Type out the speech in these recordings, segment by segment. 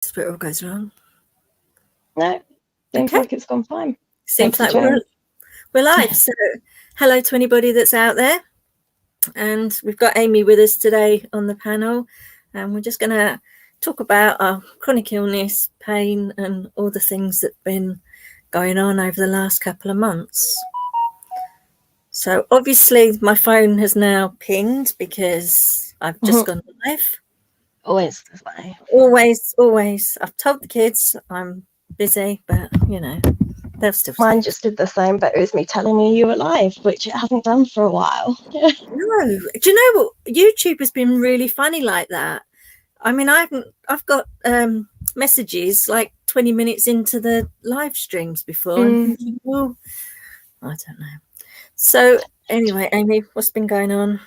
It all goes wrong. No, seems like it's gone fine. Seems like we're live. So hello to anybody that's out there. And we've got Aimee with us today on the panel. And we're just going to talk about our chronic illness, pain, and all the things that have been going on over the last couple of months. So obviously my phone has now pinged because I've just gone live. Always. I've told the kids I'm busy, but they'll still. Mine just did the same, but it was me telling you were live, which it hasn't done for a while. No, do you know what? YouTube has been really funny like that. I mean, I've got messages like 20 minutes into the live streams before. I'm thinking, well, I don't know. So anyway, Aimee, what's been going on?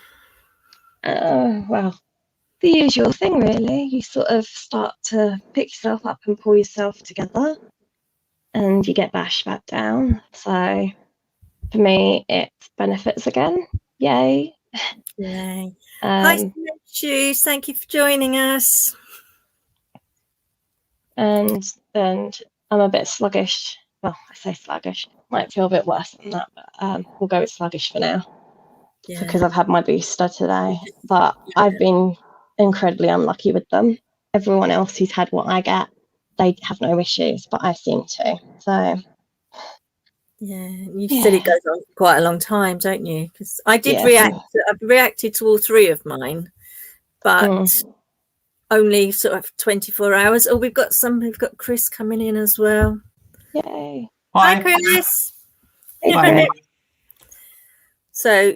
Well, the usual thing, really. You sort of start to pick yourself up and pull yourself together, and you get bashed back down. So for me, it's benefits again. Yay. Yay. Hi, Shoes. Thank you for joining us. And I'm a bit sluggish. Well, I say sluggish. Might feel a bit worse than that, but we'll go with sluggish for now. Yeah. Because I've had my booster today. But I've been incredibly unlucky with them. Everyone else who's had what I get, they have no issues, but I seem to. So yeah, you said it goes on for quite a long time, don't you? Because I did react. I've reacted to all three of mine, but only sort of 24 hours. Oh, we've got Chris coming in as well. Yay! Hi Chris. Hi. So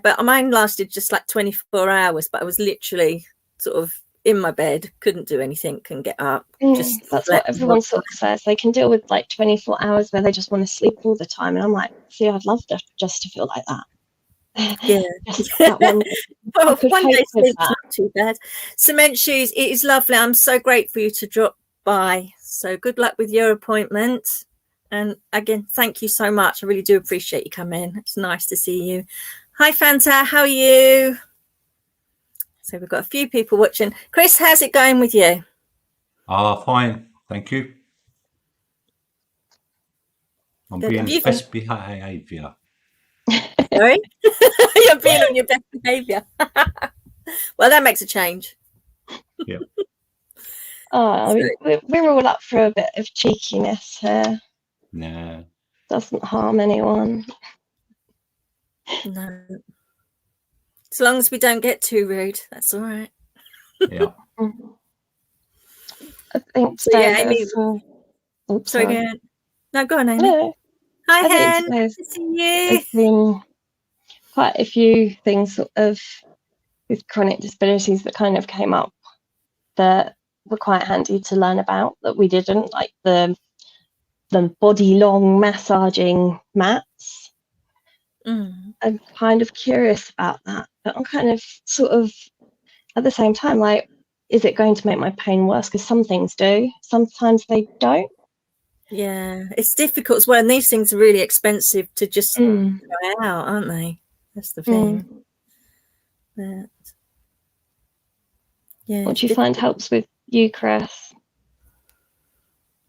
but mine lasted just like 24 hours, but I was literally sort of in my bed, couldn't do anything, couldn't get up. That's what everyone sort of says. They can deal with like 24 hours where they just want to sleep all the time, and I'm like, see, I'd love just to feel like that. Yeah. That one, well, one day sleep's not too bad. Cement Shoes, it is lovely. I'm so grateful for you to drop by. So good luck with your appointment. And again, thank you so much. I really do appreciate you coming. It's nice to see you. Hi, Fanta. How are you? So we've got a few people watching. Chris, how's it going with you? Fine. Thank you. I'm being best behaviour. Sorry? You're being on your best behaviour. Well, that makes a change. Yeah. We're all up for a bit of cheekiness here. Nah. Doesn't harm anyone. No. As long as we don't get too rude, that's all right. Yeah. I think so, Aimee. Sorry, go on. No, go on, Aimee. No. Hi, Hen. Nice to see you. There's been quite a few things sort of with chronic disabilities that kind of came up that were quite handy to learn about that we didn't, like the body long massaging mats. I'm kind of curious about that, but I'm kind of sort of at the same time like, is it going to make my pain worse? Because some things do, sometimes they don't. Yeah, it's difficult as well, and these things are really expensive to just try out, aren't they? That's the thing. But, yeah. What do you find helps with you, Chris?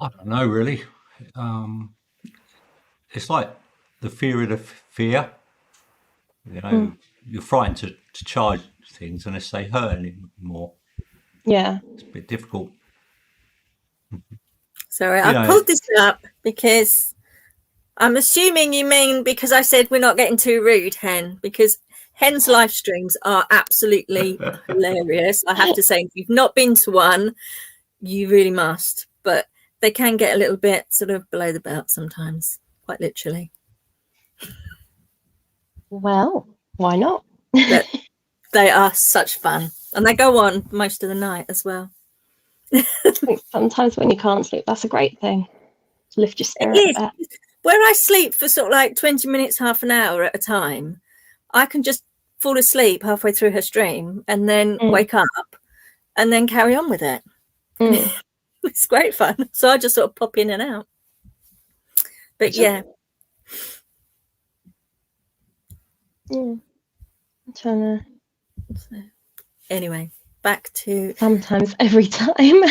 I don't know, really. It's like the fear of the fear. You're frightened to charge things unless they hurt anymore. Yeah. It's a bit difficult. Sorry, I pulled this up because I'm assuming you mean because I said we're not getting too rude, Hen, because Hen's live streams are absolutely hilarious. I have to say, if you've not been to one, you really must. But they can get a little bit sort of below the belt sometimes, quite literally. Well, why not? But they are such fun. And they go on most of the night as well. I think sometimes when you can't sleep, that's a great thing. Lift your spirit up. Where I sleep for sort of like 20 minutes, half an hour at a time, I can just fall asleep halfway through her stream and then wake up and then carry on with it. It's great fun. So I just sort of pop in and out. But yeah. I'm trying to... Anyway, back to... Sometimes every time.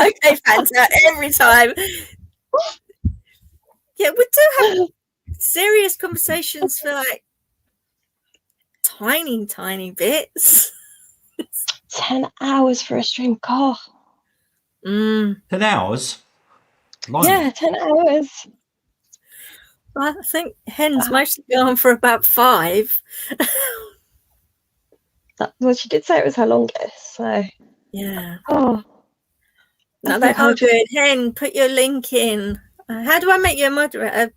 Okay, Fanta, every time. Yeah, we do have serious conversations for like tiny bits. 10 hours for a stream. God. 10 hours? Blimey. Yeah, 10 hours. I think Hen's mostly gone for about 5. Well, she did say it was her longest, so. Yeah. Oh. No, they are good. Hen, put your link in. How do I make you a moderator?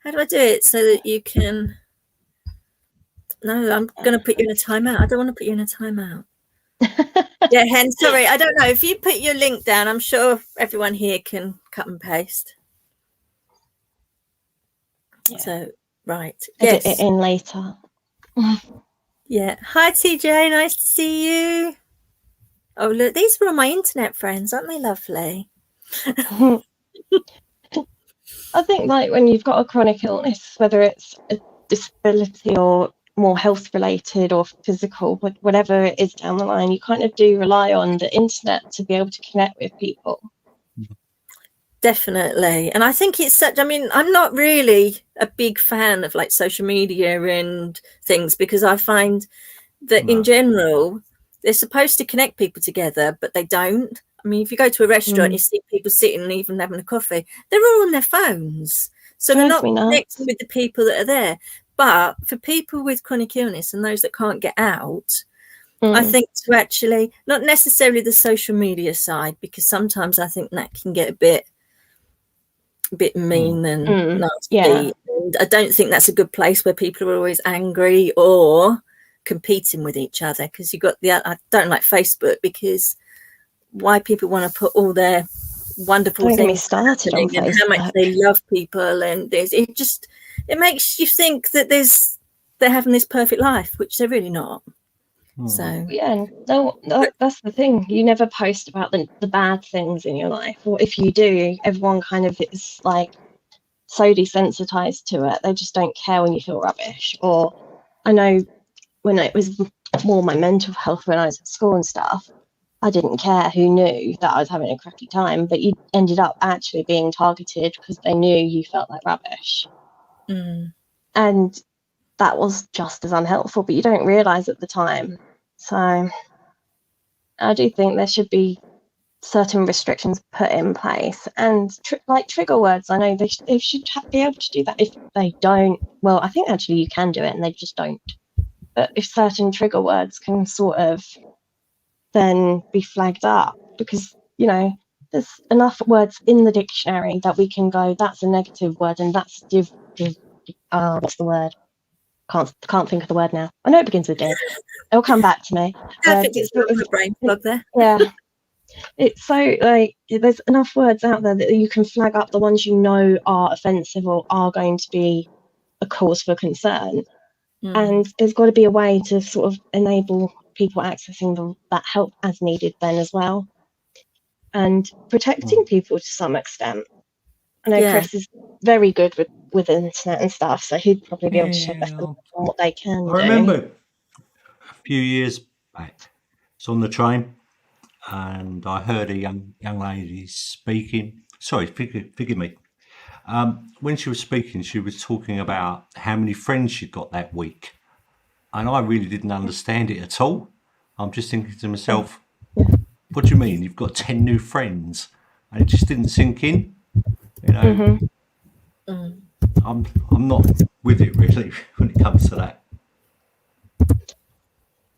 How do I do it so that you can... No, I'm going to put you in a timeout. I don't want to put you in a timeout. Yeah, Hen, sorry. I don't know. If you put your link down, I'm sure everyone here can cut and paste. Yeah. So, right. Edit it in later. Yeah. Hi, TJ. Nice to see you. Oh, look. These were all my internet friends. Aren't they lovely? I think like when you've got a chronic illness, whether it's a disability or more health related or physical, but whatever it is down the line, you kind of do rely on the internet to be able to connect with people. Definitely. And I think it's such, I mean, I'm not really a big fan of like social media and things, because I find that in general, they're supposed to connect people together, but they don't. I mean, if you go to a restaurant, you see people sitting and even having a coffee, they're all on their phones. So they're not connecting with the people that are there. But for people with chronic illness and those that can't get out, I think to actually, not necessarily the social media side, because sometimes I think that can get a bit mean and nasty. Yeah. And I don't think that's a good place where people are always angry or competing with each other, because you've got I don't like Facebook, because why people want to put all their wonderful things started on and how much they love people, and it makes you think that they're having this perfect life, which they're really not. So yeah, no, that's the thing. You never post about the bad things in your life, or if you do, everyone kind of is like so desensitized to it. They just don't care when you feel rubbish. Or I know when it was more my mental health when I was at school and stuff, I didn't care who knew that I was having a crappy time, but you ended up actually being targeted because they knew you felt like rubbish. And that was just as unhelpful, but you don't realise at the time. So I do think there should be certain restrictions put in place, and like trigger words. I know they should be able to do that. If they don't, well, I think actually you can do it and they just don't. But if certain trigger words can sort of then be flagged up, because, you know, there's enough words in the dictionary that we can go, that's a negative word, and that's what's the word? Can't think of the word now. I know it begins with D. It'll come back to me. I think it's sort of a brain plug there. Yeah. It's so like there's enough words out there that you can flag up the ones you know are offensive or are going to be a cause for concern. And there's got to be a way to sort of enable people accessing that help as needed then as well, and protecting people to some extent. I know Chris is very good with the internet and stuff, so he'd probably be able to shed better on what they can do. I remember a few years back, I was on the train and I heard a young lady speaking. Sorry, forgive me. When she was speaking, she was talking about how many friends she'd got that week. And I really didn't understand it at all. I'm just thinking to myself, what do you mean? You've got 10 new friends? And it just didn't sink in. You know, I'm not with it really when it comes to that.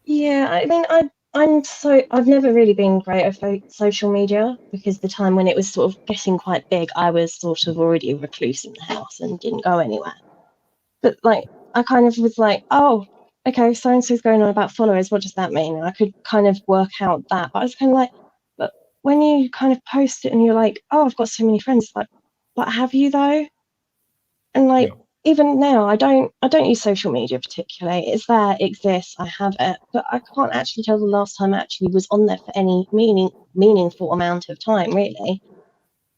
Yeah, I mean, I've never really been great at social media, because the time when it was sort of getting quite big, I was sort of already a recluse in the house and didn't go anywhere. But like, I kind of was like, oh, okay, so-and-so's going on about followers. What does that mean? And I could kind of work out that. But I was kind of like, but when you kind of post it and you're like, oh, I've got so many friends, like, but have you though? And like, even now, I don't use social media particularly. It's there, it exists, I have it, but I can't actually tell the last time I actually was on there for any meaningful amount of time, really.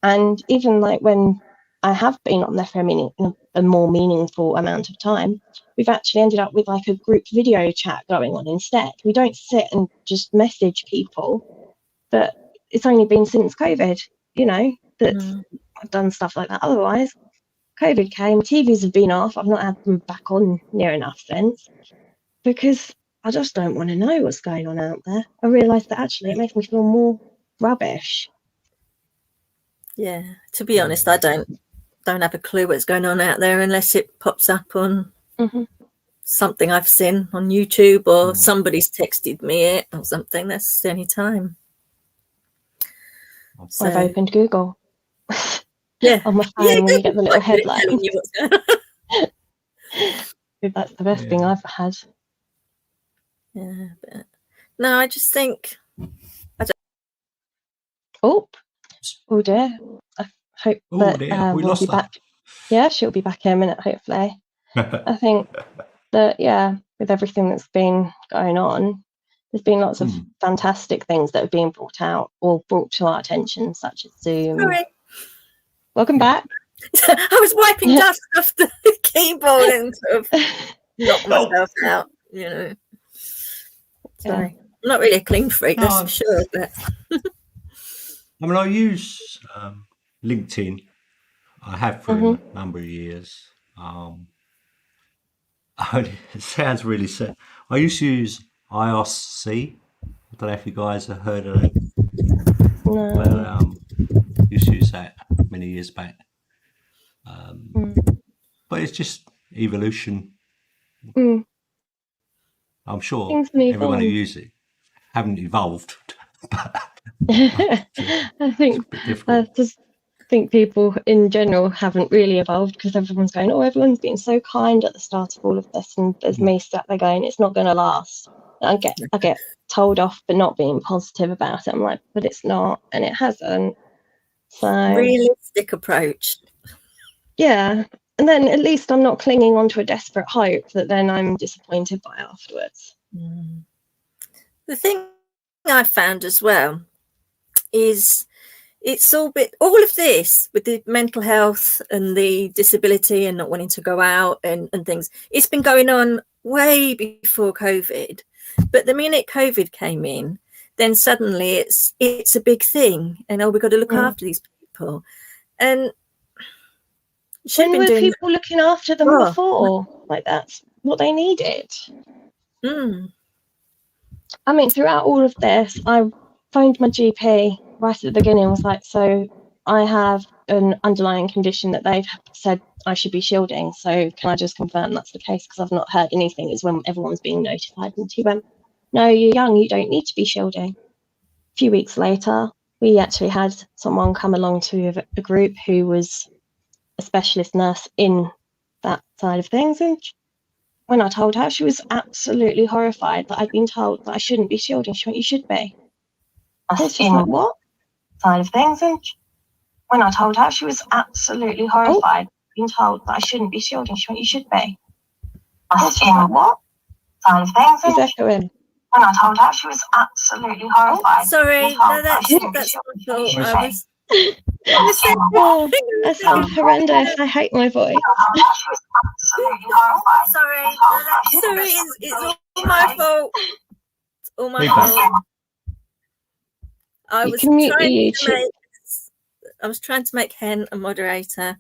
And even like when I have been on there for a more meaningful amount of time, we've actually ended up with like a group video chat going on instead. We don't sit and just message people, but it's only been since COVID, that I've done stuff like that. Otherwise, COVID came, TVs have been off. I've not had them back on near enough since, because I just don't want to know what's going on out there. I realised that actually it makes me feel more rubbish. Yeah, to be honest, I don't have a clue what's going on out there unless it pops up on something I've seen on YouTube or somebody's texted me it or something. That's the only time. So, I've opened Google. Yeah, on my phone when you get the little headline. That's the best thing I've had. Yeah, but no, I just think. Oh dear. I hope that we'll be back. Yeah, she'll be back in a minute, hopefully. I think that, with everything that's been going on, there's been lots of fantastic things that have been brought out or brought to our attention, such as Zoom. Sorry. Welcome back. I was wiping dust off the keyboard and sort of knocked myself out, Sorry. I'm not really a clean freak, that's for sure. But I mean, I use LinkedIn. I have for a number of years. It sounds really sad. I used to use IRC. I don't know if you guys have heard of it. No. Well, I used to use that many years back. But it's just evolution. I'm sure everyone who uses it haven't evolved. I just think people in general haven't really evolved, because everyone's going, everyone's being so kind at the start of all of this, and there's me sat there going, it's not going to last. I get told off for not being positive about it. I'm like, but it's not, and it hasn't. So realistic approach. Yeah, and then at least I'm not clinging on to a desperate hope that then I'm disappointed by afterwards. The thing I found as well is it's all of this with the mental health and the disability and not wanting to go out and things. It's been going on way before COVID, but the minute COVID came in, then suddenly it's a big thing, and we've got to look after these people. And when were people looking after them before? Like, that's what they needed. I mean, throughout all of this, I phoned my GP right at the beginning. Was like, so I have an underlying condition that they've said I should be shielding. So can I just confirm that's the case? Because I've not heard anything. Is when everyone's being notified. And he went, no, you're young. You don't need to be shielding. A few weeks later, we actually had someone come along to a group who was a specialist nurse in that side of things, and when I told her, she was absolutely horrified that I'd been told that I shouldn't be shielding. She went, you should be. I was just like, what? Side of things. And when I told her, she was absolutely horrified, being told that I shouldn't be shielding. She went, you should be. I was just like, what? Side of things. He's echoing. When I told her, she was absolutely horrified. Sorry, no, that's that sounds horrendous. I hate my voice. Sorry, it's all my fault. It's all my fault. I was trying to make Hen a moderator,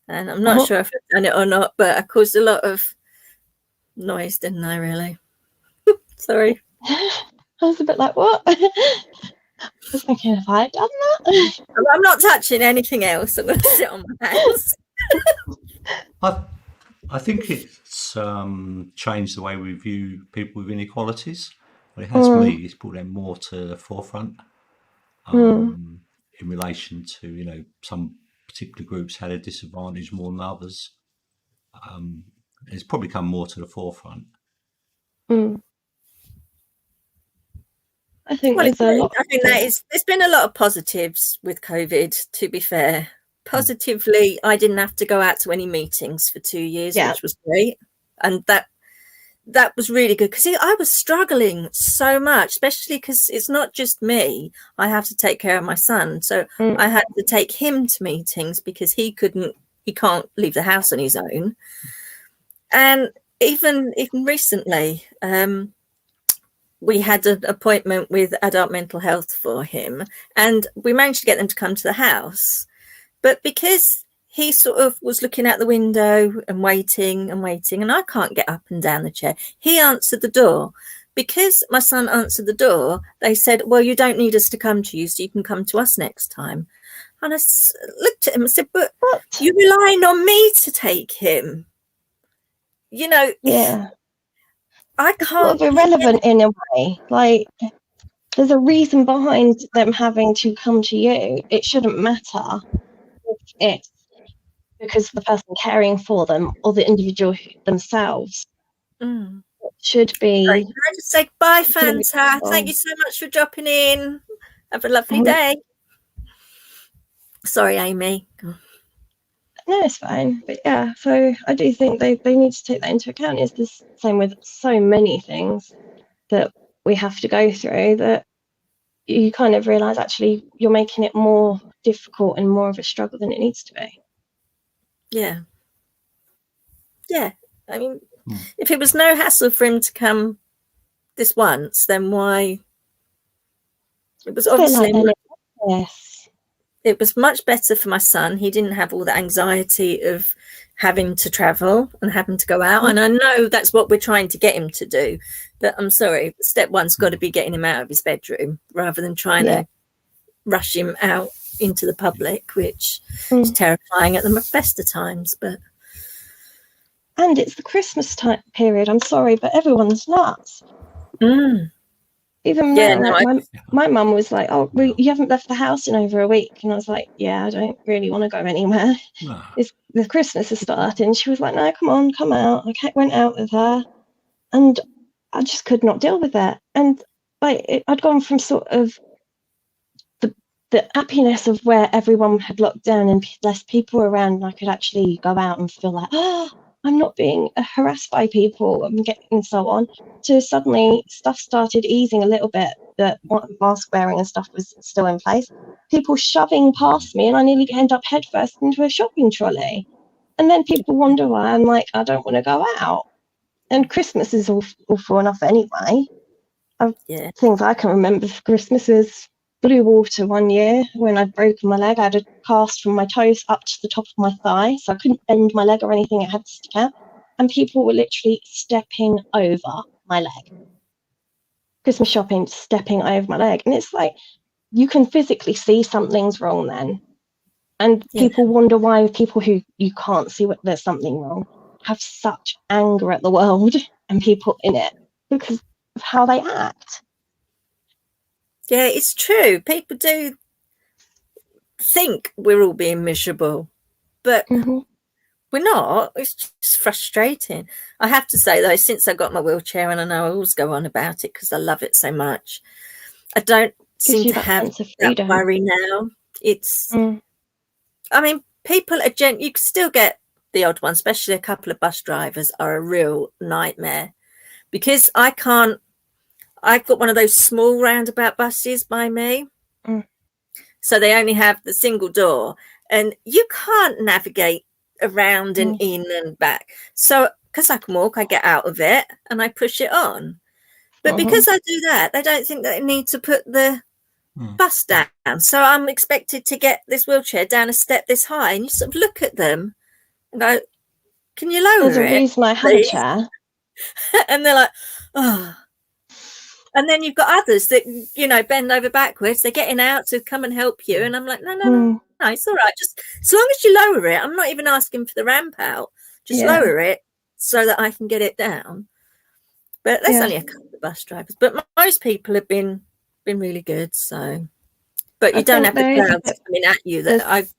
and I'm not sure if I've done it or not, but I caused a lot of noise, didn't I, really? Sorry. I was a bit like, what? I was thinking, if I had done that? I'm not touching anything else. I'm going to sit on my hands. I think it's changed the way we view people with inequalities. But it has me. It's brought them more to the forefront in relation to, some particular groups had a disadvantage more than others. It's probably come more to the forefront. I think there's been a lot of positives with COVID, to be fair. Positively, I didn't have to go out to any meetings for 2 years, which was great. And that was really good, because I was struggling so much, especially because it's not just me. I have to take care of my son. So I had to take him to meetings because he can't leave the house on his own. And even recently, we had an appointment with adult mental health for him, and we managed to get them to come to the house. But because he sort of was looking out the window and waiting, and I can't get up and down the chair, he answered the door. Because my son answered the door, they said, well, you don't need us to come to you, so you can come to us next time. And I looked at him and said, but What? you're relying on me to take him. You know, Yeah. I It's sort can't. of irrelevant in a way. Like, there's a reason behind them having to come to you. It shouldn't matter if it's because the person caring for them or the individual themselves. Mm. It should be. Sorry, can I just say bye, shouldn't be Fanta? possible. Thank you so much for dropping in. Have a lovely day. Sorry, Amy. No, it's fine. But yeah, so I do think they need to take that into account. It's the same with so many things that we have to go through that you kind of realise actually you're making it more difficult and more of a struggle than it needs to be. Yeah. Yeah. I mean, if it was no hassle for him to come this once, then why? It was obviously Yes. It was much better for my son. He didn't have all the anxiety of having to travel and having to go out. And I know that's what we're trying to get him to do. But I'm sorry, step one's got to be getting him out of his bedroom rather than trying to rush him out into the public, which is terrifying at the best of times. And it's the Christmas time period. I'm sorry, but everyone's nuts. Even my mum was like, "Oh, you haven't left the house in over a week," and I was like, "Yeah, I don't really want to go anywhere. No. The Christmas is starting." She was like, "No, come on, come out." I went out with her, and I just could not deal with it. And like I'd gone from sort of the happiness of where everyone had locked down and less people around, and I could actually go out and feel like, oh, I'm not being harassed by people and so on, to suddenly stuff started easing a little bit, that mask wearing and stuff was still in place. People shoving past me and I nearly end up headfirst into a shopping trolley. And then people wonder why I'm like, I don't want to go out. And Christmas is awful enough anyway. Things I can remember for Christmas is blue water one year when I'd broken my leg. I had a cast from my toes up to the top of my thigh, so I couldn't bend my leg or anything. It had to stick out. And people were literally stepping over my leg. Christmas shopping, stepping over my leg. And it's like, you can physically see something's wrong then. And people wonder why people who you can't see there's something wrong have such anger at the world and people in it because of how they act. Yeah, it's true. People do think we're all being miserable, but we're not. It's just frustrating. I have to say, though, since I got my wheelchair, and I know I always go on about it because I love it so much, I don't seem to have that worry now. It's, I mean, people are you can still get the odd one, especially a couple of bus drivers are a real nightmare because I've got one of those small roundabout buses by me. So they only have the single door and you can't navigate around and in and back. So because I can walk, I get out of it and I push it on. But because I do that, they don't think that they need to put the bus down. So I'm expected to get this wheelchair down a step this high and you sort of look at them and go, can you lower it? There's a reason I have a chair. And they're like, oh. And then you've got others that, you know, bend over backwards. They're getting out to come and help you. And I'm like, no, it's all right. Just as long as you lower it, I'm not even asking for the ramp out. Just lower it so that I can get it down. But there's only a couple of bus drivers. But most people have been really good. So, but you don't have the crowds coming at you that I've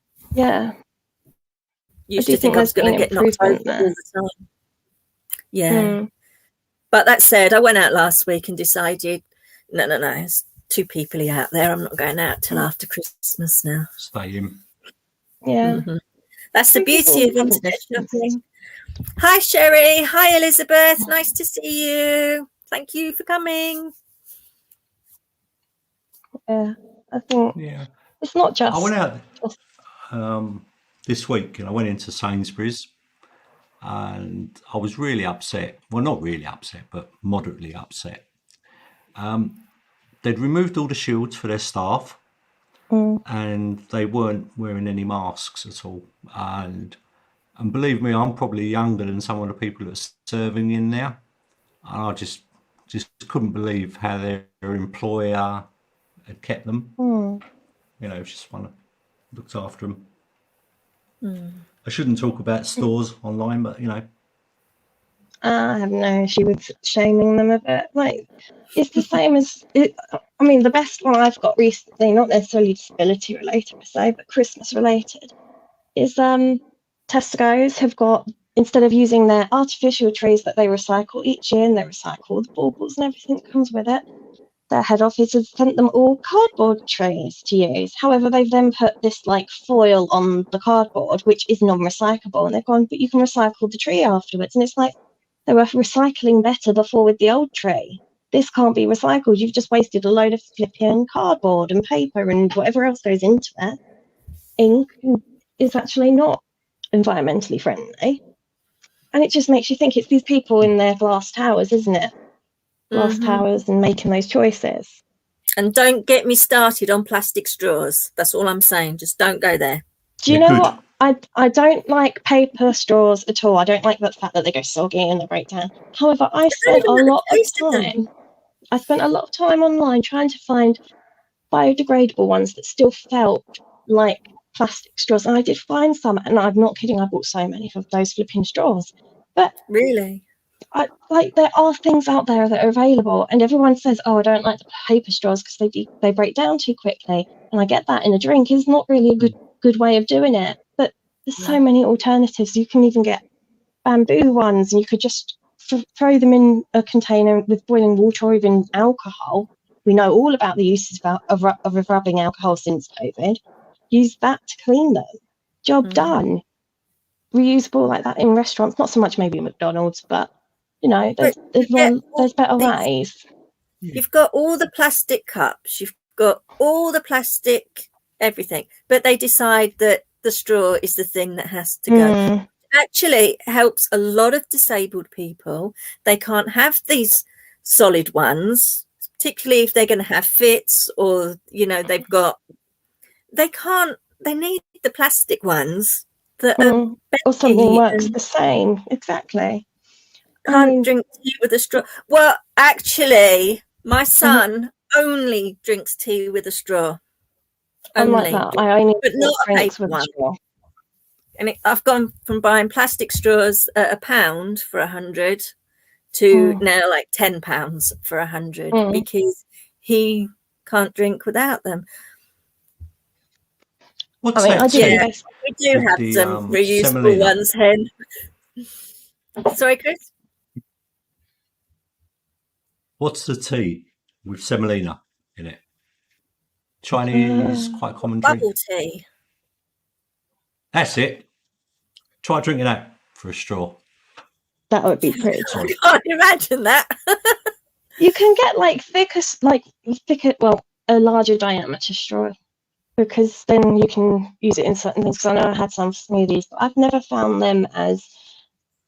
used to think I was going to get knocked over all the time. Yeah. But that said, I went out last week and decided, no, there's too peoply out there. I'm not going out till after Christmas now. Stay in. Yeah. That's the beauty of internet shopping. Hi, Sherry. Hi, Elizabeth. Nice to see you. Thank you for coming. Yeah, I think it's not just... I went out this week and I went into Sainsbury's. And I was really upset. Well, not really upset, but moderately upset. They'd removed all the shields for their staff, and they weren't wearing any masks at all. And believe me, I'm probably younger than some of the people that are serving in there. And I just couldn't believe how their employer had kept them. You know, just want to looked after them. I shouldn't talk about stores online, but you know, I have no issue with shaming them a bit. Like, it's the same as it. I mean, the best one I've got recently, not necessarily disability related per se, but Christmas related, is Tesco's have got, instead of using their artificial trees that they recycle each year, and they recycle the baubles and everything that comes with it, their head office has sent them all cardboard trees to use. However, they've then put this like foil on the cardboard, which is non-recyclable, and they've gone, but you can recycle the tree afterwards. And it's like, they were recycling better before with the old tree. This can't be recycled. You've just wasted a load of flipping cardboard and paper and whatever else goes into it. Ink is actually not environmentally friendly. And it just makes you think it's these people in their glass towers, isn't it? Glass towers and making those choices. And don't get me started on plastic straws. That's all I'm saying. Just don't go there. Do you know what? I don't like paper straws at all. I don't like the fact that they go soggy and they break down. However, I spent a lot of time online trying to find biodegradable ones that still felt like plastic straws. And I did find some, and I'm not kidding, I bought so many of those flipping straws. But really, there are things out there that are available, and everyone says, oh, I don't like the paper straws because they break down too quickly. And I get that in a drink is not really a good way of doing it. But there's so many alternatives. You can even get bamboo ones, and you could just throw them in a container with boiling water or even alcohol. We know all about the uses of rubbing alcohol since COVID. Use that to clean them. Job done. Reusable like that in restaurants, not so much maybe McDonald's, but you know, there's better ways. You've got all the plastic cups, you've got all the plastic everything, but they decide that the straw is the thing that has to go. Actually helps a lot of disabled people. They can't have these solid ones, particularly if they're going to have fits, or you know, they need the plastic ones that are or something works the same. Exactly. Can't drink tea with a straw. Well, actually, my son only drinks tea with a straw. I'm like that. I only but not a paper one. And I've gone from buying plastic straws at £1 for 100 to now like £10 for 100 because he can't drink without them. We do have some reusable semolina ones, Hen. Sorry, Chris? What's the tea with semolina in it? Chinese, quite common drink. Bubble tea. That's it. Try drinking that for a straw. That would be pretty cool. I can't imagine that. You can get a larger diameter straw, because then you can use it in certain things. Because I know I had some smoothies, but I've never found them as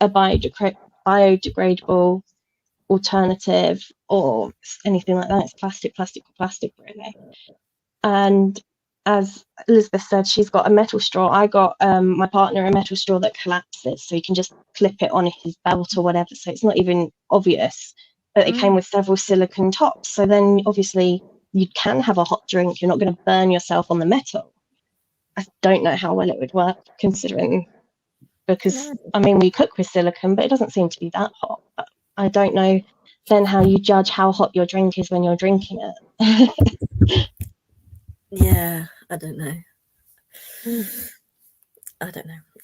a biodegradable alternative or anything like that. It's plastic, really. And as Elizabeth said, she's got a metal straw. I got my partner a metal straw that collapses, so you can just clip it on his belt or whatever, so it's not even obvious. But it came with several silicone tops, so then obviously you can have a hot drink. You're not going to burn yourself on the metal. I don't know how well it would work, considering, because I mean, we cook with silicone, but it doesn't seem to be that hot. But I don't know then how you judge how hot your drink is when you're drinking it. Yeah, I don't know.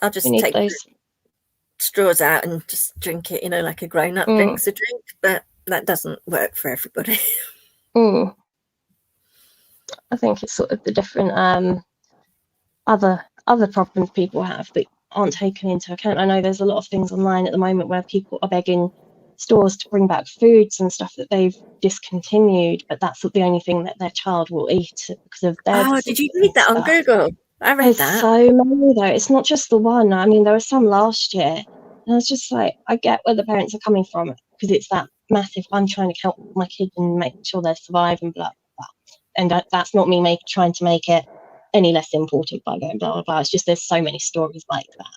I'll just take those straws out and just drink it, like a grown-up drinks a drink, but that doesn't work for everybody. I think it's sort of the different other problems people have that aren't taken into account. I know there's a lot of things online at the moment where people are begging stores to bring back foods and stuff that they've discontinued, but that's the only thing that their child will eat because of their did you read that on Google? I read that. So many though. It's not just the one. I mean, there were some last year, and I was just like, I get where the parents are coming from, because it's that massive, I'm trying to help my kids and make sure they survive and blah, blah, blah. And that's not me trying to make it any less important by going blah, blah, blah. It's just there's so many stories like that.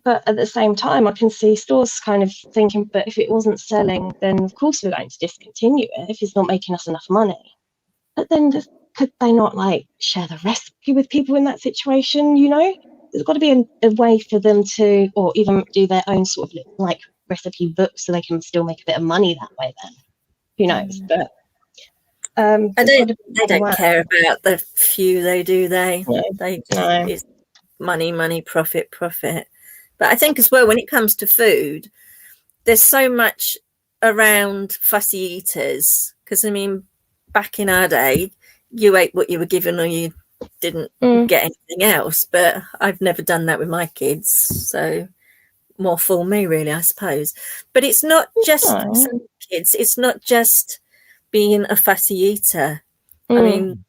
But at the same time, I can see stores kind of thinking, but if it wasn't selling, then of course we're going to discontinue it if it's not making us enough money. But then could they not like share the recipe with people in that situation? You know, there's got to be a way for them to, or even do their own sort of like recipe book so they can still make a bit of money that way. Then who knows? But they don't care about the few they do. No. It's money, profit. But I think as well, when it comes to food, there's so much around fussy eaters. Because I mean, back in our day, you ate what you were given or you didn't get anything else. But I've never done that with my kids. So more for me, really, I suppose. But it's not just some kids. It's not just being a fussy eater. I mean,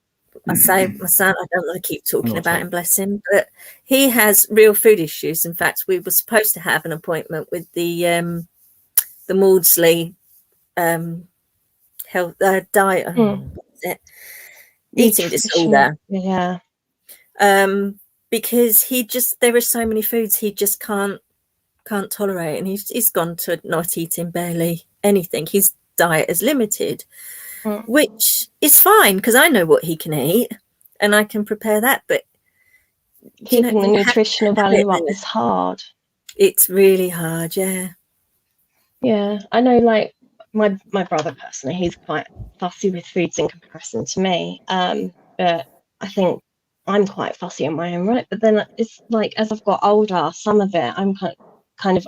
I say my son, I don't want to keep talking about him, bless him, but he has real food issues. In fact, we were supposed to have an appointment with the Maudsley health diet eating disorder. Yeah. Because there are so many foods he just can't tolerate, and he's gone to not eating barely anything. His diet is limited. Which is fine because I know what he can eat and I can prepare that. But keeping the nutritional value up is hard. It's really hard, yeah. Yeah, I know. Like my brother personally, he's quite fussy with foods in comparison to me. But I think I'm quite fussy in my own right. But then it's like as I've got older, some of it I'm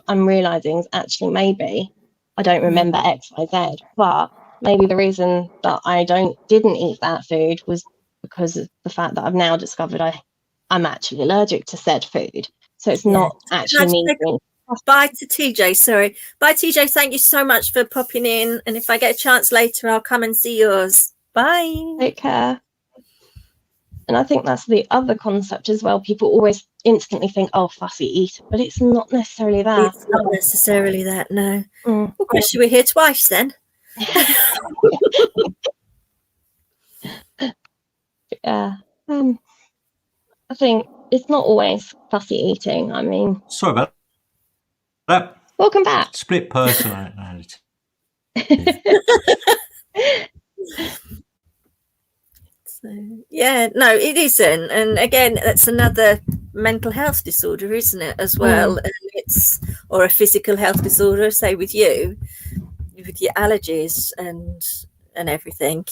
I'm realizing is actually maybe I don't remember X, Y, Z, but maybe the reason that I didn't eat that food was because of the fact that I've now discovered I'm actually allergic to said food. So it's not actually me. Bye to TJ. Sorry. Bye, TJ. Thank you so much for popping in. And if I get a chance later, I'll come and see yours. Bye. Take care. And I think that's the other concept as well. People always instantly think, oh, fussy eater, but it's not necessarily that. It's not necessarily that, no. Well, Chris, we're here twice then. Yeah. I think it's not always fussy eating. I mean, sorry about that. Welcome back. Split personality. So, yeah, no, it isn't. And again, that's another mental health disorder, isn't it, as well? And or a physical health disorder, say with you, with your allergies and everything.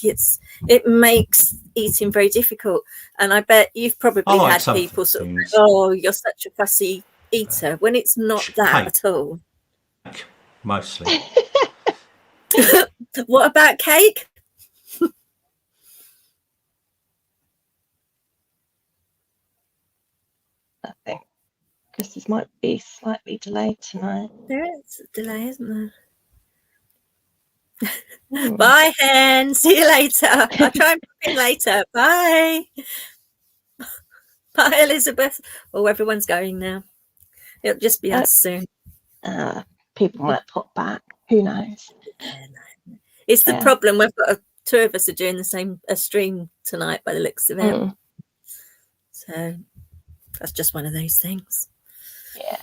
It makes eating very difficult. And I bet you've probably had people sort of, oh, you're such a fussy eater, when it's not that at all. Mostly. What about cake? I think Christmas might be slightly delayed tonight. There is a delay, isn't there? Bye, Hen. See you later. I'll try and pop in later. Bye. Bye, Elizabeth. Oh, everyone's going now. It'll just be us soon. People might pop back. Who knows? Yeah, no. It's the problem. We've got two of us are doing the same stream tonight by the looks of it. So that's just one of those things. Yeah.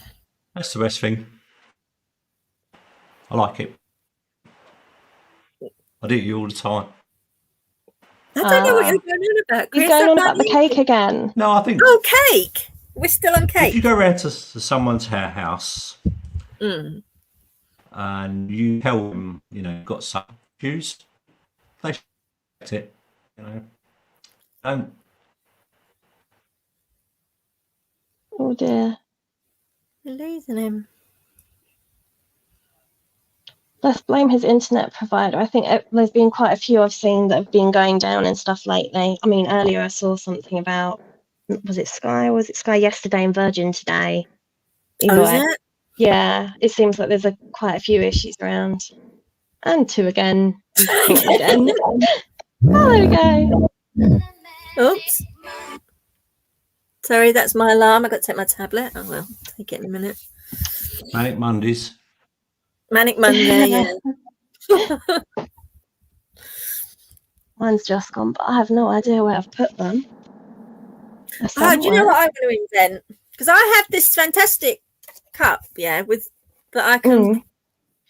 That's the best thing. I like it. I do it all the time. I don't know what you're going on about, Chris. You're going on about the cake again. No, I think... Oh, cake! We're still on cake. If you go around to someone's house and you tell them, you've got some issues, they expect it, Don't. Oh, dear. We're losing him. Let's blame his internet provider. I think there's been quite a few I've seen that have been going down and stuff lately. I mean, earlier I saw something about, was it Sky yesterday and Virgin today? Oh, is it? Yeah, it seems like there's quite a few issues around. And two again. Again. Oh, there we go. Oops. Sorry, that's my alarm. I've got to take my tablet. Oh, well, take it in a minute. Manic Mondays. Manic Monday, yeah. Mine's just gone, but I have no idea where I've put them. Oh, do you know what I'm going to invent? Because I have this fantastic cup, yeah, that I can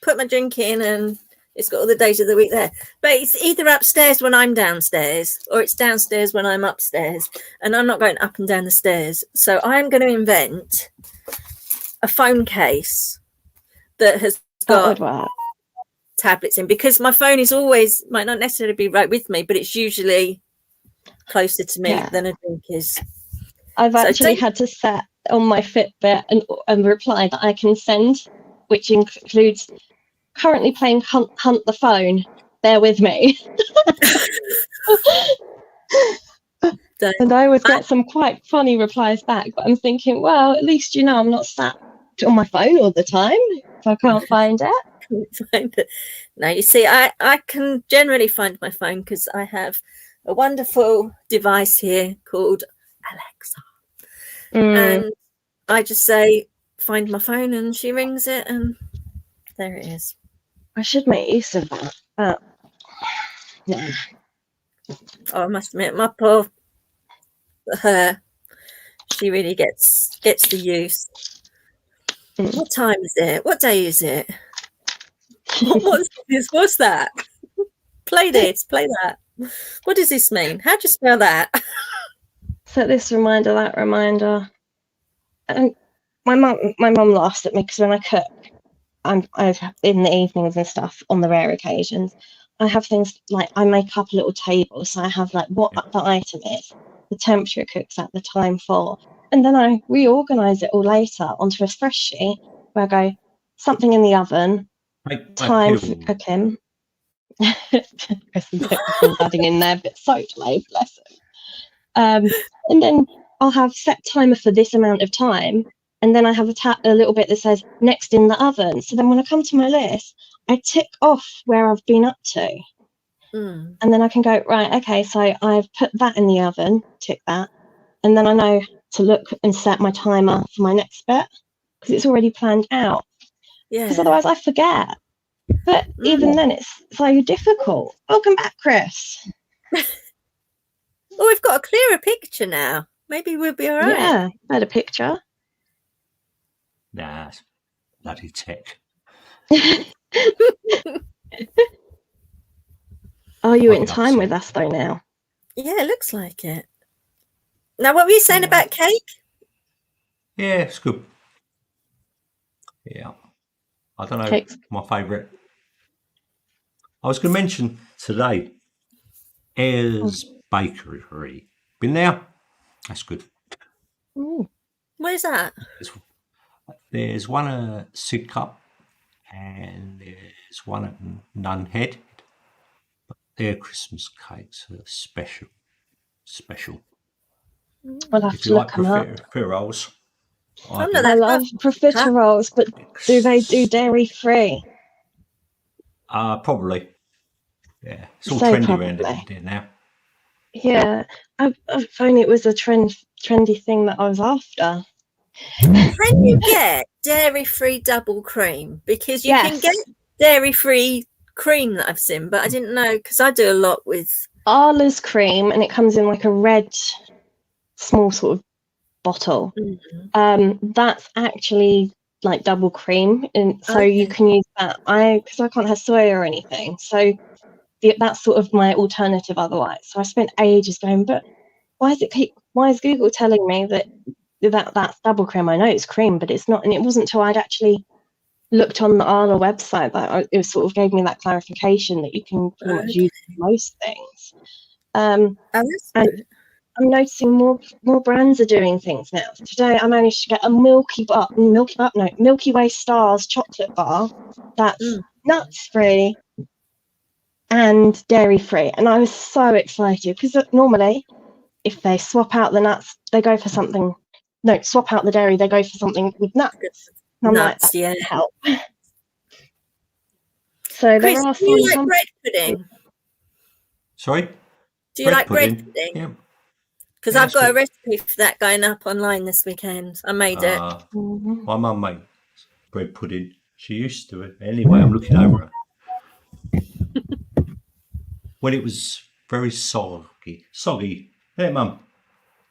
put my drink in, and it's got all the days of the week there. But it's either upstairs when I'm downstairs, or it's downstairs when I'm upstairs, and I'm not going up and down the stairs. So I'm going to invent a phone case that has got tablets in, because my phone is always, might not necessarily be right with me, but it's usually closer to me than a drink is. I've actually had to set on my Fitbit and reply that I can send, which includes currently playing Hunt the Phone. Bear with me. And I always get some quite funny replies back, but I'm thinking, well, at least I'm not sat on my phone all the time if I can't find it. No, you see, I can generally find my phone because I have a wonderful device here called Alexa. And I just say, find my phone, and she rings it, and there it is. I should make use of that. Oh, I must admit, my poor she really gets the use. What time is it? What day is it? What's this? What's that? Play this, play that. What does this mean? How do you spell that? Set this reminder, that reminder. And my mum laughs at me because when I cook, I've in the evenings and stuff, on the rare occasions, I have things like I make up a little table. So I have like what the item is, the temperature it cooks at, the time for, and then I reorganize it all later onto a spreadsheet where I go something in the oven, time for cooking. Chris is adding in there, but so delayed, bless him. And then I'll have set timer for this amount of time, and then I have a little bit that says next in the oven. So then when I come to my list, I tick off where I've been up to. And then I can go, right, okay, so I've put that in the oven, tick that, and then I know to look and set my timer for my next bit because it's already planned out. Because otherwise I forget. But even then, it's so difficult. Welcome back, Chris. Oh, we've got a clearer picture now. Maybe we'll be all right. Yeah, better picture. Nah, bloody tech. Are you in time with us though now? Yeah, it looks like it. Now, what were you saying about cake? Yeah, it's good. Yeah. I don't know, my favourite. I was going to mention today, Ayers Bakery. Been there? That's good. Where's that? There's one at Sidcup and there's one at Nunhead. But their Christmas cakes are special. We'll have if to you look like them up. profiteroles. I love profiteroles, but do they do dairy free? Probably. Yeah, it's all trendy around it now. Yeah, I found it was a trendy thing that I was after. Can you get dairy-free double cream? Because you can get dairy-free cream that I've seen, but I didn't know, because I do a lot with Arla's cream, and it comes in like a red, small sort of bottle. That's actually like double cream, and so you can use that. Because I can't have soy or anything, so that's sort of my alternative otherwise. So I spent ages going, but why is Google telling me that's double cream? I know it's cream, but it's not. And it wasn't until I'd actually looked on the Arla website that it sort of gave me that clarification that you can pretty much use most things. And I'm noticing more brands are doing things now. Today I managed to get a Milky Way Stars chocolate bar that's nuts free and dairy free, and I was so excited because normally if they swap out the nuts, they go for something. No, swap out the dairy, they go for something with nuts. And I'm like, that help. So Chris, there are do you like bread pudding? Sorry? Do you like bread pudding? Yeah. Because I've got a recipe for that going up online this weekend. I made it. My mum makes bread pudding. She used to it. Anyway, I'm looking over her. When it was very soggy. Hey, Mum.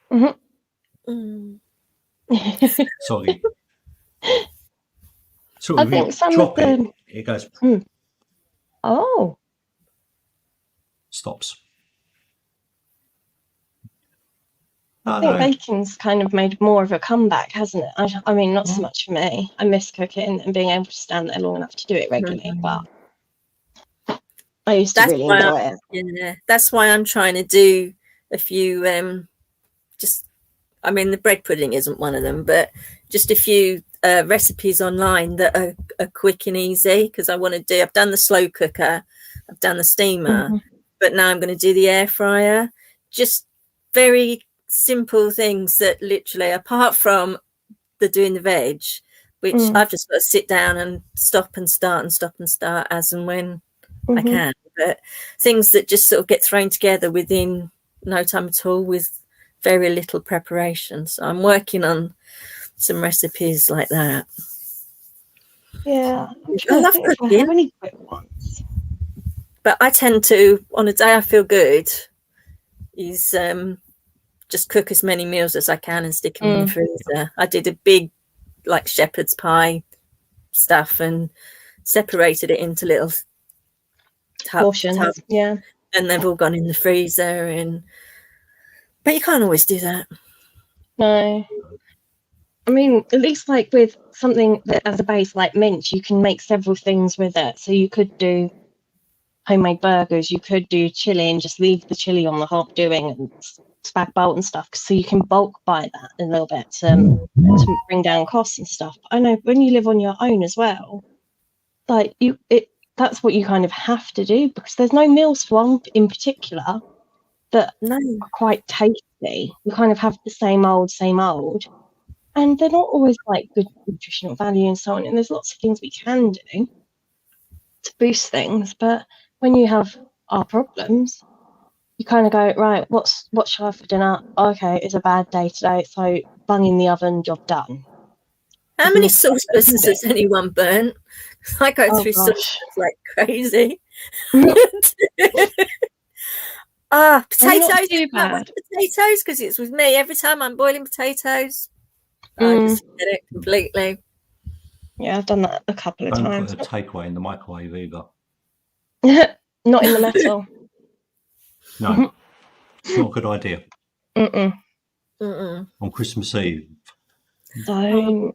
Mm. Soggy. So I if think you some drop of the... it goes, Oh, stops. I think baking's kind of made more of a comeback, hasn't it? I mean, not so much for me. I miss cooking and being able to stand there long enough to do it regularly, but I used to really enjoy it. Yeah, that's why I'm trying to do a few I mean, the bread pudding isn't one of them, but just a few recipes online that are quick and easy, because I've done the slow cooker, I've done the steamer, but now I'm going to do the air fryer. Just very simple things that literally, apart from doing the veg, which I've just got to sit down and stop and start as and when I can. But things that just sort of get thrown together within no time at all with very little preparation. So I'm working on some recipes like that. Yeah, I love cooking. Have any quick ones? But I tend to, on a day I feel good, is just cook as many meals as I can and stick them in the freezer. I did a big like shepherd's pie stuff and separated it into little portions. Yeah, and they've all gone in the freezer. But you can't always do that. No. I mean, at least like with something that as a base like mince, you can make several things with it. So you could do homemade burgers, you could do chili and just leave the chili on the hob doing and spag bolt and stuff. So you can bulk buy that a little bit to bring down costs and stuff. I know when you live on your own as well, like that's what you kind of have to do, because there's no meal swamp in particular that are quite tasty. You kind of have the same old, and they're not always like good nutritional value and so on. And there's lots of things we can do to boost things, but when you have our problems, you kind of go, right, what shall I have for dinner? Okay, it's a bad day today, so bung in the oven, job done. How many saucepans has anyone burnt? I go through saucepans like crazy. Potatoes. Potatoes, because it's with me. Every time I'm boiling potatoes, I just get it completely. Yeah, I've done that a couple of times. Don't put a takeaway in the microwave either. Not in the metal. No, it's not a good idea. Mm-mm. On Christmas Eve. Don't.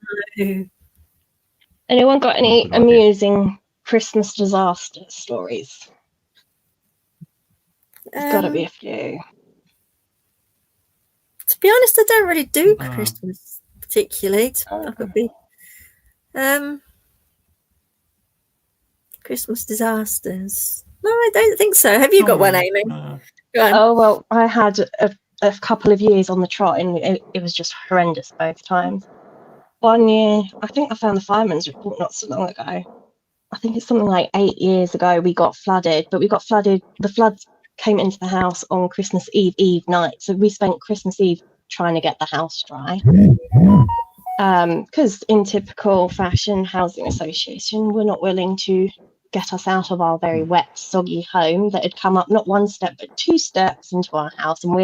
Anyone got any amusing Christmas disaster stories? There's got to be a few. To be honest, I don't really do Christmas particularly. Christmas disasters. No, I don't think so. Have you got one, Aimee? Go on. Oh, well, I had a couple of years on the trot, and it was just horrendous both times. One year, I think I found the fireman's report not so long ago. I think it's something like 8 years ago we got flooded, but the floods came into the house on Christmas Eve night. So we spent Christmas Eve trying to get the house dry. Because in typical fashion, housing association were not willing to get us out of our very wet, soggy home that had come up not one step but 2 steps into our house. And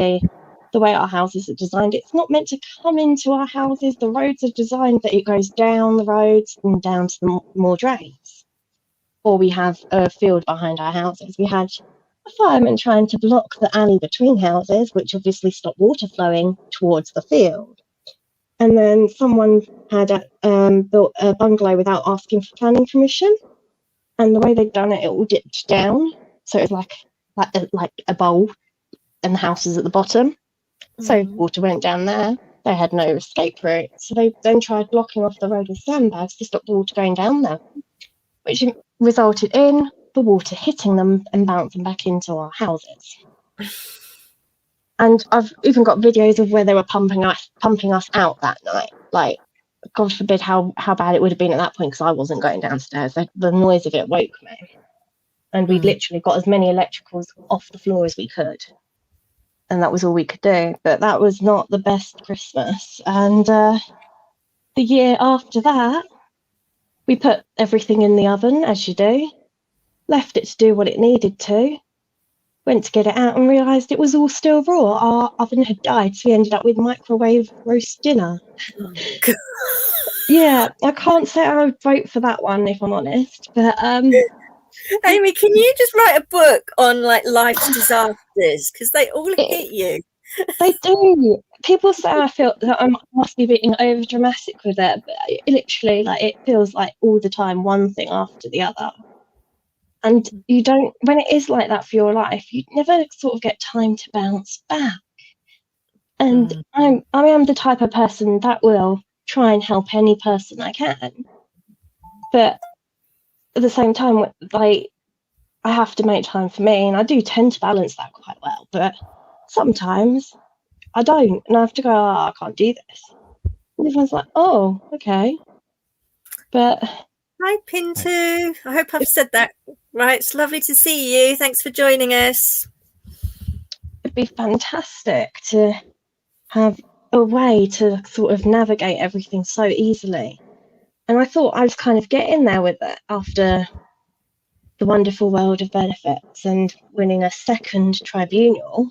the way our houses are designed, it's not meant to come into our houses. The roads are designed that it goes down the roads and down to the more drains. Or we have a field behind our houses. We had a fireman trying to block the alley between houses, which obviously stopped water flowing towards the field. And then someone had built a bungalow without asking for planning permission. And the way they'd done it, it all dipped down. So it was like a bowl, and the house is at the bottom. So water went down there. They had no escape route. So they then tried blocking off the road with sandbags to stop the water going down there, which resulted in the water hitting them and bouncing back into our houses. And I've even got videos of where they were pumping us out that night. Like, God forbid how bad it would have been at that point, because I wasn't going downstairs. The noise of it woke me. And we literally got as many electricals off the floor as we could. And that was all we could do. But that was not the best Christmas. And the year after that, We put everything in the oven, as you do, left it to do what it needed to, went to get it out and realised it was all still raw. Our oven had died, so we ended up with microwave roast dinner. Yeah, I can't say I would vote for that one, if I'm honest, but Aimee, can you just write a book on like life's disasters, because they all hit you? They do. People say I feel that I must be being over dramatic with it, but literally, like, it feels like all the time one thing after the other. And you don't, when it is like that for your life, you never sort of get time to bounce back. And I am the type of person that will try and help any person I can, but at the same time, like, I have to make time for me, and I do tend to balance that quite well. But sometimes I don't, and I have to go, oh, I can't do this. And everyone's like, oh, okay. But hi, Pinto. I hope I've said that right. It's lovely to see you. Thanks for joining us. it'd be fantastic to have a way to sort of navigate everything so easily. And I thought I was kind of getting there with it after the wonderful world of benefits and winning a second tribunal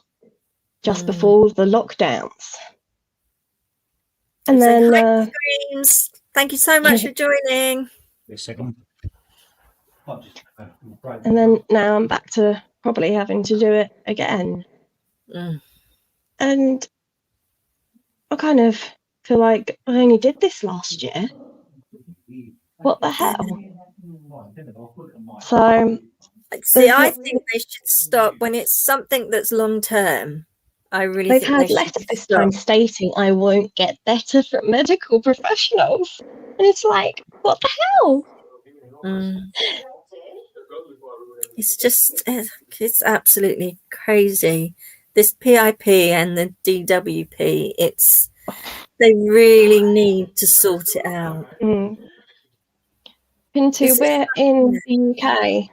just before the lockdowns. And then hi, Dreams. Thank you so much for joining. A second. And then now I'm back to probably having to do it again. And I kind of feel like I only did this last year. What the hell? So see, I think they should stop when it's something that's long term. I really they've think had they letters this time stating I won't get better from medical professionals. And it's like, what the hell? It's just, it's absolutely crazy. This PIP and the DWP, they really need to sort it out. Pinto, we're in the UK.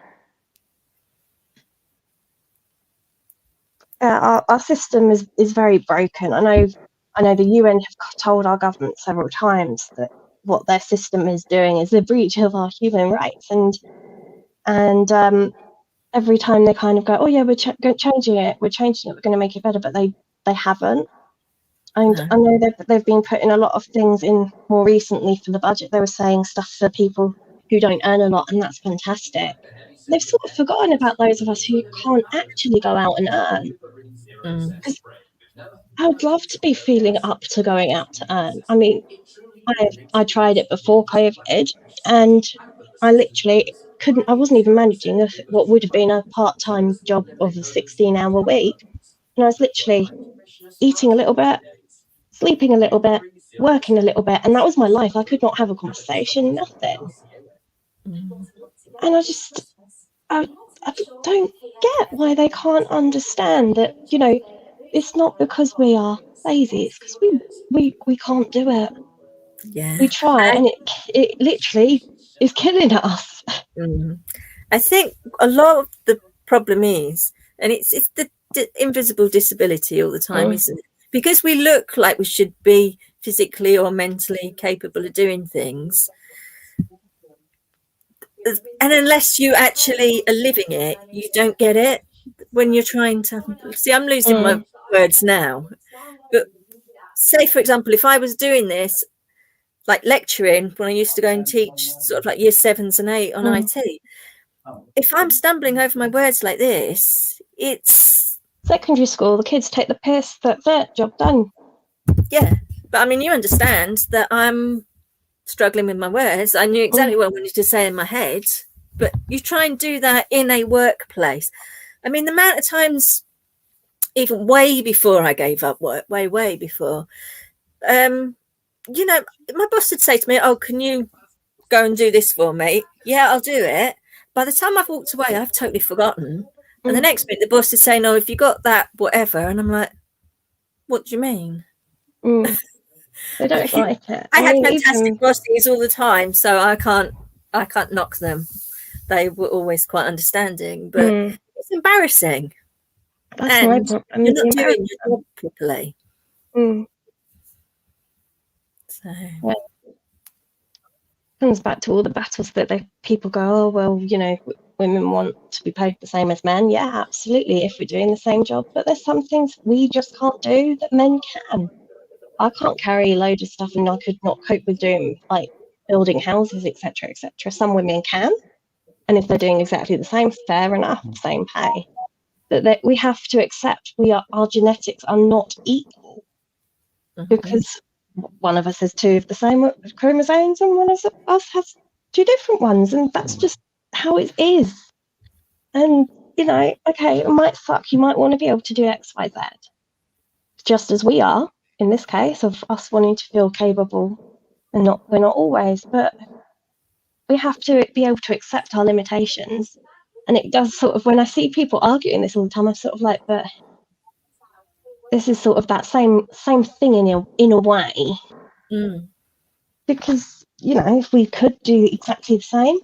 Our system is very broken. I know the UN have told our government several times that what their system is doing is a breach of our human rights, and every time they kind of go, oh yeah, we're changing it, we're going to make it better, but they haven't. And I know they've been putting a lot of things in more recently for the budget. They were saying stuff for people who don't earn a lot, and that's fantastic. They've sort of forgotten about those of us who can't actually go out and earn. Because I would love to be feeling up to going out to earn. I mean, I tried it before COVID, and I literally couldn't. I wasn't even managing what would have been a part-time job of a 16-hour week, and I was literally eating a little bit, sleeping a little bit, working a little bit, and that was my life. I could not have a conversation, nothing. And I don't get why they can't understand that, you know, it's not because we are lazy, it's because we can't do it. We try, and it literally is killing us. I think a lot of the problem is, and it's the invisible disability all the time, isn't it? Because we look like we should be physically or mentally capable of doing things, and unless you actually are living it, you don't get it. When you're trying to see, I'm losing my words now, but say for example, if I was doing this like lecturing when I used to go and teach sort of like year 7s and 8 on IT, if I'm stumbling over my words like this, it's secondary school. The kids take the piss. That's it. Job done. Yeah, but I mean, you understand that I'm struggling with my words. I knew exactly what I wanted to say in my head, but you try and do that in a workplace. I mean, the amount of times, even way before I gave up work, way before, you know, my boss would say to me, oh, can you go and do this for me? Yeah, I'll do it. By the time I've walked away, I've totally forgotten. And the next minute, the boss is saying, oh, if you got that, whatever. And I'm like, what do you mean? They don't like it. I had fantastic bosses all the time, so I can't knock them. They were always quite understanding, but it's embarrassing. That's my problem. You're not doing your job properly. So comes back to all the battles that people go, oh, well, you know, women want to be paid the same as men. Yeah, absolutely, if we're doing the same job. But there's some things we just can't do that men can. I can't carry a load of stuff and I could not cope with doing, like, building houses, etc., etc. Some women can. And if they're doing exactly the same, fair enough, same pay. But that we have to accept our genetics are not equal, because one of us has two of the same chromosomes and one of us has two different ones, and that's just how it is. And, you know, okay, it might suck. You might want to be able to do X, Y, Z, just as we are in this case of us wanting to feel capable, and we're not always, but we have to be able to accept our limitations. And it does sort of, when I see people arguing this all the time, I'm sort of like, but this is sort of that same thing in a way. Because, you know, if we could do exactly the same,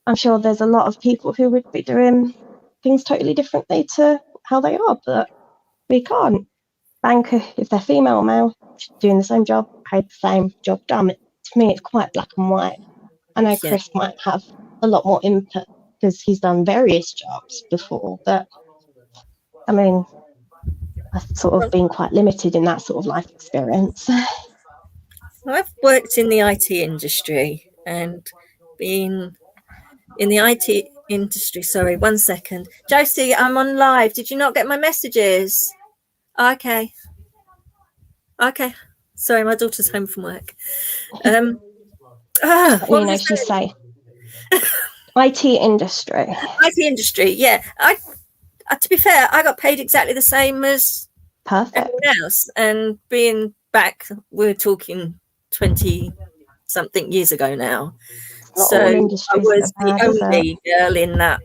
I'm sure there's a lot of people who would be doing things totally differently to how they are, but we can't. Banker, if they're female or male, doing the same job, paid the same, job done. To me, it's quite black and white. I know Chris might have a lot more input because he's done various jobs before, but I mean, I've sort of been quite limited in that sort of life experience. I've worked in the IT industry, and been in the IT industry. Sorry, 1 second. Josie, I'm on live. Did you not get my messages? Okay. Sorry, my daughter's home from work. You know, she's say IT industry. IT industry, yeah. I to be fair, I got paid exactly the same as everyone else. And being back, we're talking 20-something years ago now. So I was the only girl in that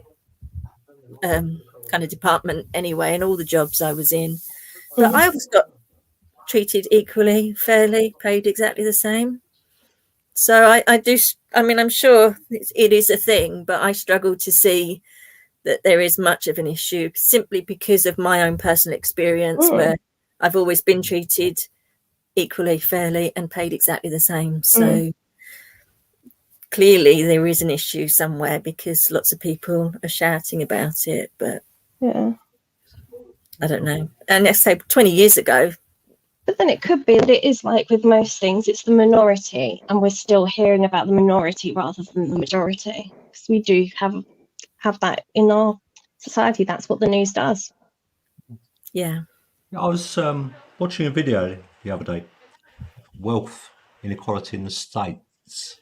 kind of department anyway, in all the jobs I was in. But I always got treated equally, fairly, paid exactly the same. So I do, I mean, I'm sure it is a thing, but I struggle to see that there is much of an issue simply because of my own personal experience where I've always been treated equally, fairly, and paid exactly the same. So clearly there is an issue somewhere because lots of people are shouting about it, but I don't know. And let's say 20 years ago. But then it could be that it is like with most things, it's the minority, and we're still hearing about the minority rather than the majority. Because we do have that in our society. That's what the news does. Yeah. I was watching a video the other day, wealth inequality in the States.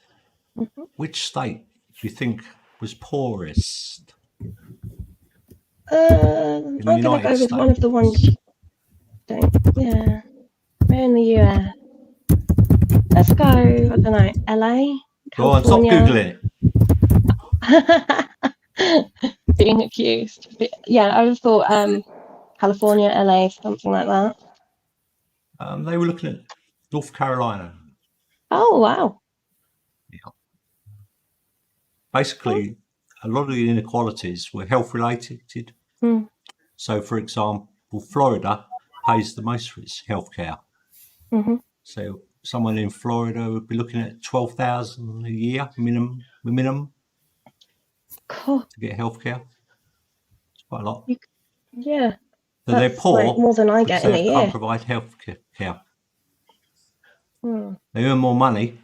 Which state do you think was poorest? I'm going to go with one of the ones. Yeah, we're in the US. Let's go. I don't know. LA. Go on, stop googling it. Being accused. But yeah, I would have thought California, LA, something like that. They were looking at North Carolina. Oh wow. Yeah. Basically, a lot of the inequalities were health related. So, for example, Florida pays the most for its healthcare. So, someone in Florida would be looking at $12,000 a year minimum to get healthcare. It's quite a lot. Yeah. So they're poor, like more than I get in a year. Can't provide healthcare. They earn more money,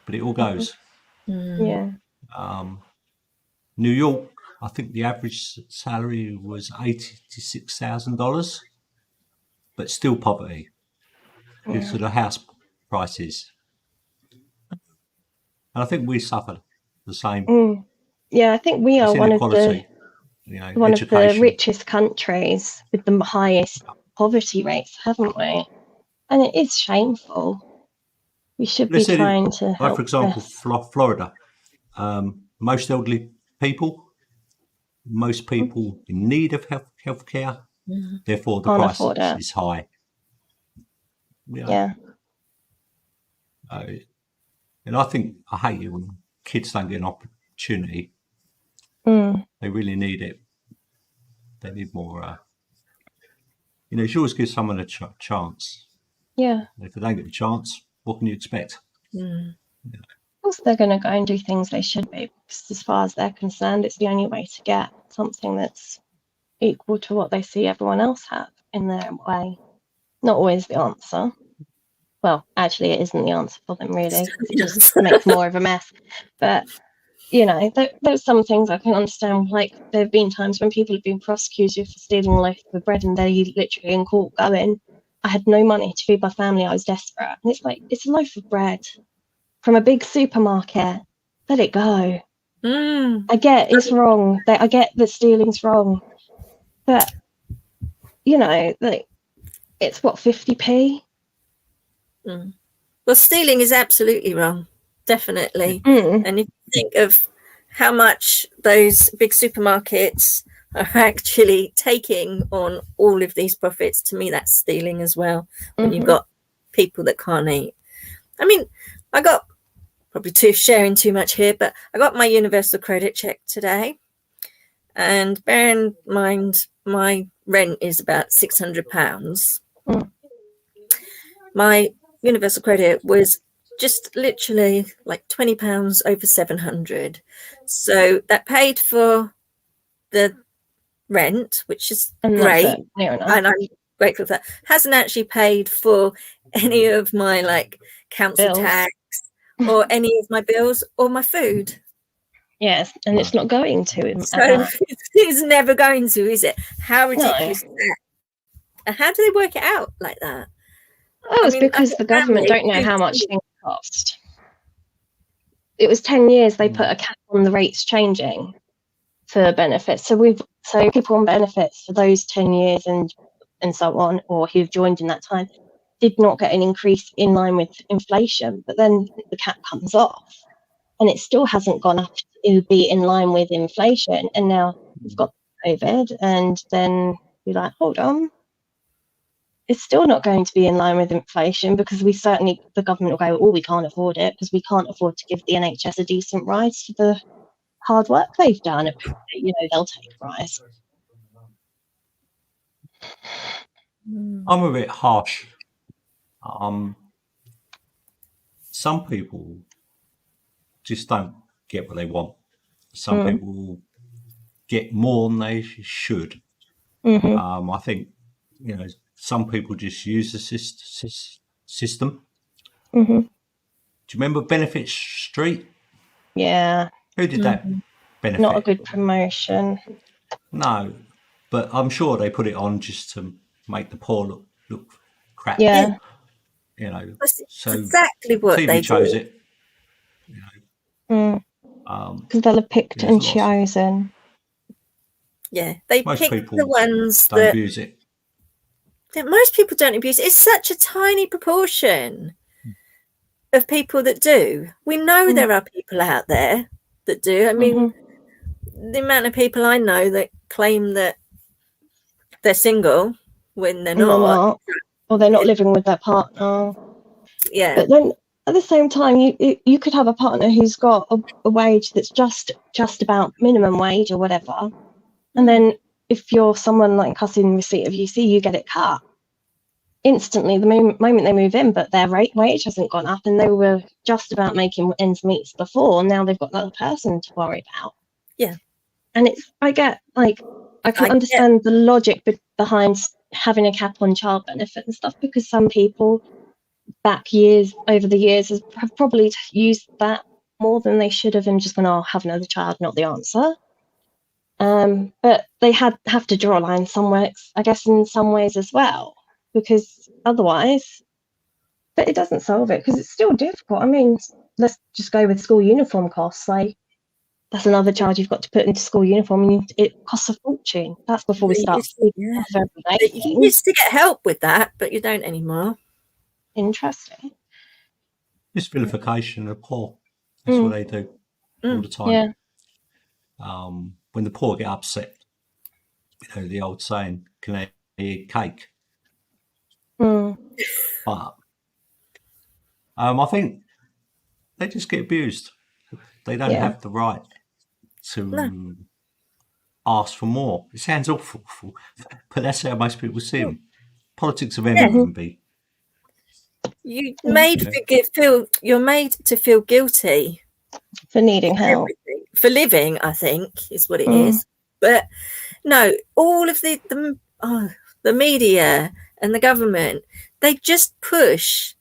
but it all goes. Yeah. New York, I think the average salary was $86,000, but still poverty because of the house prices. And I think we suffer the same. Yeah, I think we are one of the richest countries with the highest poverty rates, haven't we? And it is shameful. We should be trying to help. Like, for example, Florida, most elderly people, most people in need of healthcare, therefore the price is high. Yeah. And I think I hate it when kids don't get an opportunity. They really need it. They need more. You should always give someone a chance. Yeah. If they don't get a chance, what can you expect? course they're going to go and do things they should be, because as far as they're concerned, it's the only way to get something that's equal to what they see everyone else have in their way. Not always the answer. Well, actually, it isn't the answer for them, really. It just makes more of a mess. But, you know, there's some things I can understand. Like, there have been times when people have been prosecuted for stealing a loaf of bread and they literally in court going, I had no money to feed my family, I was desperate. And it's like, it's a loaf of bread from a big supermarket. Let it go. I get it's wrong. I get that stealing's wrong. But, you know, like, it's what, 50p? Well, stealing is absolutely wrong, definitely. And if you think of how much those big supermarkets are actually taking on all of these profits, to me that's stealing as well, when you've got people that can't eat. I mean, I got probably sharing too much here, but I got my universal credit check today, and bear in mind my rent is about £600. My universal credit was just literally like £20 over 700, so that paid for the rent, which is great, and I'm grateful for that. Hasn't actually paid for any of my like council tax or any of my bills or my food. Yes, and it's not going to. So it's never going to, is it? How ridiculous is that? And how do they work it out like that? Oh, it's because the government don't know how much things cost. It was 10 years they put a cap on the rates changing for benefits. So people on benefits for those 10 years and so on, or who've joined in that time, did not get an increase in line with inflation. But then the cap comes off, and it still hasn't gone up to be in line with inflation. And now we've got COVID, and then you're like, hold on. It's still not going to be in line with inflation, because the government will go, oh, we can't afford it, because we can't afford to give the NHS a decent rise for the hard work they've done. You know, they'll take a rise. I'm a bit harsh. Some people just don't get what they want. Some people get more than they should. I think, you know, some people just use the system. Do you remember Benefit Street? Yeah. Who did that benefit? Not a good promotion. No, but I'm sure they put it on just to make the poor look crap. Yeah. You know, that's so exactly what TV they chose do. it. You know, because they'll have picked and chosen. Yeah, they most pick people the ones don't that abuse it. Most people don't abuse it. It's such a tiny proportion of people that do. We know there are people out there that do. I mean, the amount of people I know that claim that they're single when they're not. Or they're not living with their partner. Yeah. But then at the same time, you could have a partner who's got a wage that's just about minimum wage or whatever. And then if you're someone like us in receipt of UC, you get it cut instantly the moment they move in, but their wage hasn't gone up, and they were just about making ends meet before, and now they've got another person to worry about. Yeah. And I can understand the logic behind having a cap on child benefit and stuff, because some people over the years have probably used that more than they should have, and just gone, oh, have another child, not the answer. But they have to draw a line somewhere, I guess, in some ways as well, because otherwise, but it doesn't solve it, because it's still difficult. I mean, let's just go with school uniform costs. Like, that's another charge you've got to put into school uniform, and it costs a fortune. That's before we start. You used to get help with that, but you don't anymore. Interesting. This vilification of the poor. That's what they do all the time. Yeah. When the poor get upset, you know, the old saying, can they eat cake? But I think they just get abused. They don't have the right to ask for more. It sounds awful, but that's how most people see them. Politics of envy. you're made to feel guilty for needing help, for living, I think is what it is. But no, all of the media and the government, they just push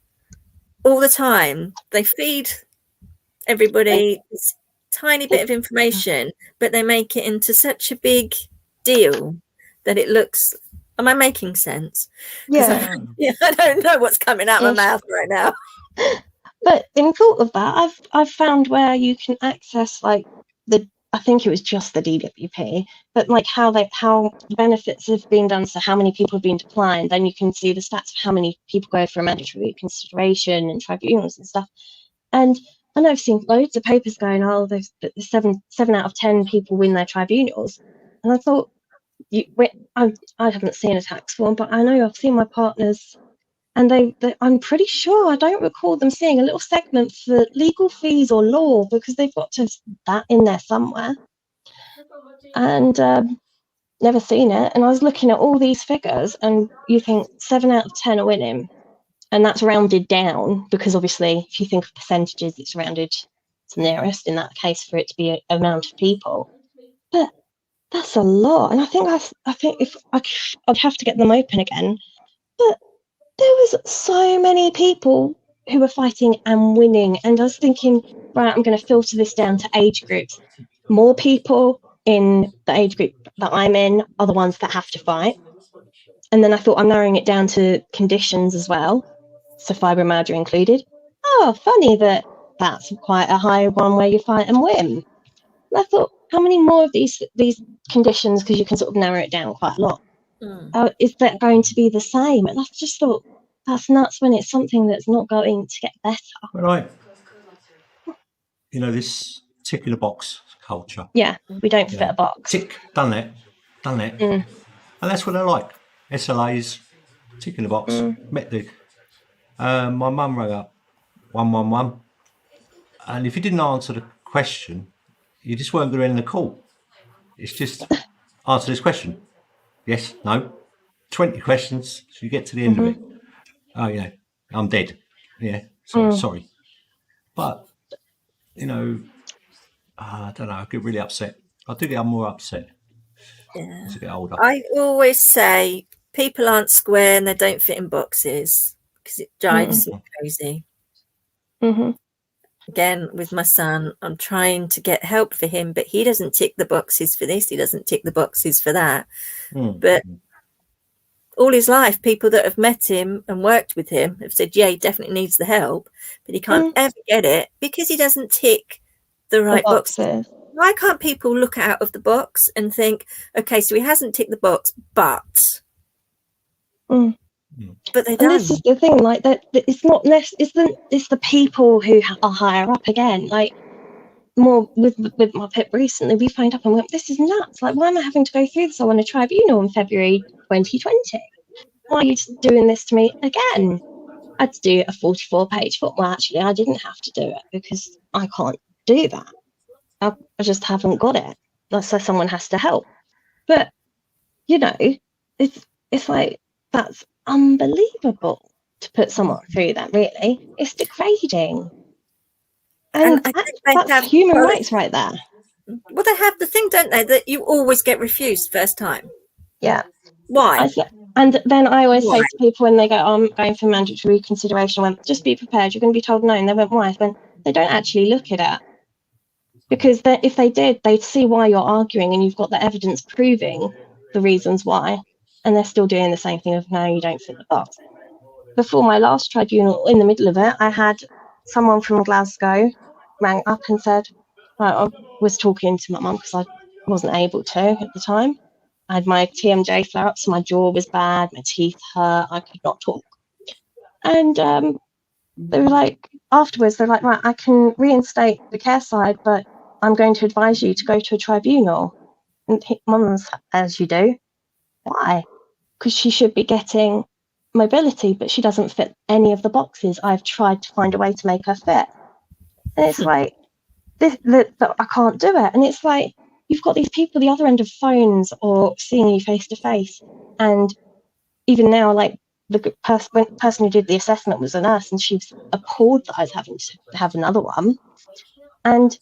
all the time. They feed everybody this tiny bit of information, but they make it into such a big deal that it looks. Am I making sense? Yeah. I don't know what's coming out of my mouth right now. But in thought of that, I've found where you can access like I think it was just the DWP, but like how benefits have been done, so how many people have been declined, then you can see the stats of how many people go for a mandatory reconsideration and tribunals and stuff. And I know I've seen loads of papers going, oh, there's 7 out of 10 people win their tribunals. And I thought, I haven't seen a tax form, but I know I've seen my partners, and they I'm pretty sure I don't recall them seeing a little segment for legal fees or law, because they've got to have that in there somewhere. And never seen it. And I was looking at all these figures, and you think 7 out of 10 are winning. And that's rounded down, because obviously if you think of percentages, it's rounded to nearest in that case for it to be an amount of people. But that's a lot. And I think if I'd have to get them open again. But there was so many people who were fighting and winning. And I was thinking, right, I'm going to filter this down to age groups. More people in the age group that I'm in are the ones that have to fight. And then I thought, I'm narrowing it down to conditions as well, so fibromyalgia included. Oh, funny that's quite a high one where you fight and win. And I thought, how many more of these conditions, because you can sort of narrow it down quite a lot, is that going to be the same? And I just thought, that's nuts when it's something that's not going to get better. Right. This tick in a box culture. Yeah, we don't fit a box. Tick, done that. And that's what I like. SLAs, tick in the box, met the. My mum rang up 111, and if you didn't answer the question, you just weren't going to end the call. It's just answer this question. Yes, no. 20 questions, so you get to the end of it. Oh, yeah, I'm dead. Yeah, sorry. But, I don't know, I get really upset. I do get more upset as I get older. I always say people aren't square and they don't fit in boxes, because it drives me crazy. Again, with my son, I'm trying to get help for him, but he doesn't tick the boxes for this. He doesn't tick the boxes for that. But all his life, people that have met him and worked with him have said, yeah, he definitely needs the help, but he can't ever get it because he doesn't tick the right boxes. Why can't people look out of the box and think, okay, so he hasn't ticked the box, but they don't. And this is the thing, like that it's not it's the people who are higher up again. Like more with my PIP recently, we phoned up and went, this is nuts. Like, why am I having to go through this? I want a tribunal in February 2020. Why are you doing this to me again? I had to do a 44-page form. Well, actually, I didn't have to do it because I can't do that. I just haven't got it. So someone has to help. But it's like, that's unbelievable to put someone through that. Really, it's degrading. And that's human rights right there. Well, they have the thing, don't they, that you always get refused first time. Yeah. Why? And then I always say to people when they go, I'm going for mandatory reconsideration, I went, just be prepared, you're going to be told no. And they went, why? When they don't actually look at it. Because if they did, they'd see why you're arguing and you've got the evidence proving the reasons why. And they're still doing the same thing of, no, you don't fit the box. Before my last tribunal, in the middle of it, I had someone from Glasgow rang up and said, I was talking to my mum because I wasn't able to at the time. I had my TMJ flare-ups, so my jaw was bad, my teeth hurt, I could not talk. And they were like, afterwards, they're like, right, I can reinstate the care side, but I'm going to advise you to go to a tribunal. And mum's, as you do. Why? Because she should be getting mobility, but she doesn't fit any of the boxes. I've tried to find a way to make her fit. And it's like, I can't do it. And it's like, you've got these people the other end of phones or seeing you face to face. And even now, like the person who did the assessment was a nurse, and she was appalled that I was having to have another one. And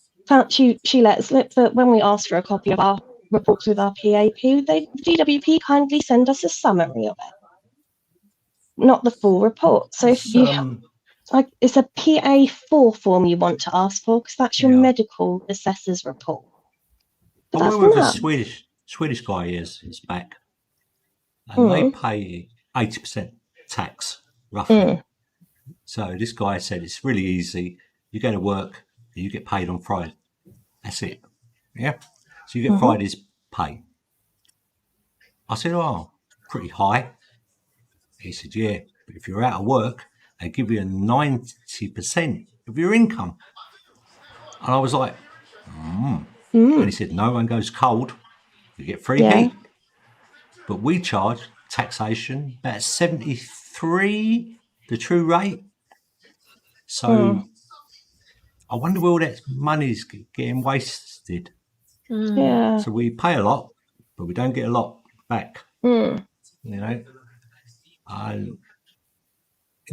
she let us slip that when we asked for a copy of our reports with our PAP, the DWP kindly send us a summary of it, not the full report. So if you it's a PA4 form you want to ask for, because that's your medical assessor's report. But I went with a Swedish guy years back, and they pay 80% tax roughly. So this guy said it's really easy. You go to work, you get paid on Friday. That's it. Yeah. So you get Friday's pay. I said, oh, pretty high. He said, yeah, but if you're out of work, they give you 90% of your income. And I was like, And he said, no one goes cold. You get free heat. But we charge taxation about 73, the true rate. So I wonder where all that money's getting wasted. Yeah. So we pay a lot, but we don't get a lot back. You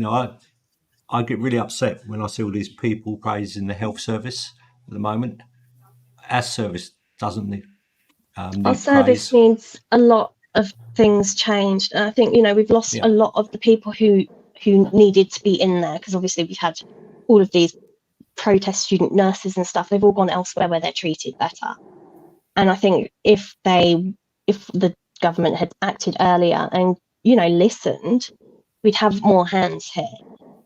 know, I get really upset when I see all these people praising the health service at the moment. Our service doesn't need our service needs a lot of things changed. And I think, we've lost a lot of the people who needed to be in there, because obviously we've had all of these protest student nurses and stuff. They've all gone elsewhere where they're treated better. And I think if the government had acted earlier and, listened, we'd have more hands here.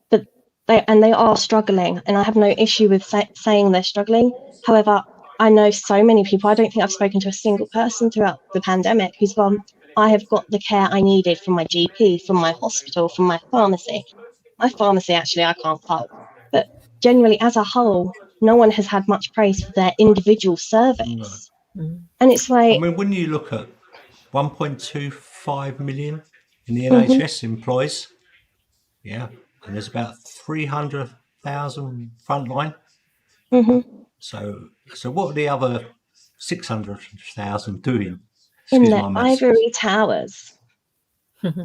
But they are struggling, and I have no issue with saying they're struggling. However, I know so many people. I don't think I've spoken to a single person throughout the pandemic who's gone, I have got the care I needed from my GP, from my hospital, from my pharmacy. My pharmacy, actually, I can't fault. But generally, as a whole, no one has had much praise for their individual service. And it's like... I mean, when you look at 1.25 million in the NHS employees, and there's about 300,000 frontline. So what are the other 600,000 doing? In the ivory towers. Have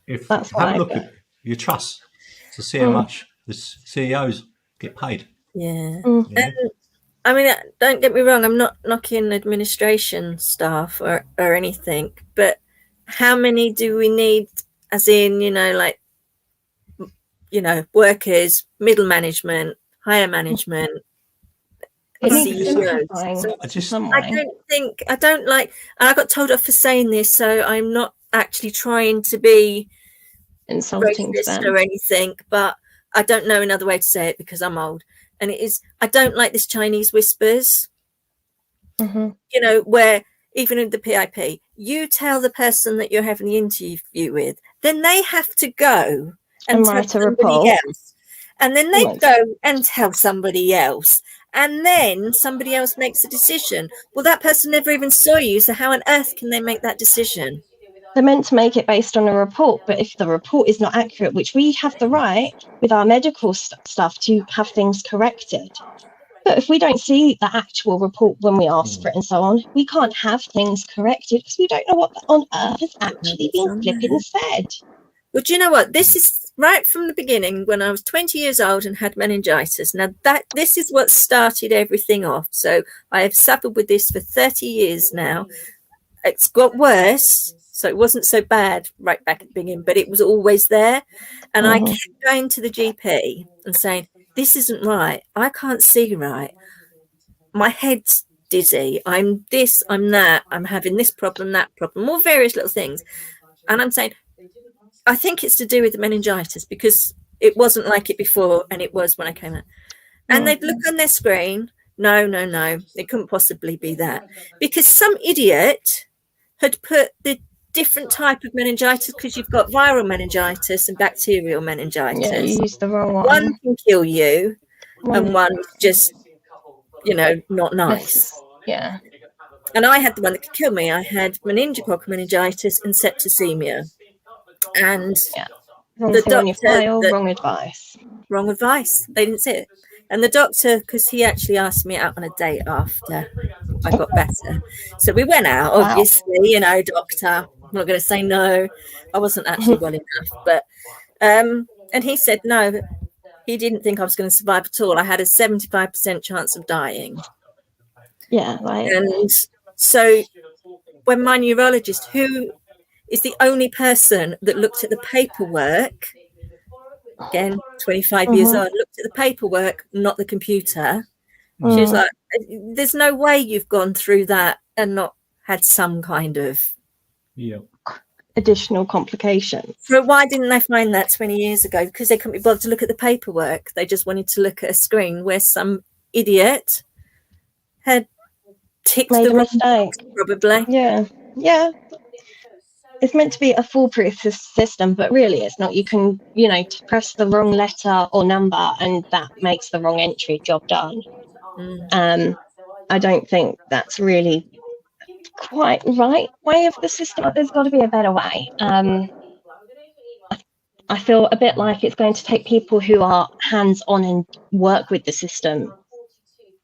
a look at your trust to see how much the CEOs get paid. Yeah. And, I mean, don't get me wrong, I'm not knocking administration staff or anything, but how many do we need, as in, workers, middle management, higher management? I got told off for saying this, so I'm not actually trying to be insulting racist or anything, but I don't know another way to say it because I'm old. And it is, I don't like this Chinese whispers, where even in the PIP, you tell the person that you're having the interview with, then they have to go and tell somebody else. And then they go and tell somebody else. And then somebody else makes a decision. Well, that person never even saw you, so how on earth can they make that decision? They're meant to make it based on a report, but if the report is not accurate, which we have the right with our medical stuff to have things corrected. But if we don't see the actual report when we ask for it and so on, we can't have things corrected because we don't know what on earth has actually been flipping said. Well, do you know what? This is right from the beginning when I was 20 years old and had meningitis. Now, this is what started everything off. So I have suffered with this for 30 years now. It's got worse. So it wasn't so bad right back at the beginning, but it was always there. And I kept going to the GP and saying, this isn't right. I can't see right. My head's dizzy. I'm this, I'm that. I'm having this problem, that problem, all various little things. And I'm saying, I think it's to do with the meningitis because it wasn't like it before and it was when I came out. And they'd look on their screen. No. It couldn't possibly be that. Because some idiot had put the different type of meningitis, because you've got viral meningitis and bacterial meningitis. Yeah, you used the wrong one. One can kill you and one's just, not nice. Yeah. And I had the one that could kill me. I had meningococcal meningitis and septicemia. And wrong the thing on your file, doctor, wrong advice. Wrong advice. They didn't see it. And the doctor, because he actually asked me out on a date after I got better. So we went out, obviously, doctor. I'm not going to say no, I wasn't actually well enough, but and he said no, he didn't think I was going to survive at all. I had a 75% chance of dying. Yeah, like, and so when my neurologist, who is the only person that looked at the paperwork, again 25 years old, looked at the paperwork, not the computer, she was like, there's no way you've gone through that and not had some kind of additional complications. So why didn't they find that 20 years ago? Because they couldn't be bothered to look at the paperwork. They just wanted to look at a screen where some idiot had ticked Made the a mistake. box, probably. Yeah. It's meant to be a foolproof system, but really it's not. You can, press the wrong letter or number and that makes the wrong entry. Job done. I don't think that's really quite right way of the system. There's got to be a better way. I feel a bit like it's going to take people who are hands-on and work with the system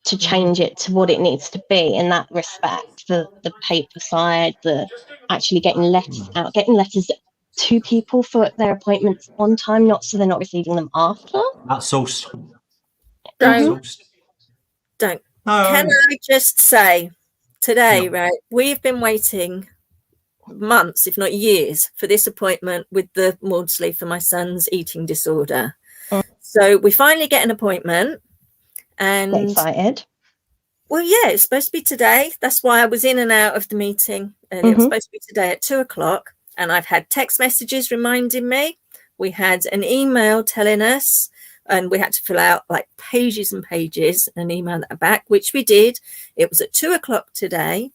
to change it to what it needs to be in that respect. The paper side, the actually getting letters out, getting letters to people for their appointments on time, not so they're not receiving them after. Outsourced. Don't. Can I just say today, right? We've been waiting months, if not years, for this appointment with the Maudsley for my son's eating disorder. So we finally get an appointment, and get excited. Well, yeah, it's supposed to be today. That's why I was in and out of the meeting, and it was supposed to be today at 2:00. And I've had text messages reminding me. We had an email telling us, and we had to fill out like pages and pages and email that back, which we did. It was at 2:00 today.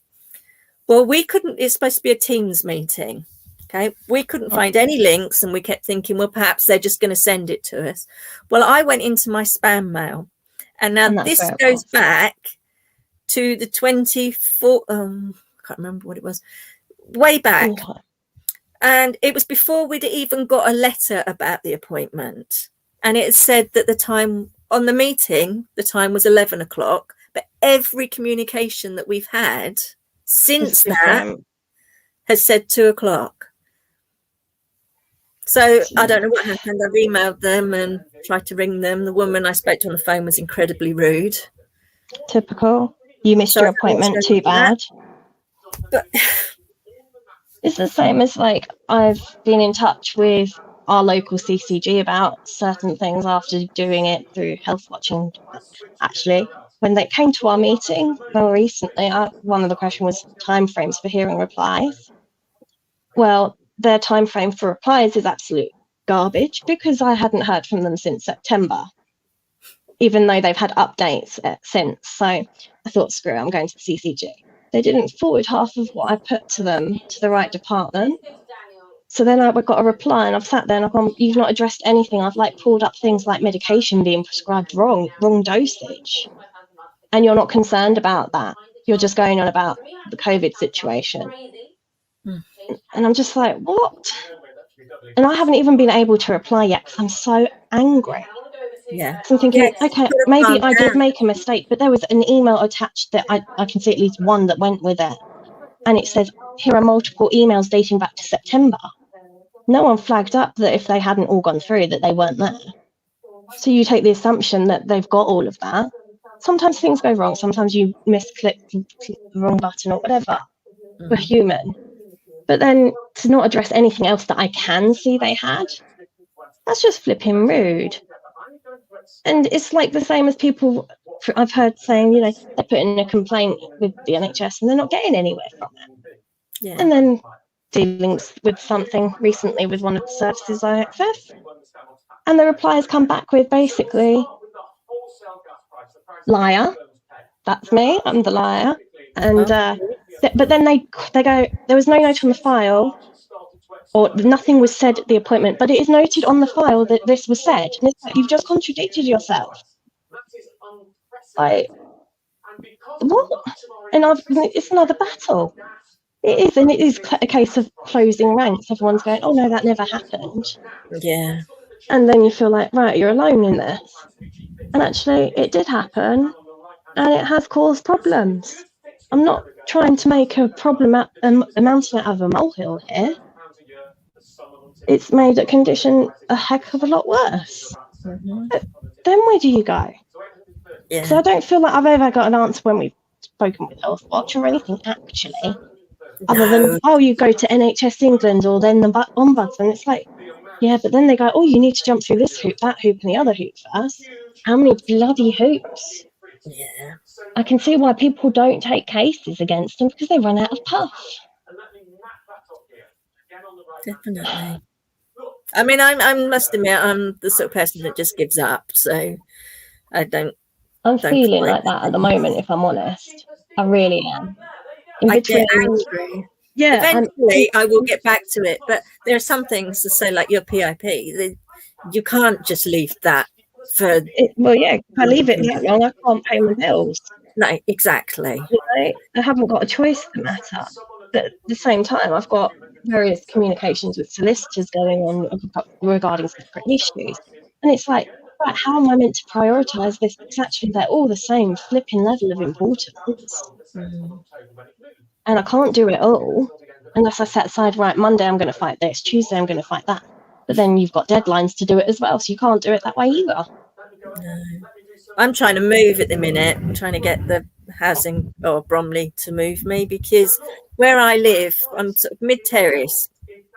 Well, we couldn't, it's supposed to be a Teams meeting. Okay. We couldn't find any links, and we kept thinking, well, perhaps they're just going to send it to us. Well, I went into my spam mail, and now this goes back to the 24th. I can't remember what it was, way back. And it was before we'd even got a letter about the appointment. And it said that the time on the meeting, the time was 11:00, but every communication that we've had since that has said 2:00. So I don't know what happened. I've emailed them and tried to ring them. The woman I spoke to on the phone was incredibly rude. Typical. You missed your appointment, too bad. But it's the same as like I've been in touch with our local CCG about certain things after doing it through Health Watching. Actually, when they came to our meeting more recently, one of the questions was timeframes for hearing replies. Well, their timeframe for replies is absolute garbage because I hadn't heard from them since September, even though they've had updates since. So I thought, screw it, I'm going to the CCG. They didn't forward half of what I put to them to the right department. So then I got a reply, and I've sat there and I've gone, you've not addressed anything. I've like pulled up things like medication being prescribed wrong dosage. And you're not concerned about that. You're just going on about the COVID situation. And I'm just like, what? And I haven't even been able to reply yet because I'm so angry. Yeah. So I'm thinking, okay, maybe I did make a mistake, but there was an email attached that I can see at least one that went with it. And it says, here are multiple emails dating back to September. No one flagged up that if they hadn't all gone through, that they weren't there. So you take the assumption that they've got all of that. Sometimes things go wrong. Sometimes you click the wrong button or whatever. We're human. But then to not address anything else that I can see they had, that's just flipping rude. And it's like the same as people I've heard saying, they're putting a complaint with the NHS and they're not getting anywhere from it. Yeah. And then dealing with something recently with one of the services I access, and the replies come back with basically, liar, that's me, I'm the liar. And but then they go, there was no note on the file, or nothing was said at the appointment, but it is noted on the file that this was said. And it's like, you've just contradicted yourself. Like, what? And it's another battle. It is, and it is a case of closing ranks. Everyone's going, oh no, that never happened. Yeah. And then you feel like, right, you're alone in this. And actually, it did happen, and it has caused problems. I'm not trying to make a problem a mountain out of a molehill here. It's made a condition a heck of a lot worse. But then where do you go? Because I don't feel like I've ever got an answer when we've spoken with Health Watch or anything, actually. Other than, oh, you go to NHS England or then the Ombudsman. It's like, yeah, but then they go, oh, you need to jump through this hoop, that hoop, and the other hoop first. How many bloody hoops? Yeah. I can see why people don't take cases against them, because they run out of puff. Definitely. I mean, I must admit, I'm the sort of person that just gives up. So I don't. I'm feeling like that at the moment, if I'm honest. I really am. I get angry. Yeah. Eventually, I will get back to it. But there are some things to say, like your PIP. You can't just leave that for. Well, yeah, if I leave it that long, I can't pay my bills. No, exactly. You know, I haven't got a choice in the matter. But at the same time, I've got various communications with solicitors going on regarding separate issues. And it's like, right, how am I meant to prioritise this? Because actually they're all the same flipping level of importance. And I can't do it all unless I set aside, right, Monday I'm going to fight this, Tuesday I'm going to fight that. But then you've got deadlines to do it as well, so you can't do it that way either. No. I'm trying to move at the minute. I'm trying to get the housing or Bromley to move me, because where I live, I'm sort of mid-terrace.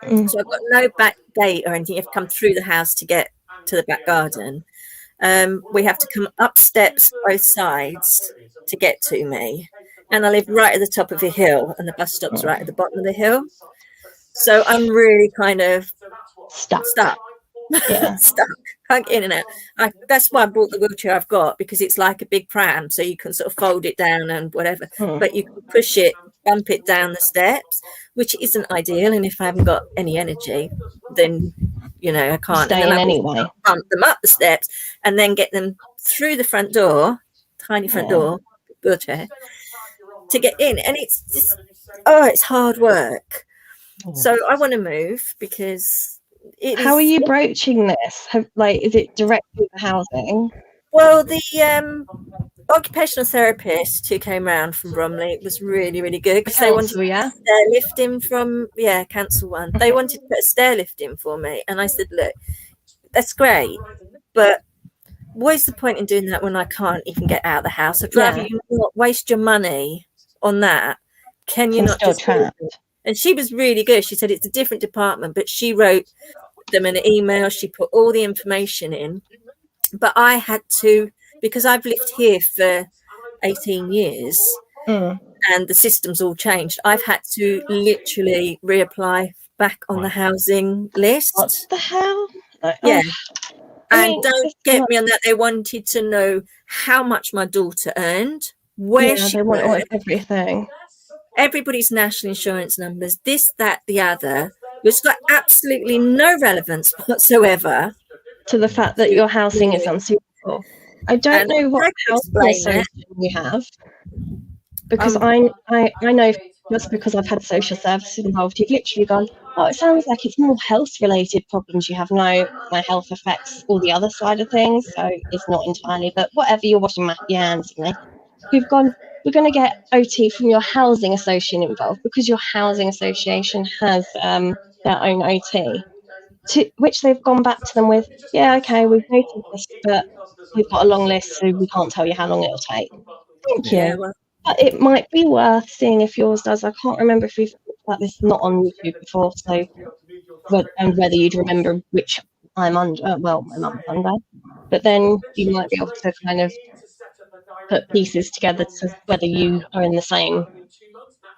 So I've got no back gate or anything. You have to come through the house to get to the back garden. We have to come up steps both sides to get to me. And I live right at the top of a hill, and the bus stop's right at the bottom of the hill. So I'm really kind of stuck. Yeah. Stuck. Can't get in and out. That's why I brought the wheelchair I've got, because it's like a big pram, so you can sort of fold it down and whatever. But you can push it, bump it down the steps, which isn't ideal. And if I haven't got any energy, then I can't. Stay in anyway. Bump them up the steps and then get them through the front door, tiny front door, wheelchair, to get in. And it's just, it's hard work. So I want to move, because how are you broaching this? Is it directly the housing? Well, the occupational therapist who came round from Bromley was really, really good, because they wanted to put a stair lift in from council one. They wanted to put a stair lift in for me, and I said, look, that's great, but what's the point in doing that when I can't even get out of the house? I'd rather you not waste your money on that. Can you not just trapped? And she was really good. She said it's a different department, but she wrote them an email. She put all the information in. But I had to, because I've lived here for 18 years and the system's all changed, I've had to literally reapply back on the housing list. What the hell? Yeah. And don't get me on that. They wanted to know how much my daughter earned, where she worked, everything. Everybody's national insurance numbers, this, that, the other, which got absolutely no relevance whatsoever to the fact that your housing is unsuitable. I don't know what housing association you have, because I know just because I've had social services involved, you've literally gone, oh, it sounds like it's more health-related problems you have. No, my health affects all the other side of things, so it's not entirely, but whatever, you're washing your hands in there. We've gone, we're going to get OT from your housing association involved, because your housing association has their own OT, to which they've gone back to them with, yeah, okay, we've noted this, but we've got a long list, so we can't tell you how long it'll take. Thank you. Well, but it might be worth seeing if yours does. I can't remember if we've talked about this not on YouTube before, so and whether you'd remember which I'm under. Well, my mum's under, but then you might be able to kind of put pieces together to whether you are in the same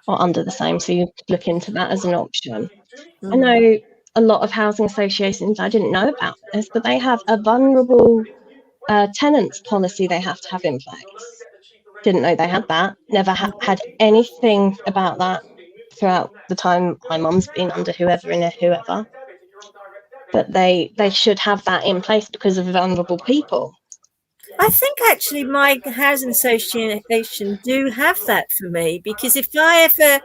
or under the same, so you could look into that as an option. I know a lot of housing associations, I didn't know about this, but they have a vulnerable tenants policy they have to have in place. Didn't know they had that. Never had anything about that throughout the time my mum's been under whoever. But they should have that in place because of vulnerable people. I think actually my housing association do have that for me, because if I ever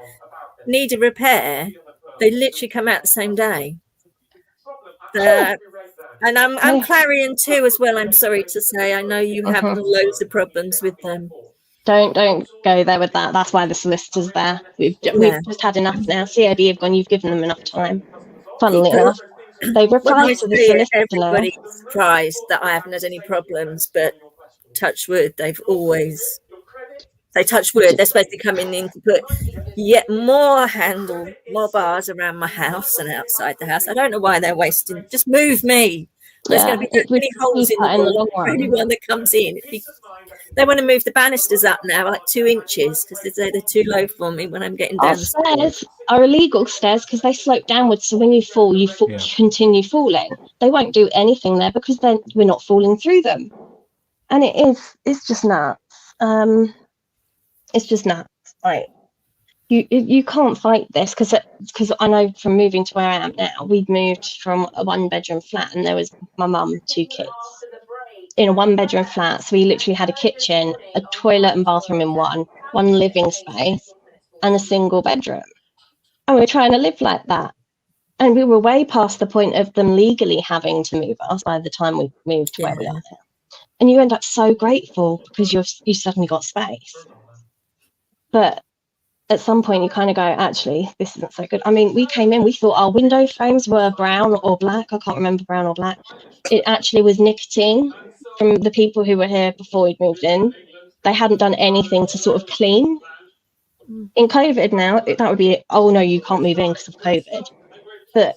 need a repair, they literally come out the same day. And I'm Clarion too as well, I'm sorry to say. I know you have loads of problems with them. Don't go there with that. That's why the solicitor's there. We've just had enough now. CAB have gone, you've given them enough time. Funnily enough, they've When replied I to the say it, solicitor now. everybody's surprised that I haven't had any problems, but touch wood, they've always, they touch wood, they're supposed to be coming in to put yet more bars around my house and outside the house. I don't know why they're wasting, just move me. There's going to be It would many be holes in the cheaper in the wall long for run. anyone that comes in. They want to move the banisters up now, like 2 inches, because they're too low for me when I'm getting Our down the stairs. stairs are illegal stairs because they slope downwards. So when you fall, continue falling. They won't do anything there because then we're not falling through them. And it's just nuts. It's just nuts. Like you can't fight this because I know from moving to where I am now, we'd moved from a 1-bedroom flat and there was my mum, 2 kids in a 1-bedroom flat. So we literally had a kitchen, a toilet and bathroom in one living space, and a single bedroom. And we were trying to live like that. And we were way past the point of them legally having to move us by the time we moved to where we are now. And you end up so grateful because you suddenly got space. But at some point you kind of go, actually, this isn't so good. I mean, we came in, we thought our window frames were brown or black. I can't remember, brown or black. It actually was nicotine from the people who were here before we'd moved in. They hadn't done anything to sort of clean. In COVID now, that would be, oh no, you can't move in because of COVID. But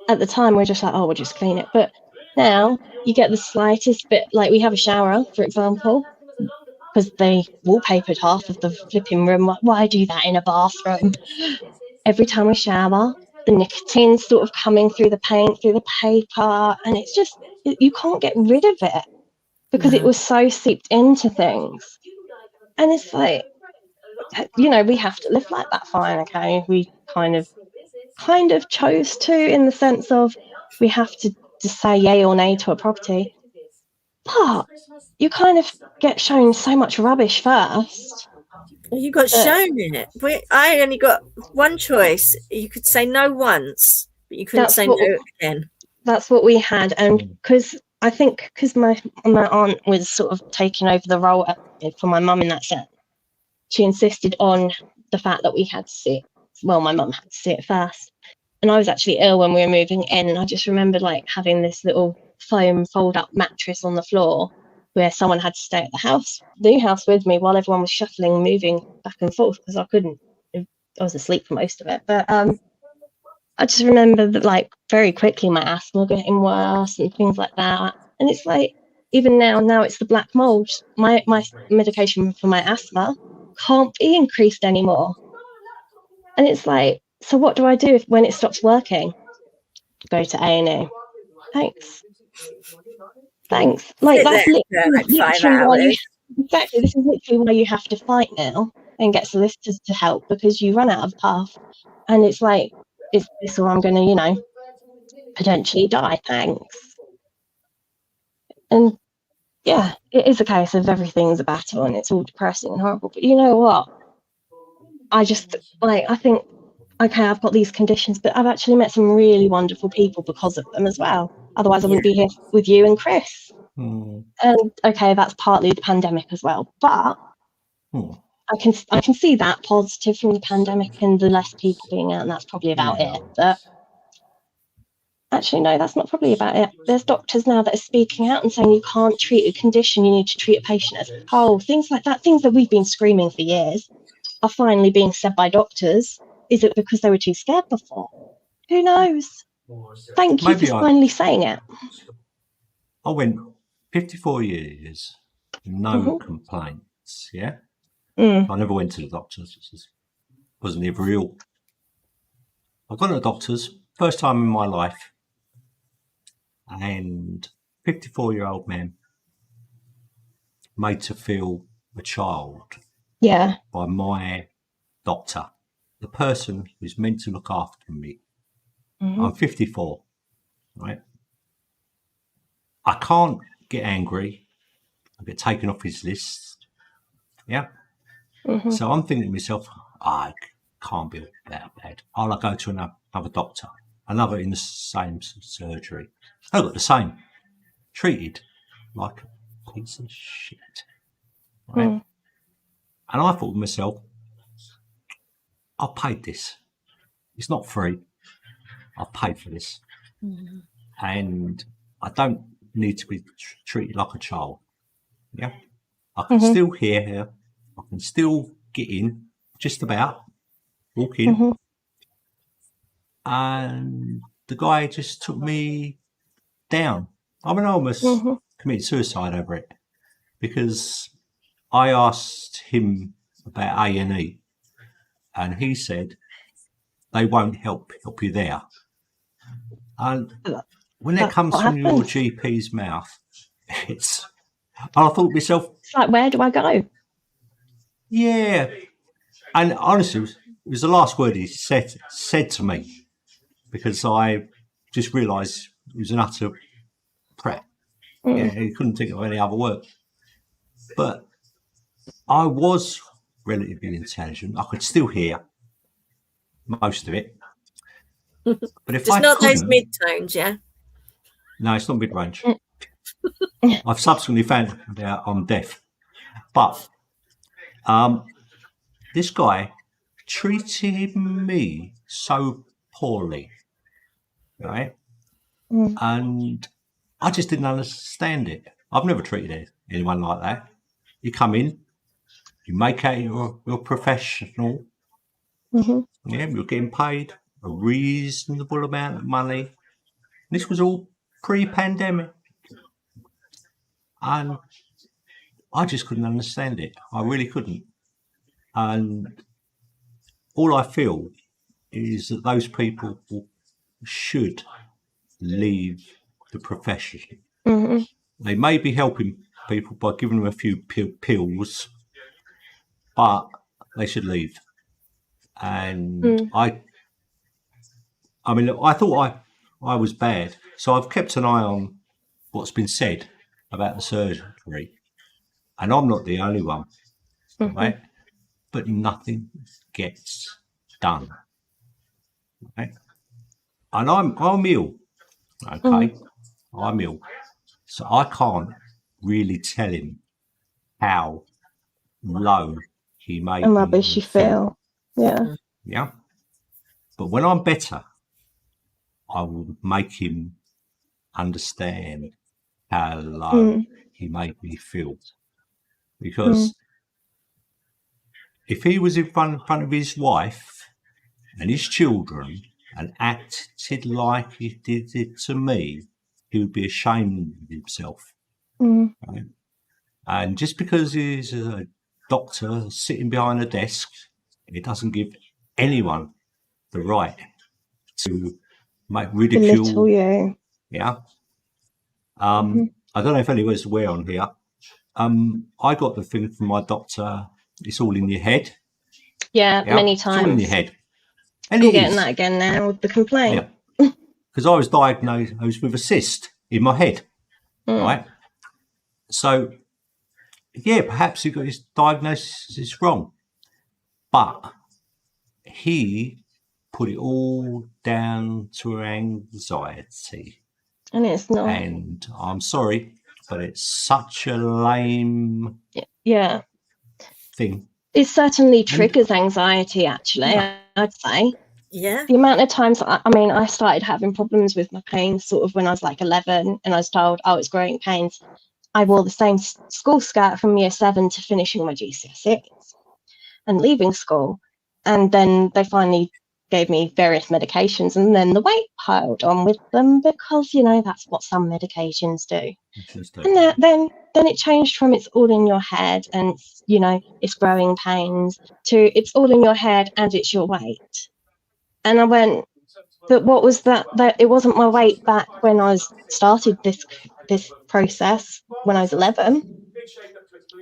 at the time, we're just like, oh, we'll just clean it. But now you get the slightest bit, like we have a shower, for example, because they wallpapered half of the flipping room. Why do that in a bathroom? Every time we shower, the nicotine's sort of coming through the paint, through the paper, and it's just, you can't get rid of it because it was so seeped into things. And it's like, we have to live like that, fine, okay? We kind of chose to, in the sense of we have to just say yay or nay to a property. But you kind of get shown so much rubbish first. You got shown it. I only got one choice. You could say no once, but you couldn't say no again. That's what we had. And because I think my aunt was sort of taking over the role for my mum in that sense, she insisted on the fact that we had to see it. Well, my mum had to see it first. And I was actually ill when we were moving in. And I just remembered like having this little foam fold-up mattress on the floor where someone had to stay at the new house with me while everyone was shuffling and moving back and forth because I was asleep for most of it. But I just remember that like very quickly my asthma getting worse and things like that. And it's like, even now it's the black mold. My medication for my asthma can't be increased anymore. And it's like, so what do I do when it stops working? Go to A&E. Thanks. Like that's literally why exactly. This is literally why you have to fight now and get solicitors to help because you run out of path. And it's like, is this or I'm going to, potentially die? Thanks. And yeah, it is a case of everything's a battle and it's all depressing and horrible. But you know what? I just I think, okay, I've got these conditions, but I've actually met some really wonderful people because of them as well. Otherwise, I wouldn't be here with you and Chris. And okay, that's partly the pandemic as well. But I can see that positive from the pandemic and the less people being out, and that's probably about it. But actually, no, that's not probably about it. There's doctors now that are speaking out and saying you can't treat a condition, you need to treat a patient as a whole. Things like that, things that we've been screaming for years, are finally being said by doctors. Is it because they were too scared before? Who knows? Thank you for finally saying it. I went 54 years, no complaints, yeah? I never went to the doctors. It wasn't ever real. I got to the doctors, first time in my life, and 54-year-old man made to feel a child by my doctor, the person who's meant to look after me. I'm 54, right? I can't get angry. I get taken off his list. Yeah. So I'm thinking to myself, I can't be that bad. I'll go to another doctor, another in the same surgery. I got the same. Treated like a piece of shit. Right? And I thought to myself, I paid this. It's not free. I paid for this. And I don't need to be treated like a child. Yeah. I can still hear her. I can still get in, just about, walk in. And the guy just took me down. I mean, I almost committed suicide over it, because I asked him about A&E, and he said they won't help you there. And when it comes from your GP's mouth, it's. And I thought to myself, it's like, where do I go? Yeah, and honestly, it was the last word he said to me, because I just realised it was an utter prat. Yeah, he couldn't think of any other word. But I was relatively intelligent. I could still hear most of it. But if Just not those mid-tones, yeah? No, it's not mid-range. I've subsequently found out I'm deaf. But this guy treated me so poorly, right? And I just didn't understand it. I've never treated anyone like that. You come in, you make out you're professional. Yeah, you're getting paid a reasonable amount of money. This was all pre-pandemic. And I just couldn't understand it. I really couldn't. And all I feel is that those people should leave the profession. They may be helping people by giving them a few pills, but they should leave. And I mean, I thought I was bad, so I've kept an eye on what's been said about the surgery, and I'm not the only one, right? But nothing gets done, right? And I'm ill, okay? I'm ill, so I can't really tell him how low he made and rubbish you feel. Yeah. But when I'm better, I will make him understand how low he made me feel. Because if he was in front of his wife and his children and acted like he did it to me, he would be ashamed of himself. Right? And just because he's a doctor sitting behind a desk, it doesn't give anyone the right to make ridicule. Belittle you. Yeah. I don't know if anyone's aware on here. I got the thing from my doctor. It's all in your head. Yeah, many times. It's all in your head. And I'm getting that again now with the complaint. Yeah. Because I was diagnosed with a cyst in my head. Right. So, yeah, perhaps he got his diagnosis wrong. But he put it all down to anxiety. And it's not. And I'm sorry, but it's such a lame thing. It certainly triggers anxiety, actually, I'd say. Yeah. The amount of times, I started having problems with my pain sort of when I was like 11, and I was told, it's growing pains. I wore the same school skirt from year 7 to finishing my GCSEs and leaving school. And then they finally gave me various medications, and then the weight piled on with them because, that's what some medications do. And then it changed from it's all in your head and, it's growing pains to it's all in your head and it's your weight. And I went, but what was that? It wasn't my weight back when I started this process when I was 11.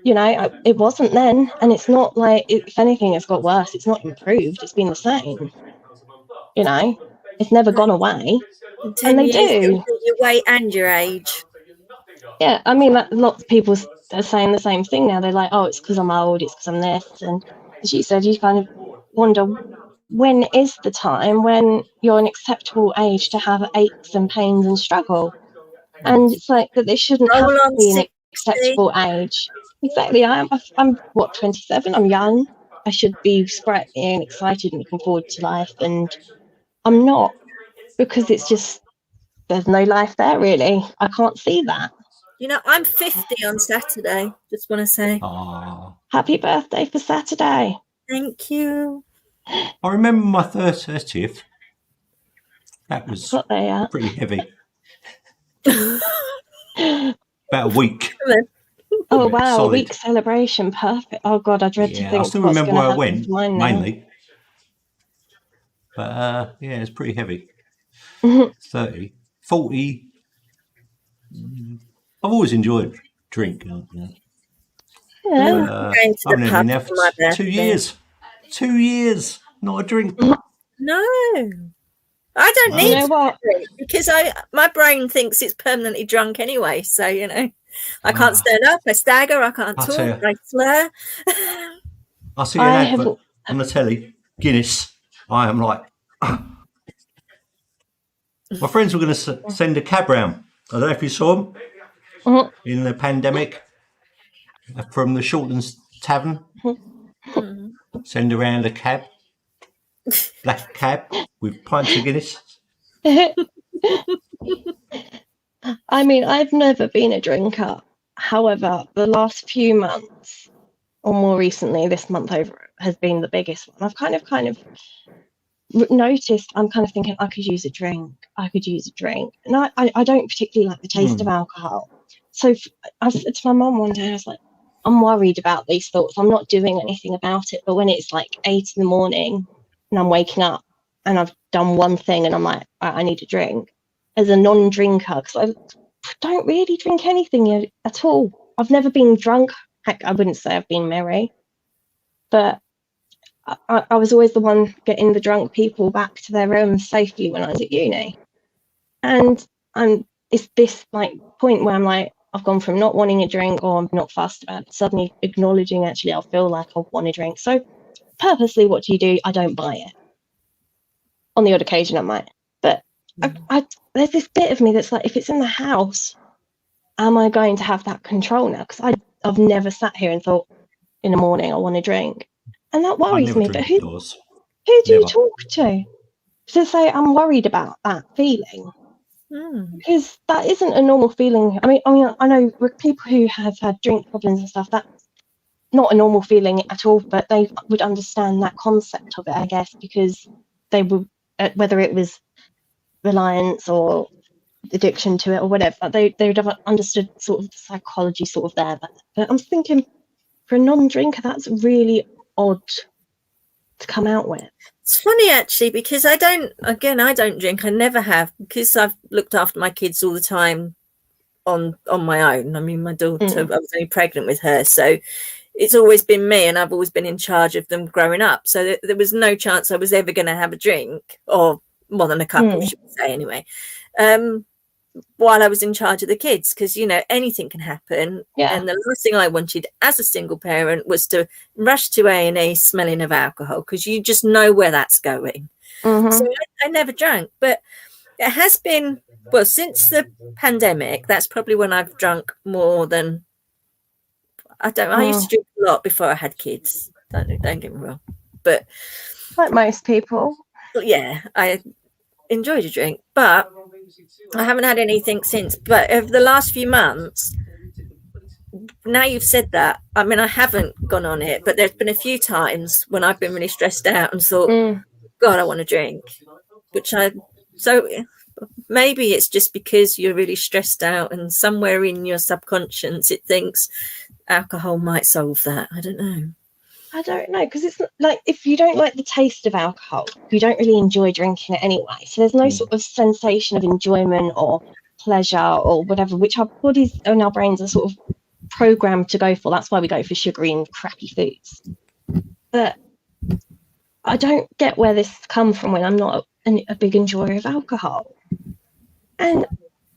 It wasn't then, and it's not like, if anything, it's got worse. It's not improved. It's been the same. It's never gone away. And they do. Your weight and your age. Yeah, lots of people are saying the same thing now. They're like, it's because I'm old. It's because I'm this. And as you said, you kind of wonder, when is the time when you're an acceptable age to have aches and pains and struggle? And it's like that they shouldn't have to be an acceptable age. Exactly. I'm what, 27? I'm young. I should be sprightly and excited and looking forward to life, and I'm not, because it's just, there's no life there really. I can't see that. I'm 50 on Saturday. Just want to say Happy birthday for Saturday. thank you. I remember my 30th. That was Got there pretty heavy. yet? About a week. Oh wow, solid. a week celebration, perfect. Oh god, I dread to I think still what's remember going where to I happen went, to mine now. mainly. But yeah, it's pretty heavy. 30, 40. I've always enjoyed drinking. Yeah. Going to I've the never pub been there for my for 2 birthday. years. 2 years, not a drink. No, I don't Wow. need You know to what? drink because my brain thinks it's permanently drunk anyway. So I can't stand up. I stagger. I can't I tell talk. you, I slur. I see an I have. advert on the telly, Guinness. I am like, my friends were going to send a cab round. I don't know if you saw them Mhm. in the pandemic from the Shortlands Tavern. Send around a cab, black cab with pints of Guinness. I mean, I've never been a drinker. However, the last few months, or more recently, this month over, has been the biggest one. I've kind of noticed, I'm kind of thinking I could use a drink. I could use a drink. And I don't particularly like the taste of alcohol. So I said to my mum one day, I was like, I'm worried about these thoughts. I'm not doing anything about it. But when it's like 8 in the morning and I'm waking up and I've done one thing and I'm like, I need a drink, as a non-drinker, because I don't really drink anything at all. I've never been drunk. Heck, I wouldn't say I've been merry, but I was always the one getting the drunk people back to their rooms safely when I was at uni. And it's this like point where I'm like, I've gone from not wanting a drink, or I'm not fussed about it, suddenly acknowledging actually I feel like I want a drink. So purposely, what do? I don't buy it. On the odd occasion I might. But there's this bit of me that's like, if it's in the house, am I going to have that control now? Because I've never sat here and thought in the morning I want a drink. And that I worries never me. drink But indoors. who do you Never. talk to say I'm worried about that feeling? Because that isn't a normal feeling. I mean, I know people who have had drink problems and stuff, that's not a normal feeling at all, but they would understand that concept of it, I guess, because they would, whether it was reliance or addiction to it or whatever, they would have understood sort of the psychology sort of there. But I'm thinking, for a non-drinker, that's really odd to come out with. It's funny actually, because I don't drink. I never have, because I've looked after my kids all the time on my own. I mean, my daughter, I was only pregnant with her, so it's always been me, and I've always been in charge of them growing up. So there was no chance I was ever going to have a drink, or more than a couple, should we say, anyway. While I was in charge of the kids, because anything can happen. And the last thing I wanted as a single parent was to rush to A&E smelling of alcohol, because you just know where that's going. So I never drank, but it has been, well, since the pandemic, that's probably when I've drunk more than I used to drink a lot before I had kids, don't get me wrong, but like most people, yeah, I enjoyed a drink, but I haven't had anything since. But over the last few months, now you've said that, I mean, I haven't gone on it, but there's been a few times when I've been really stressed out and thought, God, I want a drink, so maybe it's just because you're really stressed out, and somewhere in your subconscious it thinks alcohol might solve that. I don't know, because it's like, if you don't like the taste of alcohol, you don't really enjoy drinking it anyway. So there's no sort of sensation of enjoyment or pleasure or whatever, which our bodies and our brains are sort of programmed to go for. That's why we go for sugary and crappy foods. But I don't get where this comes from when I'm not a big enjoyer of alcohol. And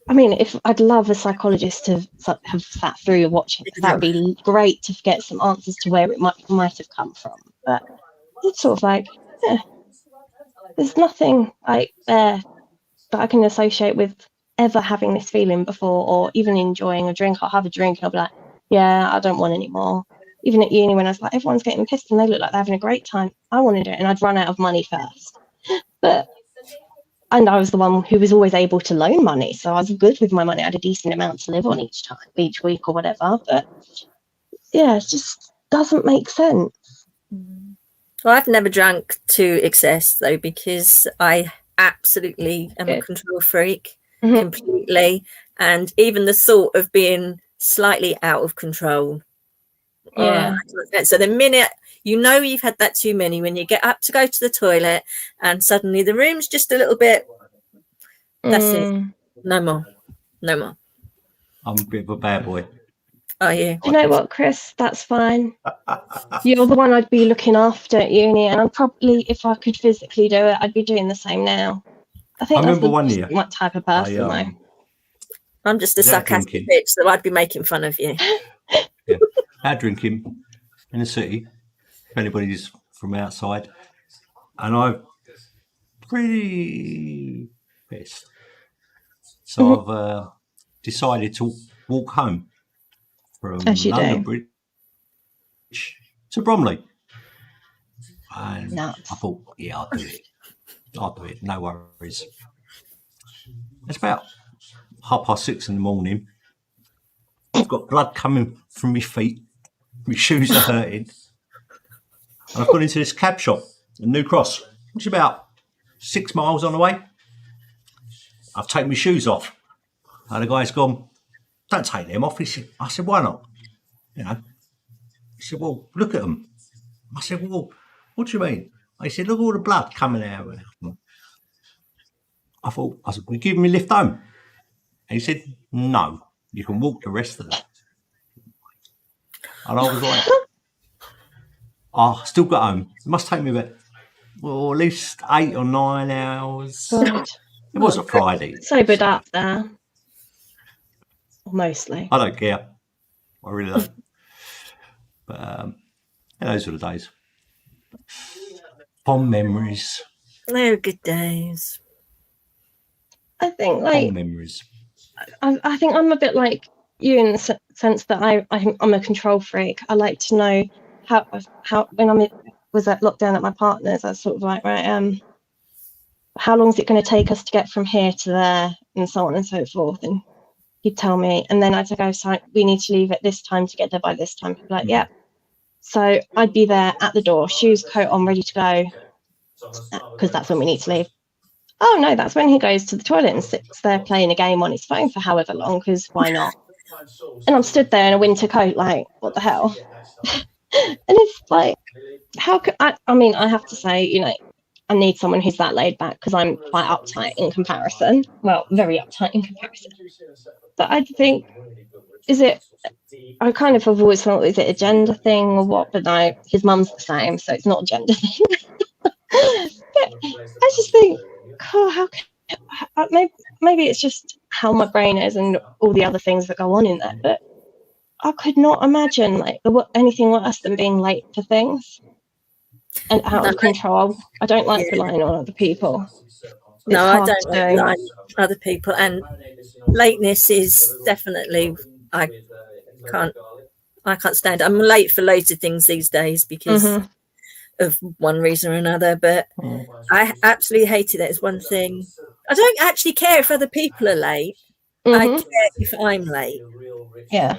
I mean, if I'd love a psychologist to have sat through watching, that would be great to get some answers to where it might have come from. But it's sort of like, there's nothing like there that I can associate with ever having this feeling before, or even enjoying a drink. I'll have a drink and I'll be like, yeah, I don't want any more. Even at uni, when I was like, everyone's getting pissed and they look like they're having a great time, I wanted it, and I'd run out of money first. And I was the one who was always able to loan money, so I was good with my money. I had a decent amount to live on each week or whatever. But yeah, it just doesn't make sense. Well, I've never drunk to excess though, because I absolutely am a control freak completely, and even the thought of being slightly out of control. Yeah. So the minute you've had that too many, when you get up to go to the toilet and suddenly the room's just a little bit, that's it. No more. I'm a bit of a bad boy. Oh yeah. Do you know what, Chris? That's fine. You're the one I'd be looking after at uni, and I'd probably, if I could physically do it, I'd be doing the same now. I think that's the type of person I'm just a sarcastic bitch, so I'd be making fun of you. Yeah, out drinking in the city, if anybody's from outside, and I'm pretty pissed. So I've decided to walk home from London Bridge to Bromley. And I thought, yeah, I'll do it, no worries. It's about 6:30 in the morning. I've got blood coming from my feet. My shoes are hurting. And I've gone into this cab shop in New Cross, which is about 6 miles on the way. I've taken my shoes off. And the guy's gone, don't take them off. I said, why not? You know. He said, well, look at them. I said, well, what do you mean? He said, look at all the blood coming out of it. I said, will you give me a lift home? And he said, no, you can walk the rest of it. And I was like, I still got home. It must take me about, at least 8 or 9 hours. God. It was a Friday. Sobered up there. Mostly. I don't care. I really don't. But those were the days. Fond memories. They were good days. I think, fond memories. I think I'm a bit like you in the sense that I'm a control freak. I like to know how when was at lockdown at my partner's, I was sort of like, right, how long is it going to take us to get from here to there, and so on and so forth. And he'd tell me, and then I'd go, so we need to leave at this time to get there by this time. He'd be like, yeah. So I'd be there at the door, shoes, coat on, ready to go, because that's when we need to leave. Oh no, that's when he goes to the toilet and sits there playing a game on his phone for however long, because why not? And I'm stood there in a winter coat, like, what the hell? And it's like, how could I mean, I have to say, you know, I need someone who's that laid back, because I'm quite uptight in comparison. Well, very uptight in comparison. But I think, I kind of have always thought, is it a gender thing or what? But no, his mum's the same, so it's not a gender thing. But I just think, oh, maybe it's just how my brain is and all the other things that go on in there. But I could not imagine like anything worse than being late for things and out of control. I don't like relying on other people. No, I don't like relying on other people, and lateness is definitely I can't stand it. I'm late for loads of things these days because of one reason or another, but I absolutely hate it. That is one thing. I don't actually care if other people are late. I care if I'm late. Yeah.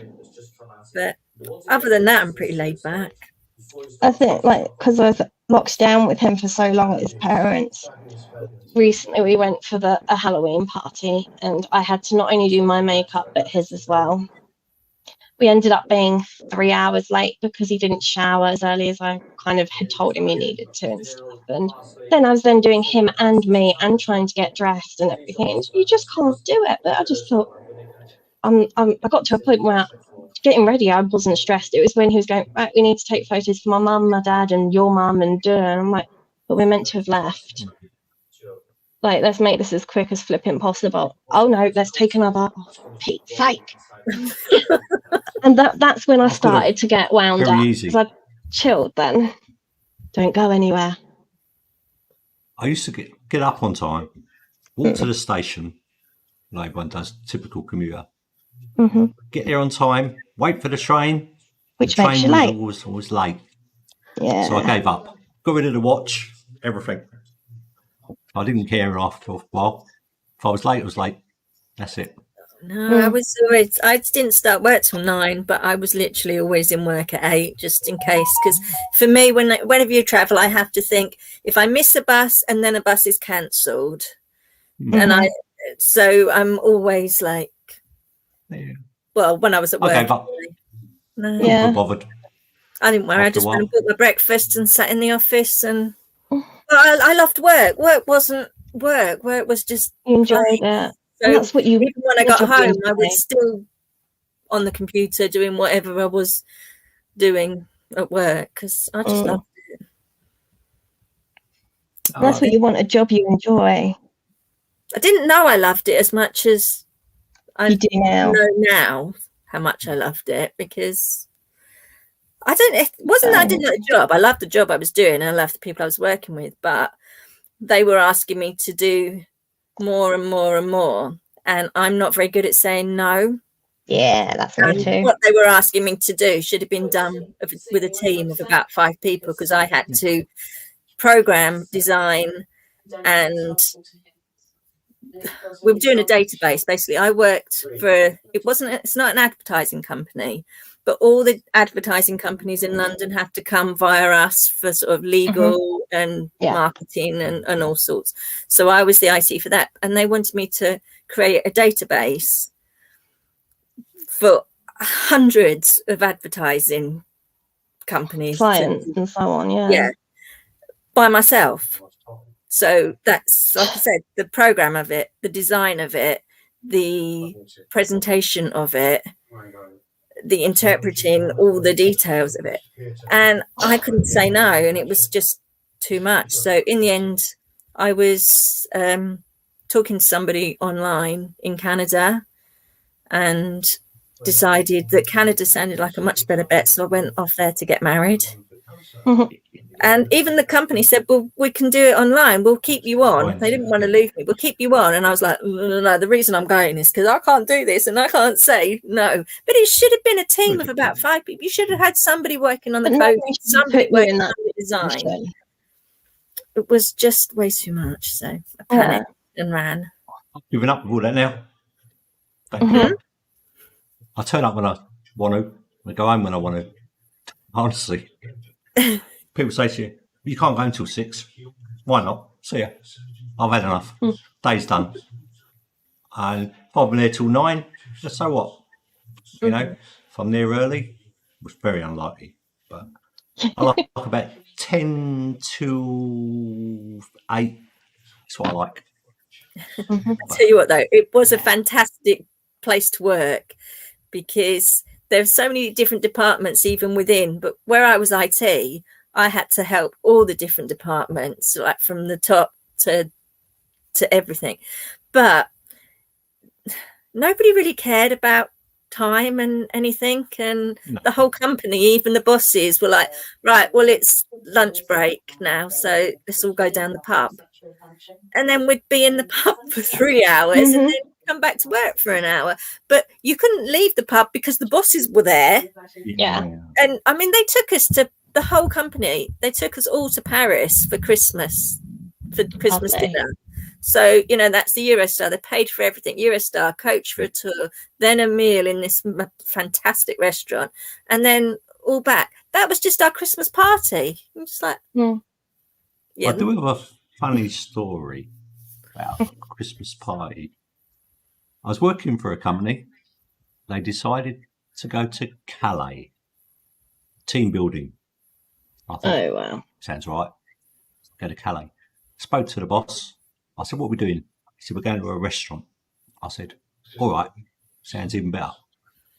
But other than that, I'm pretty laid back. I think, like, because I was locked down with him for so long at his parents, recently we went for a Halloween party, and I had to not only do my makeup but his as well. We ended up being 3 hours late because he didn't shower as early as I kind of had told him he needed to and stuff. And then I was then doing him and me and trying to get dressed and everything. And you just can't do it. But I just thought, I got to a point where getting ready, I wasn't stressed. It was when he was going, right, we need to take photos for my mum, my dad, and your mum, and I'm like, but we're meant to have left. Like, let's make this as quick as flipping possible. Oh no, let's take another. Oh, for Pete's sake. And that's when I started to get wound up, because I chilled then. Don't go anywhere. I used to get up on time, walk to the station, like one does, typical commuter, get there on time, wait for the train. Which the makes train you was late. always late. Yeah. So I gave up. Got rid of the watch, everything. I didn't care after a while. If I was late, I was late. That's it. No, I didn't start work till 9, but I was literally always in work at 8, just in case. Because for me, whenever you travel, I have to think, if I miss a bus and then a bus is cancelled, and so I'm always like, well, when I was at work, I gave up. no, Yeah. Not bothered. I didn't worry. I After a just went and while. bought my breakfast and sat in the office. And but I loved work. Work wasn't work. Work was just You enjoyed playing. it. So And that's what you even when I the got job you home, I was enjoy. still on the computer doing whatever I was doing at work because I just loved it. And that's what you want, a job you enjoy. I didn't know I loved it as much as I You do now. know now how much I loved it, because it wasn't that I didn't like the job. I loved the job I was doing and I loved the people I was working with, but they were asking me to do more and more and more, and I'm not very good at saying no. Yeah, that's me too. What they were asking me to do should have been done with a team of about 5 people, because I had to program, design, and we were doing a database. Basically, I worked for, it's not an advertising company, but all the advertising companies in London have to come via us for sort of legal and marketing and all sorts. So I was the IT for that, and they wanted me to create a database for hundreds of advertising companies, clients and so on. Yeah, by myself. So that's, like I said, the program of it, the design of it, the presentation of it, the interpreting all the details of it, and I couldn't say no, and it was just too much. So in the end, I was talking to somebody online in Canada and decided that Canada sounded like a much better bet, so I went off there to get married. And even the company said, well, we can do it online, we'll keep you on. They didn't want to leave me, we'll keep you on. And I was like, no, the reason I'm going is because I can't do this and I can't say no. But it should have been a team of about 5 people. You should have had somebody working on the code, somebody working on the design. It was just way too much, so I panicked and ran. I've given up with all that now. Thank you. I turn up when I want to. I go home when I want to. Honestly. People say to you, you can't go until 6. Why not? See ya. I've had enough. Day's done. And if I've been there till 9, just so what? You know, if I'm there early, it's very unlikely. But I like about 10 to 8. That's what I like. I'll tell you what, though, it was a fantastic place to work, because there's so many different departments even within. But where I was IT, I had to help all the different departments, like from the top to everything. But nobody really cared about time and anything. And the whole company, even the bosses, were like, right, well, it's lunch break now, so let's all go down the pub. And then we'd be in the pub for 3 hours and then come back to work for an hour. But you couldn't leave the pub because the bosses were there. And I mean, they took us to, the whole company, they took us all to Paris for Christmas dinner. So, you know, that's the Eurostar. They paid for everything. Eurostar, coach for a tour, then a meal in this fantastic restaurant, and then all back. That was just our Christmas party. I'm just like, I do have a funny story about a Christmas party. I was working for a company. They decided to go to Calais. Team building. I thought, wow. Sounds right. Go to Calais. Spoke to the boss. I said, what are we doing? He said, we're going to a restaurant. I said, all right. Sounds even better.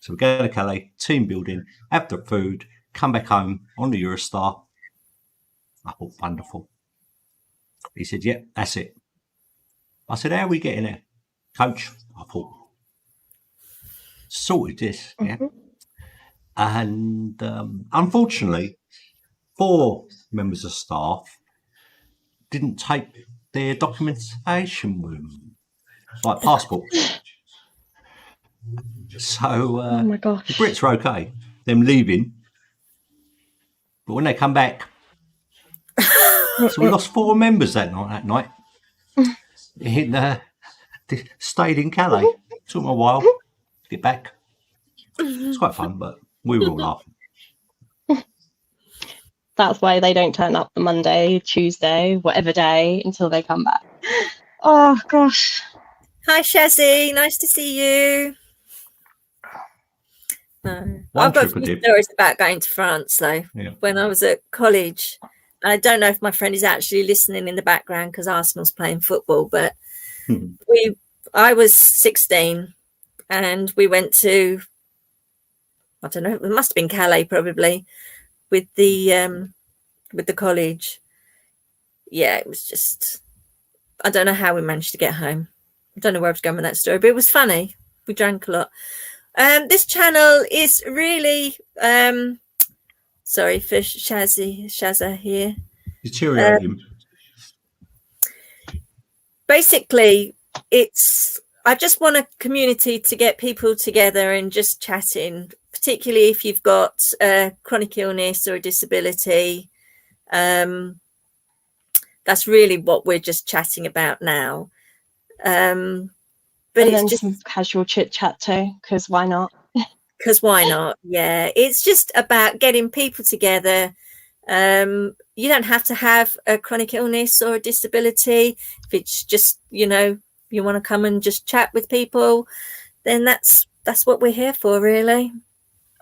So we're going to Calais, team building, have the food, come back home on the Eurostar. I thought, wonderful. He said, yeah, that's it. I said, how are we getting there? Coach, I thought, sorted this, yeah. And unfortunately, 4 members of staff didn't take their documentation with them, like passports. So Oh my the gosh. Brits were okay, them leaving. But when they come back, so we lost 4 members that night. Stayed in Calais. Took them a while to get back. It's quite fun, but we were all laughing. That's why they don't turn up the Monday, Tuesday, whatever day until they come back. Oh gosh. Hi, Shazzy. Nice to see you. One I've got a trip I few did. stories about going to France, though. Yeah. When I was at college, I don't know if my friend is actually listening in the background because Arsenal's playing football, but I was 16 and we went to, I don't know, it must have been Calais probably, with the college. Yeah, it was just, I don't know how we managed to get home. I don't know where I was going with that story, but it was funny. We drank a lot. This channel is really, sorry for Shazza here. Deteriorating. Basically, I just want a community to get people together and just chatting, particularly if you've got a chronic illness or a disability. That's really what we're just chatting about now. But and it's then just some casual chit chat too, because why not? Because why not? Yeah, it's just about getting people together. You don't have to have a chronic illness or a disability. If it's just, you want to come and just chat with people, then that's what we're here for, really.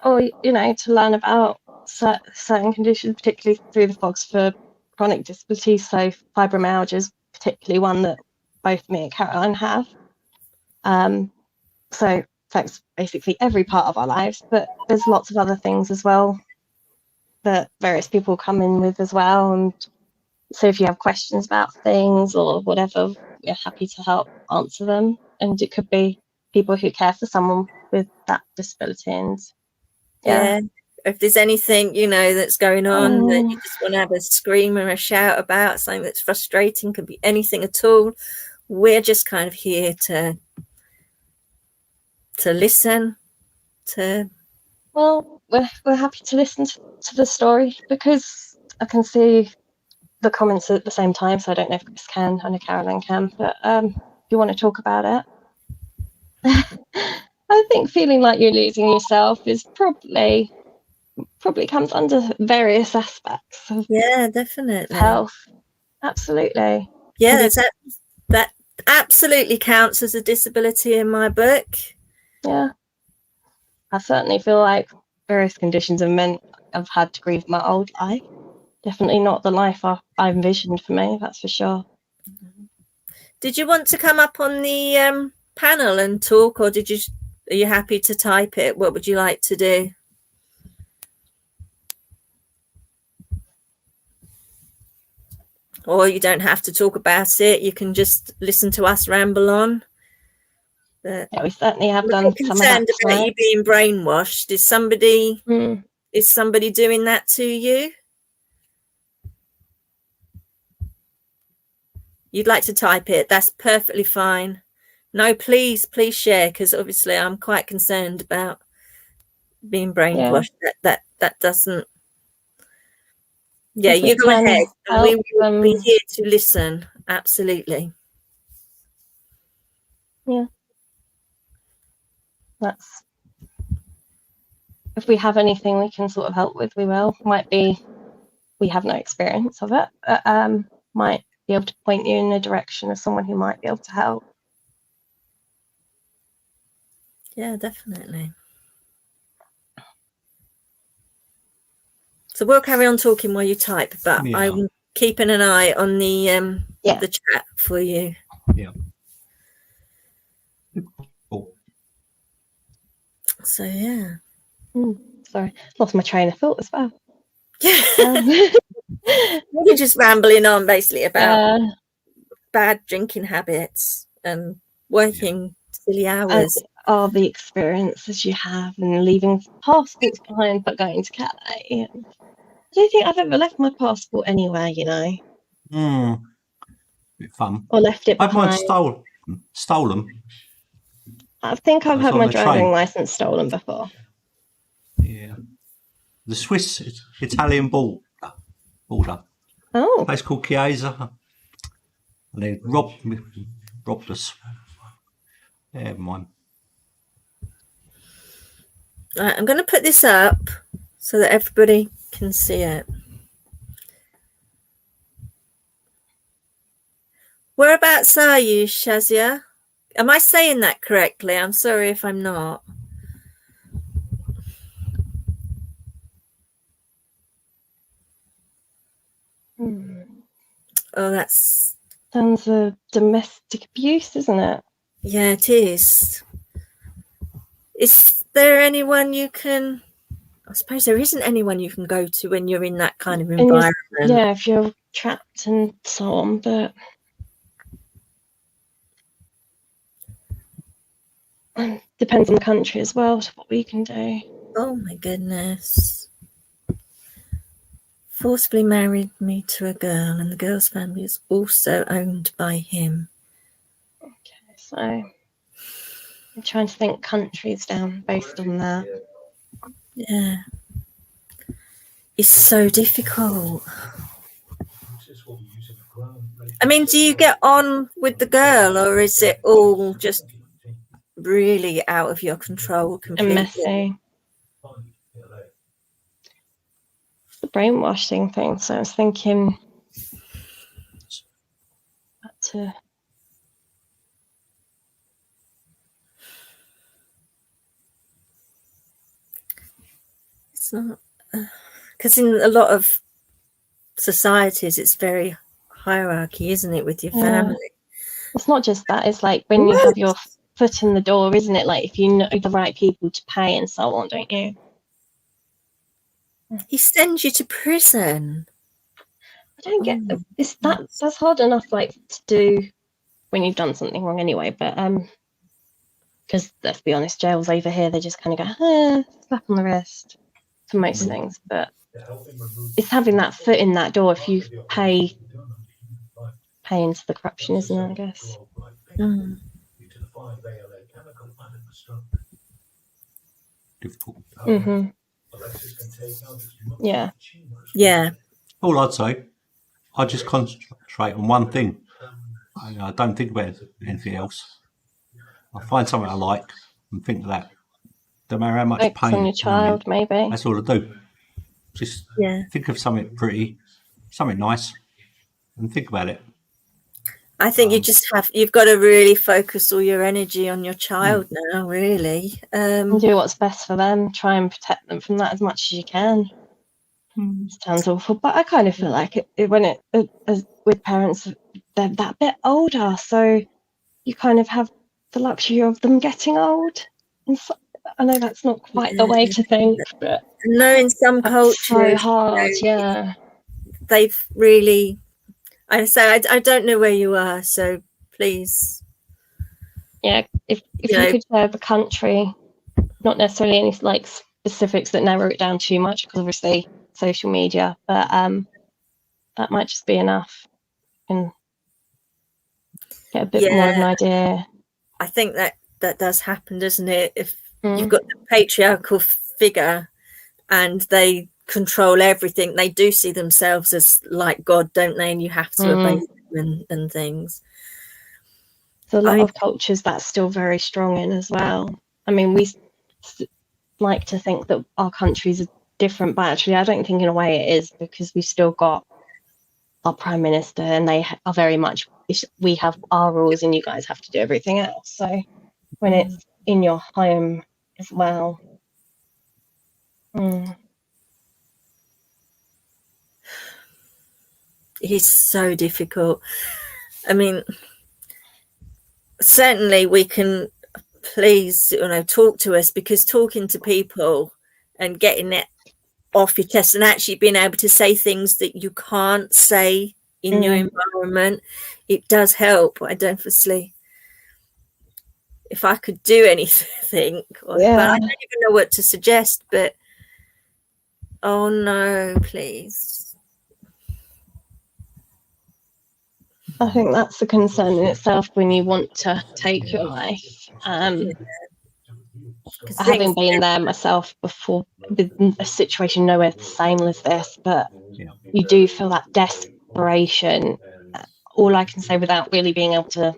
Or, to learn about certain conditions, particularly through the fogs for chronic disabilities. So fibromyalgia is particularly one that both me and Caroline have. So affects basically every part of our lives, but there's lots of other things as well that various people come in with as well. And so if you have questions about things or whatever, we're happy to help answer them. And it could be people who care for someone with that disability. And yeah. If there's anything, that's going on that you just want to have a scream or a shout about, something that's frustrating, could be anything at all. We're just kind of here to listen to. Well, we're happy to listen to the story, because I can see the comments at the same time, so I don't know if Chris can, I know Caroline can, but if you want to talk about it. I think feeling like you're losing yourself is probably comes under various aspects of Definitely health. Absolutely. that absolutely counts as a disability in my book. Yeah, I certainly feel like various conditions have meant I've had to grieve my old life. Definitely not the life I envisioned for me, that's for sure. Did you want to come up on the panel and talk, or are you happy to type it? What would you like to do? Or you don't have to talk about it. You can just listen to us ramble on. Yeah, we certainly have done some of that. Concerned about you being brainwashed. Is somebody doing that to you? You'd like to type it? That's perfectly fine. No, please share, because obviously I'm quite concerned about being brainwashed. Yeah. That doesn't. Yeah, you go ahead. And we will be here to listen. Absolutely. Yeah. That's, if we have anything we can sort of help with, we will. Might be we have no experience of it, but might be able to point you in the direction of someone who might be able to help. Yeah, definitely. So we'll carry on talking while you type, but I'm keeping an eye on the chat for you. Yeah. Cool. So yeah. Sorry, lost my train of thought as well. We're just rambling on basically about bad drinking habits and working silly hours. And all the experiences you have and leaving passports behind but going to Calais. I don't think I've ever left my passport anywhere, Bit fun. Or left it behind. I've mine stolen. I think I've was had on my the driving train. license stolen before. Yeah. The Swiss Italian border. Oh, Place called Chiesa. And they robbed us. Yeah, never mind. Right, I'm going to put this up so that everybody can see it. Whereabouts are you, Shazia? Am I saying that correctly? I'm sorry if I'm not. Oh, that's... sounds of domestic abuse, isn't it? Yeah, it is. Is there anyone you can... I suppose there isn't anyone you can go to when you're in that kind of environment. Yeah, if you're trapped and so on, but depends on the country as well to what we can do. Oh my goodness. Forcibly married me to a girl, and the girl's family is also owned by him. Okay, so I'm trying to think countries down based on that. Yeah. It's so difficult. I mean, do you get on with the girl, or is it all just really out of your control completely? And messy. The brainwashing thing. So I was thinking to It's not, because in a lot of societies, it's very hierarchy, isn't it, with your family? It's not just that. It's like when you have your foot in the door, isn't it? Like if you know the right people to pay and so on, don't you? He sends you to prison. I don't get that's hard enough like to do when you've done something wrong anyway, but because let's be honest, jails over here they just kind of go slap on the wrist for most things, but it's having that foot in that door if you pay into the corruption, isn't it, I guess. Difficult. Yeah. All I'd say, I just concentrate on one thing. I don't think about anything else. I find something I like and think of that. No matter how much Focus pain. on your child, maybe. That's all I do. Just think of something pretty, something nice, and think about it. I think you've got to really focus all your energy on your child now, really. And do what's best for them. Try and protect them from that as much as you can. It sounds awful, but I kind of feel like with parents, they're that bit older, so you kind of have the luxury of them getting old. And so, I know that's not quite the way to think, but no, in some cultures, so hard. Yeah, they've really. I don't know where you are, so please. Yeah, if you could share the country, not necessarily any like specifics that narrow it down too much, because obviously social media, but that might just be enough and get a bit more of an idea. I think that does happen, doesn't it? If you've got the patriarchal figure and they control everything, they do see themselves as like God, don't they? And you have to obey them and things. So a lot of cultures that's still very strong in as well. I mean, we like to think that our countries are different, but actually I don't think in a way it is, because we've still got our prime minister and they are very much, we have our rules and you guys have to do everything else. So when it's in your home as well. It is so difficult. I mean, certainly we can, please, talk to us, because talking to people and getting it off your chest and actually being able to say things that you can't say in your environment, it does help. I don't foresee if I could do anything, but I don't even know what to suggest. But oh no, please. I think that's a concern in itself when you want to take your life. Having been there myself before with a situation nowhere the same as this, but you do feel that desperation. All I can say without really being able to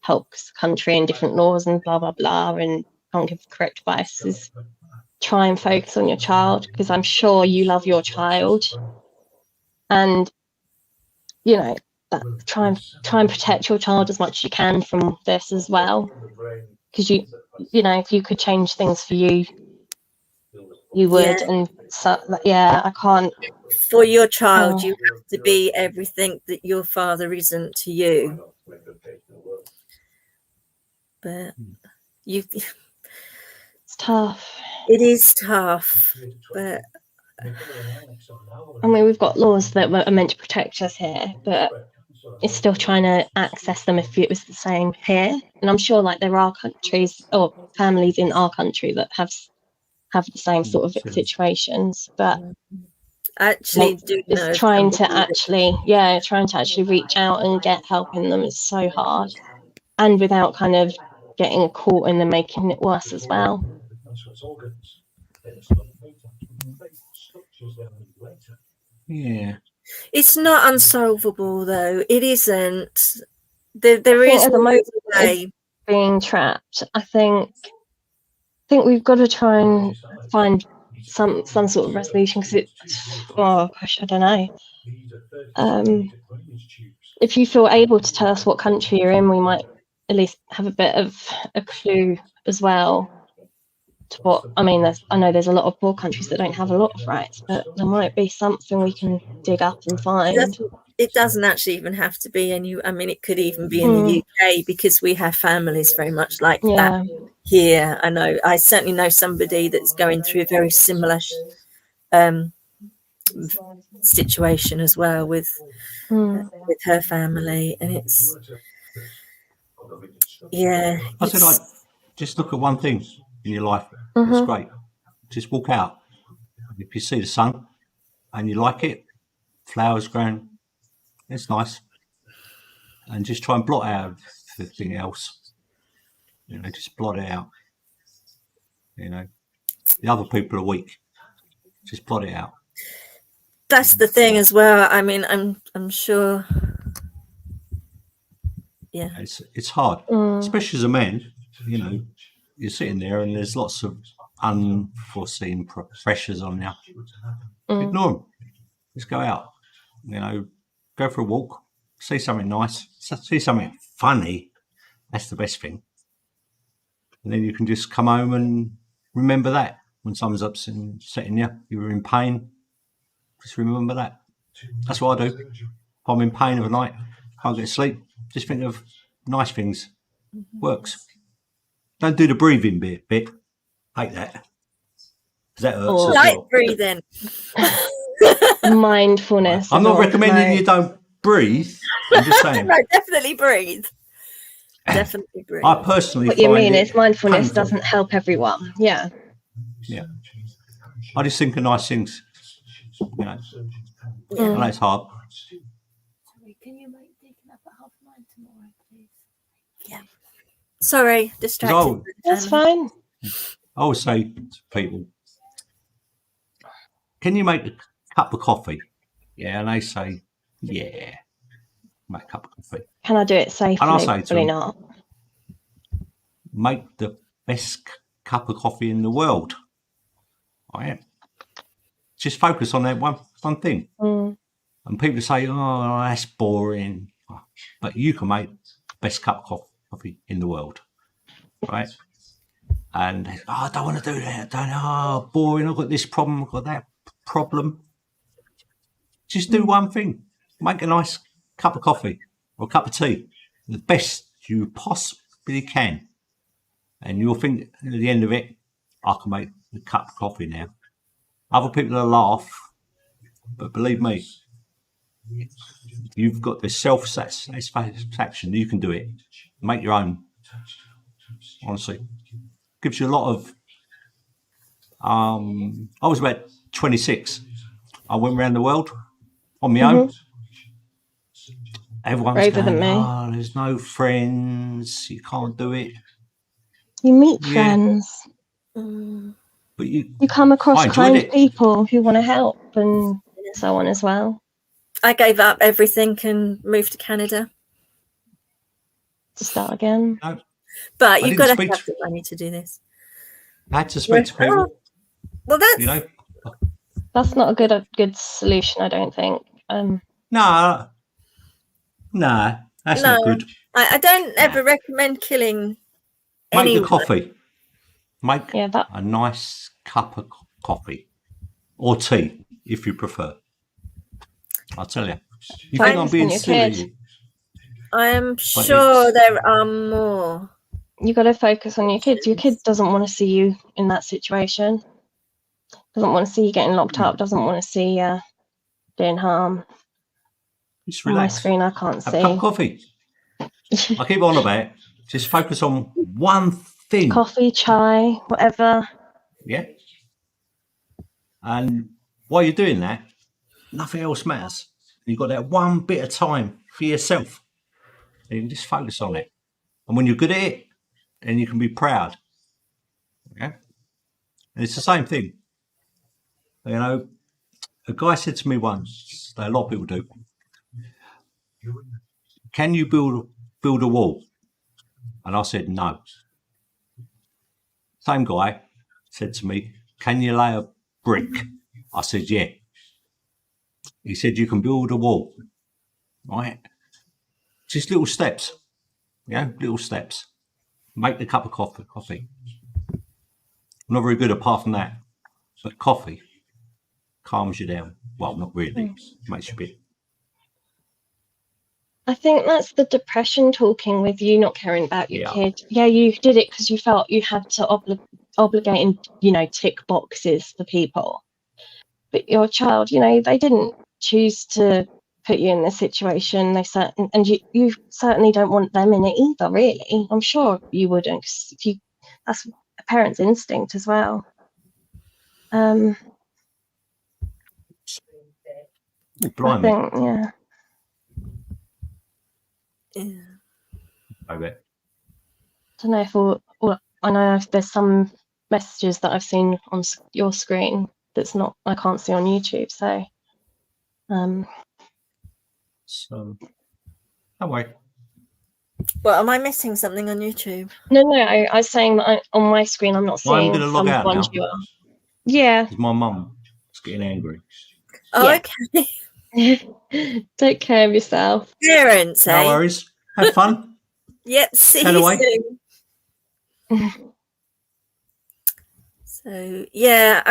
help the country and different laws and blah, blah, blah, and can't give the correct advice is try and focus on your child, because I'm sure you love your child. And, you know, try and protect your child as much as you can from this as well. Because you know, if you could change things for you, you would. And so, yeah, I can't. For your child, you have to be everything that your father isn't to you. But it's tough. It is tough, but I mean, we've got laws that are meant to protect us here, but it's still trying to access them if it was the same here. And I'm sure, like, there are countries or families in our country that have the same sort of situations, but actually it's trying to actually reach out and get help in them is so hard, and without kind of getting caught in and making it worse as well. Yeah, it's not unsolvable though. It isn't. There is at the moment being trapped. I think we've got to try and find some sort of resolution, because I don't know. If you feel able to tell us what country you're in, we might at least have a bit of a clue as well to what, I mean, I know there's a lot of poor countries that don't have a lot of rights, but there might be something we can dig up and find. It doesn't actually even have to be I mean, it could even be in the UK, because we have families very much like that here. I certainly know somebody that's going through a very similar situation as well with her family, and it's I said, I just look at one thing in your life. It's great. Just walk out. If you see the sun and you like it, flowers growing, it's nice. And just try and blot out everything else. Just blot it out. The other people are weak. Just blot it out. That's the thing as well. I mean, I'm sure. Yeah, it's hard, especially as a man. You're sitting there and there's lots of unforeseen pressures on you. Ignore them. Just go out. Go for a walk. See something nice. See something funny. That's the best thing. And then you can just come home and remember that when someone's upsetting you, you were in pain. Just remember that. That's what I do. If I'm in pain of a night, can't get to sleep, just think of nice things. Works. Don't do the breathing bit. Hate that. Because that hurts as light well. breathing. Mindfulness. I'm not recommending you don't breathe. I'm just saying. No, definitely breathe. Definitely breathe. I personally what you mean is painful. mindfulness doesn't help everyone. Yeah. I just think of nice things. I know it's hard. Sorry, can you make taking up at 9:30 tomorrow, please? Yeah. Sorry, distracted. That's fine. I always say to people, can you make a cup of coffee? Yeah, and they say, yeah, make a cup of coffee. Can I do it safely? And I'll say to them, not. Make the best cup of coffee in the world. I am. Just focus on that one thing. And people say, oh, that's boring. But you can make the best cup of coffee in the world. Right? And I don't want to do that. Boring. I've got this problem. I've got that problem. Just do one thing. Make a nice cup of coffee or a cup of tea. The best you possibly can. And you'll think at the end of it, I can make the cup of coffee now. Other people will laugh, but believe me, you've got the self-satisfaction. You can do it. Make your own. Honestly, gives you a lot of. I was about 26. I went around the world on my own, everyone's braver going, than me. oh, there's no friends, you can't do it. You meet Yeah. friends. Mm. But You come across enjoyed kind it. people who want to help and so on as well. I gave up everything and moved to Canada. To start again. No, But I you've got didn't to speak have to- the money to do this. I had to speak to people, Well, that's you know. That's not a good solution, I don't think. No, that's no. not good. I don't ever recommend killing Make anyone. the coffee. Make Yeah, that a nice cup of coffee or tea, if you prefer. I'll tell you. You think I'm focus being on your silly? kid. I am But sure it's- there are more. You got to focus on your kids. Your kid doesn't want to see you in that situation. Doesn't want to see you getting locked up. Doesn't want to see you doing harm. Just On my relax. screen, I can't Have a cup of see. coffee. I keep on about it. Just focus on one thing. Coffee, chai, whatever. Yeah. And while you're doing that, nothing else matters. You've got that one bit of time for yourself. And you can just focus on it. And when you're good at it, then you can be proud. Yeah. And it's the same thing. You know, a guy said to me once, that a lot of people do, can you build a wall? And I said, no. Same guy said to me, can you lay a brick? I said, yeah. He said, you can build a wall, right? Just little steps, little steps. Make the cup of coffee. I'm not very good apart from that, but coffee calms you down. Well, not really. Makes you a bit. I think that's the depression talking with you not caring about your Yeah. kid. Yeah, you did it because you felt you had to obligate and, tick boxes for people. But your child, they didn't choose to put you in this situation. And you certainly don't want them in it either, really. I'm sure you wouldn't, 'cause that's a parent's instinct as well. Oh, I blimey. think, yeah. Yeah. I bet. I don't know if I know if there's some messages that I've seen on your screen I can't see on YouTube. So, So, don't worry. Well, am I missing something on YouTube? no, I was saying that on my screen I'm not Well, I'm seeing going to log some out ones now you are. Yeah. because my mum is getting angry. Oh, Yeah. okay. Take care of yourself. Parents, No worries. Have fun. Yep. See Tell you away. soon. So yeah,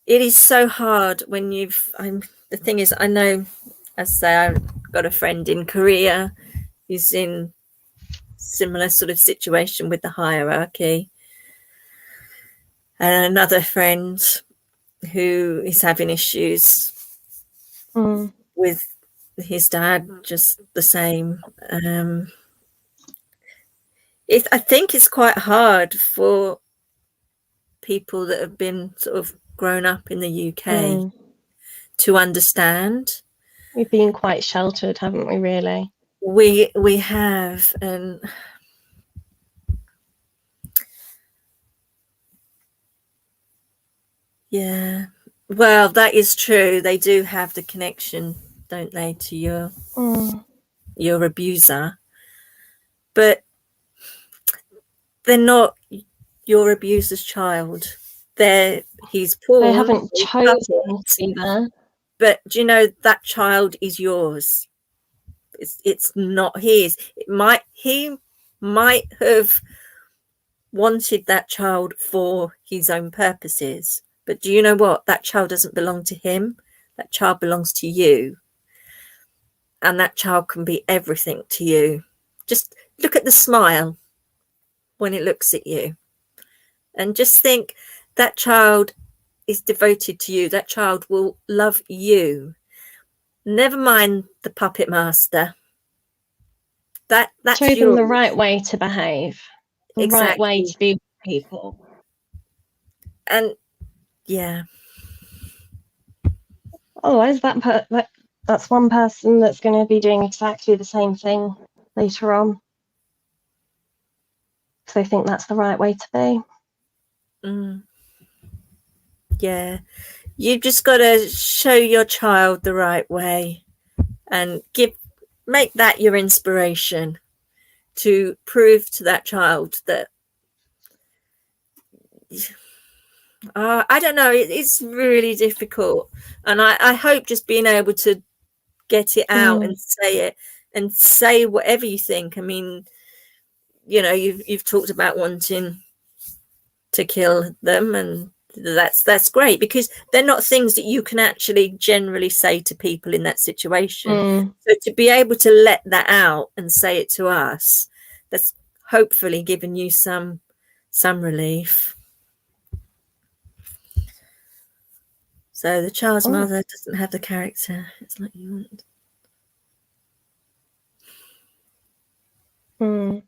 it is so hard when the thing is, I know, as I say, I've got a friend in Korea who's in similar sort of situation with the hierarchy, and another friend who is having issues with his dad, just the same. I think it's quite hard for people that have been sort of grown up in the UK to understand. We've been quite sheltered, haven't we, really? We have, and yeah, well, that is true. They do have the connection, don't they, to your abuser, but they're not your abuser's child. He's poor. They haven't chosen to be there. But do you know that child is yours? It's not his. He might have wanted that child for his own purposes, but do you know what? That child doesn't belong to him. That child belongs to you, and that child can be everything to you. Just look at the smile when it looks at you, and just think that child is devoted to you. That child will love you. Never mind the puppet master. That's show them yours. the right way to behave, the right way to be with people. And yeah, Otherwise, that that's one person that's going to be doing exactly the same thing later on. Because they think that's the right way to be. Yeah, you've just got to show your child the right way and make that your inspiration to prove to that child that I don't know, it's really difficult, and I hope just being able to get it out and say it and say whatever you think. I mean, you know, you've talked about wanting to kill them, and that's great, because they're not things that you can actually generally say to people in that situation. So to be able to let that out and say it to us, that's hopefully given you some relief. So the child's mother doesn't have the character. It's like you want.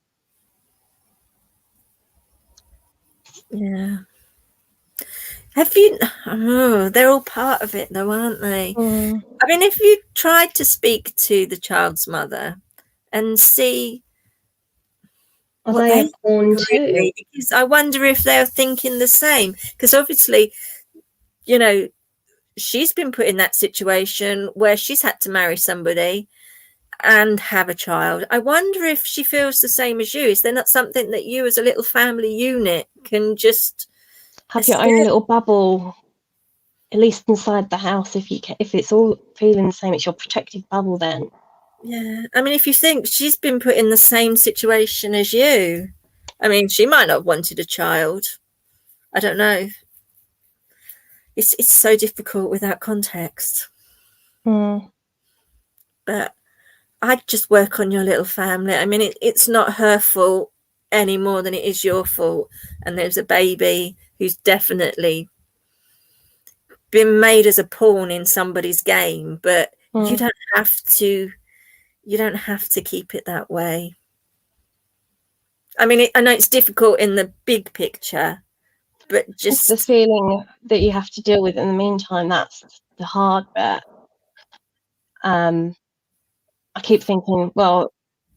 Yeah. Have you? Oh, they're all part of it, though, aren't they? I mean, if you tried to speak to the child's mother and see Are what they born too? because I wonder if they're thinking the same. Because obviously, you know, she's been put in that situation where she's had to marry somebody and have a child. I wonder if she feels the same as you. Is there not something that you, as a little family unit, can just have your own little bubble, at least inside the house? If it's all feeling the same, it's your protective bubble then. Yeah, I mean, if you think she's been put in the same situation as you, I mean, she might not have wanted a child. I don't know. It's so difficult without context. But I'd just work on your little family. I mean, it's not her fault any more than it is your fault. And there's a baby who's definitely been made as a pawn in somebody's game, but you don't have to keep it that way. I mean, I know it's difficult in the big picture, but just it's the feeling that you have to deal with in the meantime, that's the hard bit. I keep thinking, well,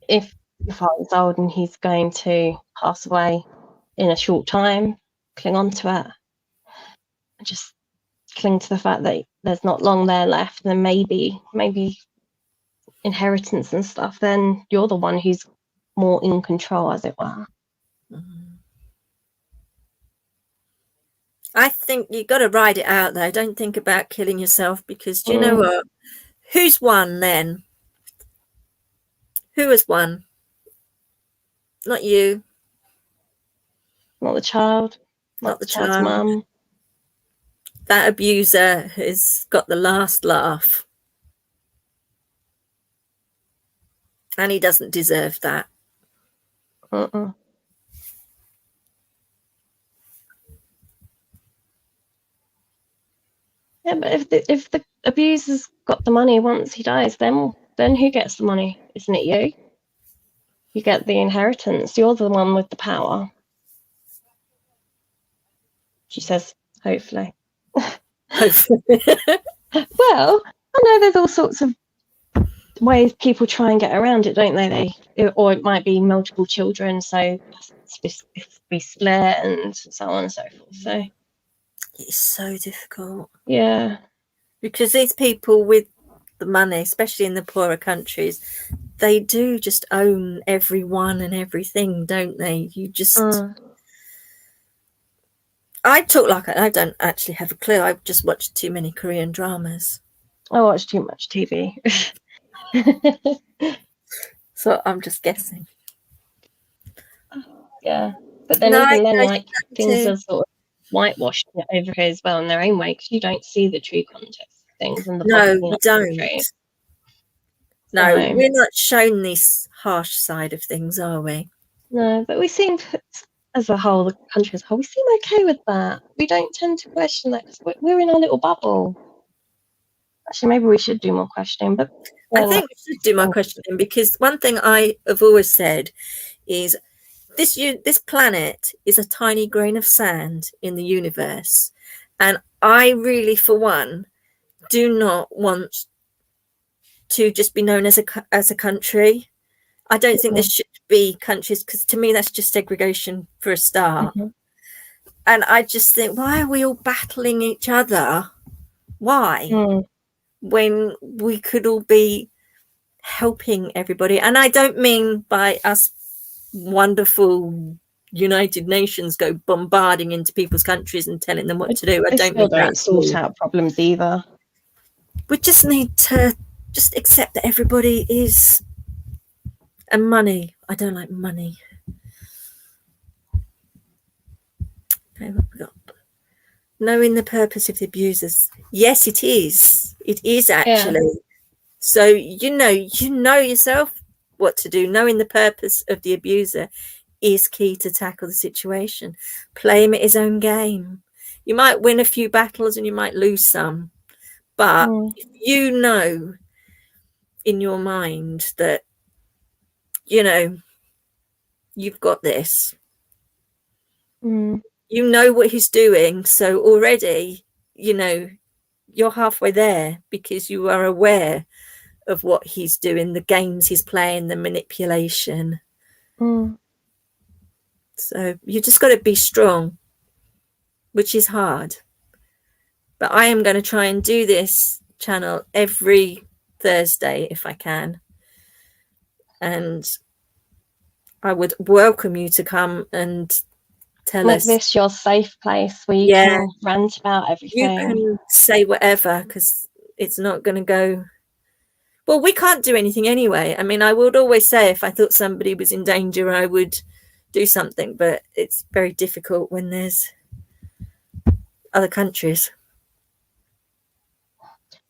if your father's old and he's going to pass away in a short time, cling on to it. Just cling to the fact that there's not long there left, and then maybe inheritance and stuff, then you're the one who's more in control, as it were. I think you've got to ride it out, though. Don't think about killing yourself, because do you know what? Who's won then? Who has won? Not you. Not the child. Not the child's child. mum. That abuser has got the last laugh. And he doesn't deserve that. Yeah, but if the abuser's got the money once he dies, then who gets the money? Isn't it you? You get the inheritance. You're the one with the power. She says, hopefully. Hopefully. Well, I know there's all sorts of ways people try and get around it, don't they? Or it might be multiple children, so be split and so on and so forth. So it's so difficult. Yeah. Because these people with the money, especially in the poorer countries, they do just own everyone and everything, don't they? You just I talk like I don't actually have a clue. I've just watched too many Korean dramas. I watch too much TV. So I'm just guessing. Yeah. But then even then, like, things are sort of whitewashed over here as well in their own way, because you don't see the true context of things. And no, we don't. No, we're not shown this harsh side of things, are we? No, but we seem, as a whole, the country as a whole, we seem okay with that. We don't tend to question that because we're in our little bubble. Actually, maybe we should do more questioning. But I think we should do more questioning, because one thing I have always said is this planet is a tiny grain of sand in the universe, and I really, for one, do not want to just be known as a country. I don't think there should be countries, because to me that's just segregation for a start. And I just think, why are we all battling each other? Why? When we could all be helping everybody. And I don't mean by us wonderful United Nations go bombarding into people's countries and telling them what to do. I don't mean that. Sort out problems either. We just need to just accept that everybody is. And money. I don't like money. Okay, what we got? Knowing the purpose of the abusers. Yes, it is. It is actually. Yeah. So you know yourself what to do. Knowing the purpose of the abuser is key to tackle the situation. Play him at his own game. You might win a few battles and you might lose some. But if you know in your mind that, you know, you've got this. You know what he's doing. So already, you know, you're halfway there because you are aware of what he's doing, the games he's playing, the manipulation. So you just got to be strong, which is hard. But I am going to try and do this channel every Thursday if I can. And I would welcome you to come and tell us. Make this your safe place where you can rant about everything. You can say whatever, because it's not going to go. Well, we can't do anything anyway. I mean, I would always say if I thought somebody was in danger, I would do something. But it's very difficult when there's other countries.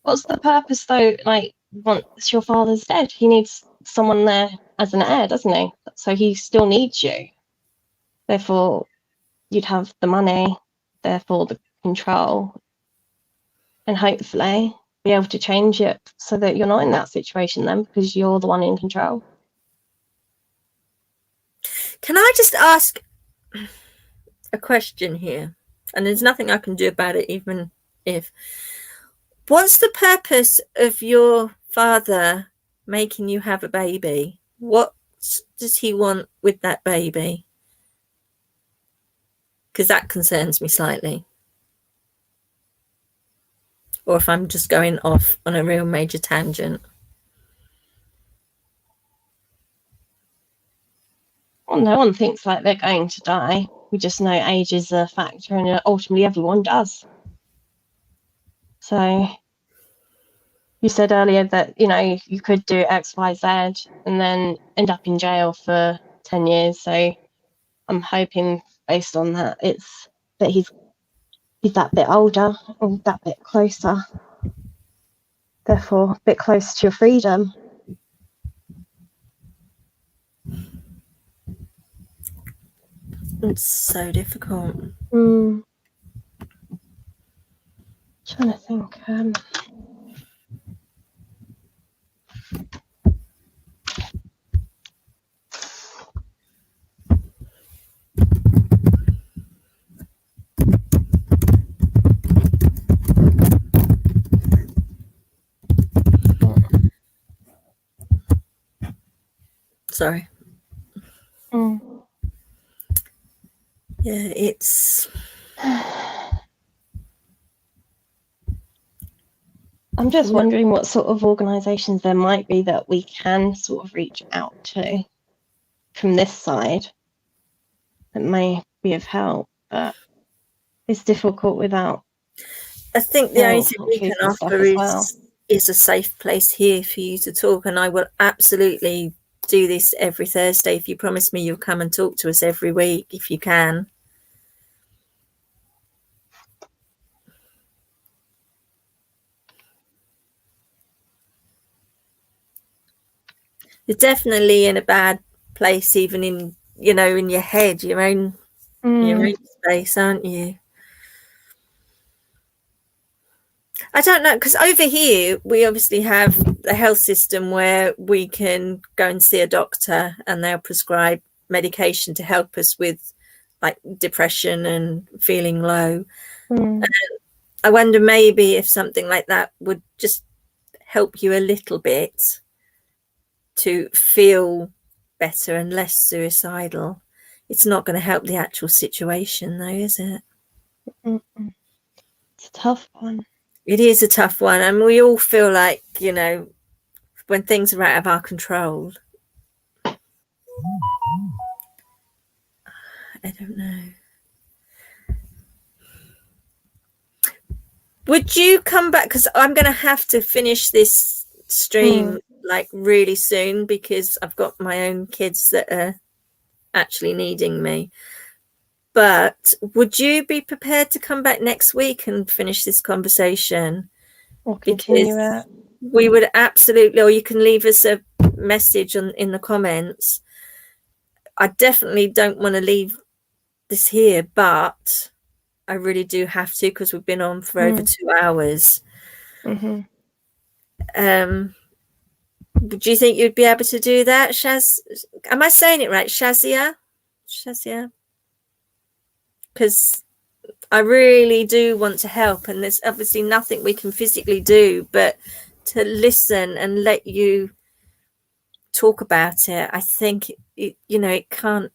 What's the purpose, though? Like, once your father's dead, he needs someone there as an heir, doesn't he? So he still needs you. Therefore, you'd have the money, therefore the control, and hopefully be able to change it so that you're not in that situation then, because you're the one in control. Can I just ask a question here? And there's nothing I can do about it, even if. What's the purpose of your father making you have a baby? What does he want with that baby? Because that concerns me slightly. Or if I'm just going off on a real major tangent. Well, no one thinks like they're going to die. We just know age is a factor, and ultimately everyone does. So you said earlier that, you know, you could do X, Y, Z and then end up in jail for 10 years. So I'm hoping based on that, it's that he's that bit older or that bit closer. Therefore, a bit closer to your freedom. It's so difficult. Trying to think. Sorry. Yeah, it's. I'm just wondering what sort of organisations there might be that we can sort of reach out to from this side that may be of help, but it's difficult without. I think the only thing we can offer is a safe place here for you to talk, and I will absolutely do this every Thursday. If you promise me you'll come and talk to us every week, if you can. You're definitely in a bad place, even in, you know, in your head, your own space, aren't you? I don't know, because over here we obviously have the health system where we can go and see a doctor and they'll prescribe medication to help us with like depression and feeling low. And I wonder maybe if something like that would just help you a little bit to feel better and less suicidal. It's not going to help the actual situation, though, is it? Mm-mm. It's a tough one. It is a tough one, and we all feel like, you know, when things are out of our control. I don't know. Would you come back? Because I'm going to have to finish this stream like really soon, because I've got my own kids that are actually needing me. But would you be prepared to come back next week and finish this conversation? We'll continue Because it. we would absolutely, or you can leave us a message in the comments. I definitely don't want to leave this here, but I really do have to, because we've been on for over 2 hours. Mm-hmm. Do you think you'd be able to do that, Shaz? Am I saying it right? Shazia? Because I really do want to help, and there's obviously nothing we can physically do but to listen and let you talk about it. I think it, you know, it can't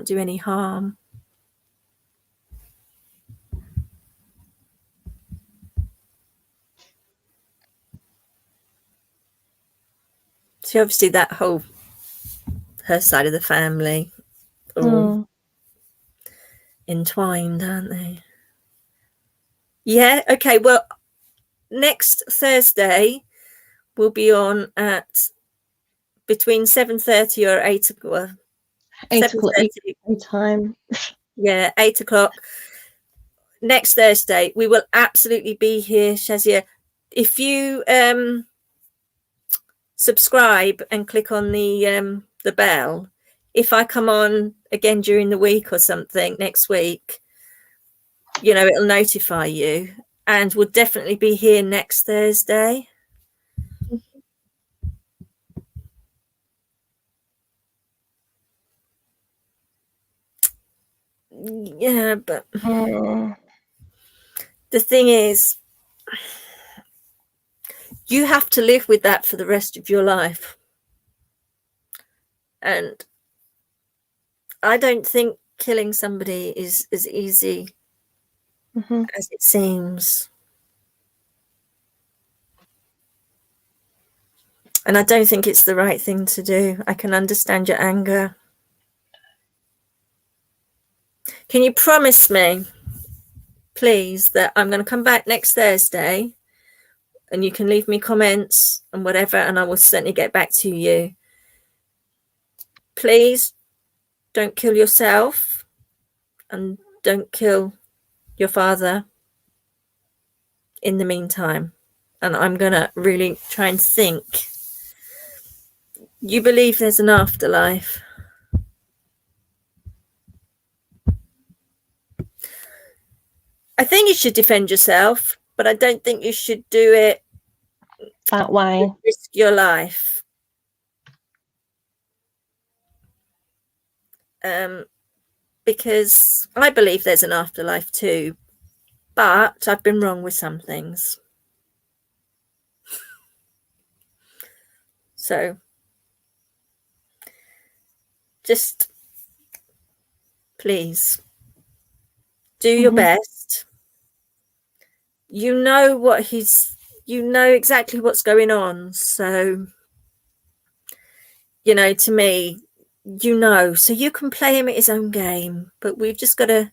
do any harm. So obviously that whole, her side of the family, all entwined, aren't they? Yeah. Okay. Well, next Thursday we'll be on at between 7:30 or 8 o'clock. 8 o'clock time. Yeah, 8 o'clock. Next Thursday we will absolutely be here, Shazia. If you subscribe and click on the bell, if I come on again during the week or something next week, you know, it'll notify you, and we'll definitely be here next Thursday. Yeah, but the thing is, you have to live with that for the rest of your life. And I don't think killing somebody is as easy as it seems. And I don't think it's the right thing to do. I can understand your anger. Can you promise me, please, that I'm going to come back next Thursday and you can leave me comments and whatever, and I will certainly get back to you. Please don't kill yourself and don't kill your father in the meantime. And I'm going to really try and think. You believe there's an afterlife? I think you should defend yourself, but I don't think you should do it that way. Risk your life. Because I believe there's an afterlife too, but I've been wrong with some things. So just please do your best. You know what you know exactly what's going on. So, you know, to me, you know, so you can play him at his own game, but we've just got to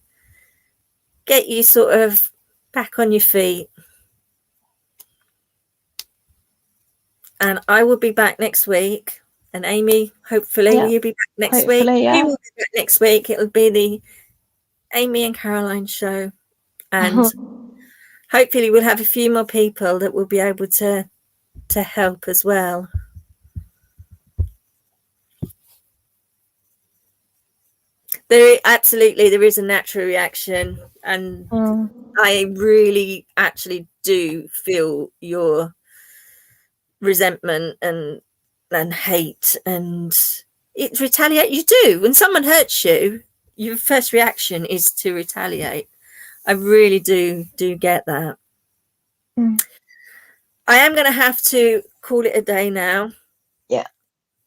get you sort of back on your feet. And I will be back next week. And Aimee, hopefully, will you be back next week? Yeah. You will be back next week. It'll be the Aimee and Caroline show. And hopefully we'll have a few more people that will be able to help as well. There is a natural reaction, and I really actually do feel your resentment and hate, and it retaliate. You do. When someone hurts you, your first reaction is to retaliate. I really do get that. I am going to have to call it a day now. Yeah.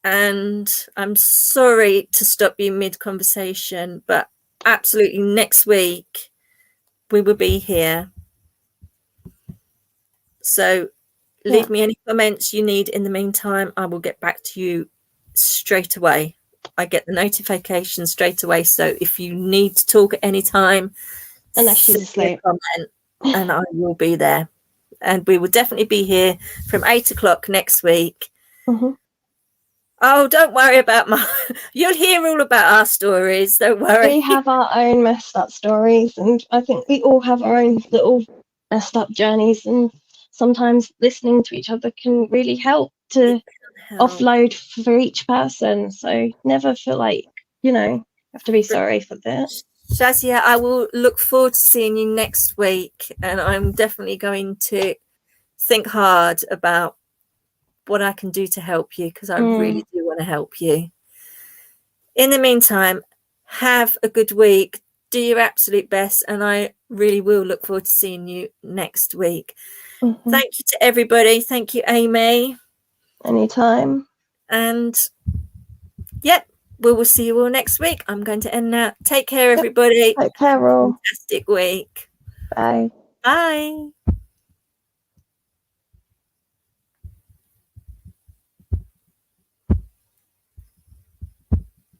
And I'm sorry to stop you mid-conversation, but absolutely next week we will be here. So leave me any comments you need in the meantime. I will get back to you straight away. I get the notification straight away. So if you need to talk at any time, unless she's asleep, comment and I will be there. And we will definitely be here from 8 o'clock next week. Mm-hmm. Oh, don't worry about you'll hear all about our stories. Don't worry. We have our own messed up stories, and I think we all have our own little messed up journeys, and sometimes listening to each other can really help to offload for each person. So never feel like, you have to be sorry for that. Shazia, I will look forward to seeing you next week, and I'm definitely going to think hard about what I can do to help you, because I really do want to help you. In the meantime, have a good week. Do your absolute best, and I really will look forward to seeing you next week. Mm-hmm. Thank you to everybody. Thank you, Aimee. Anytime. And yep, we will see you all next week. I'm going to end now. Take care, everybody. Take care, all. Fantastic week. Bye. Bye.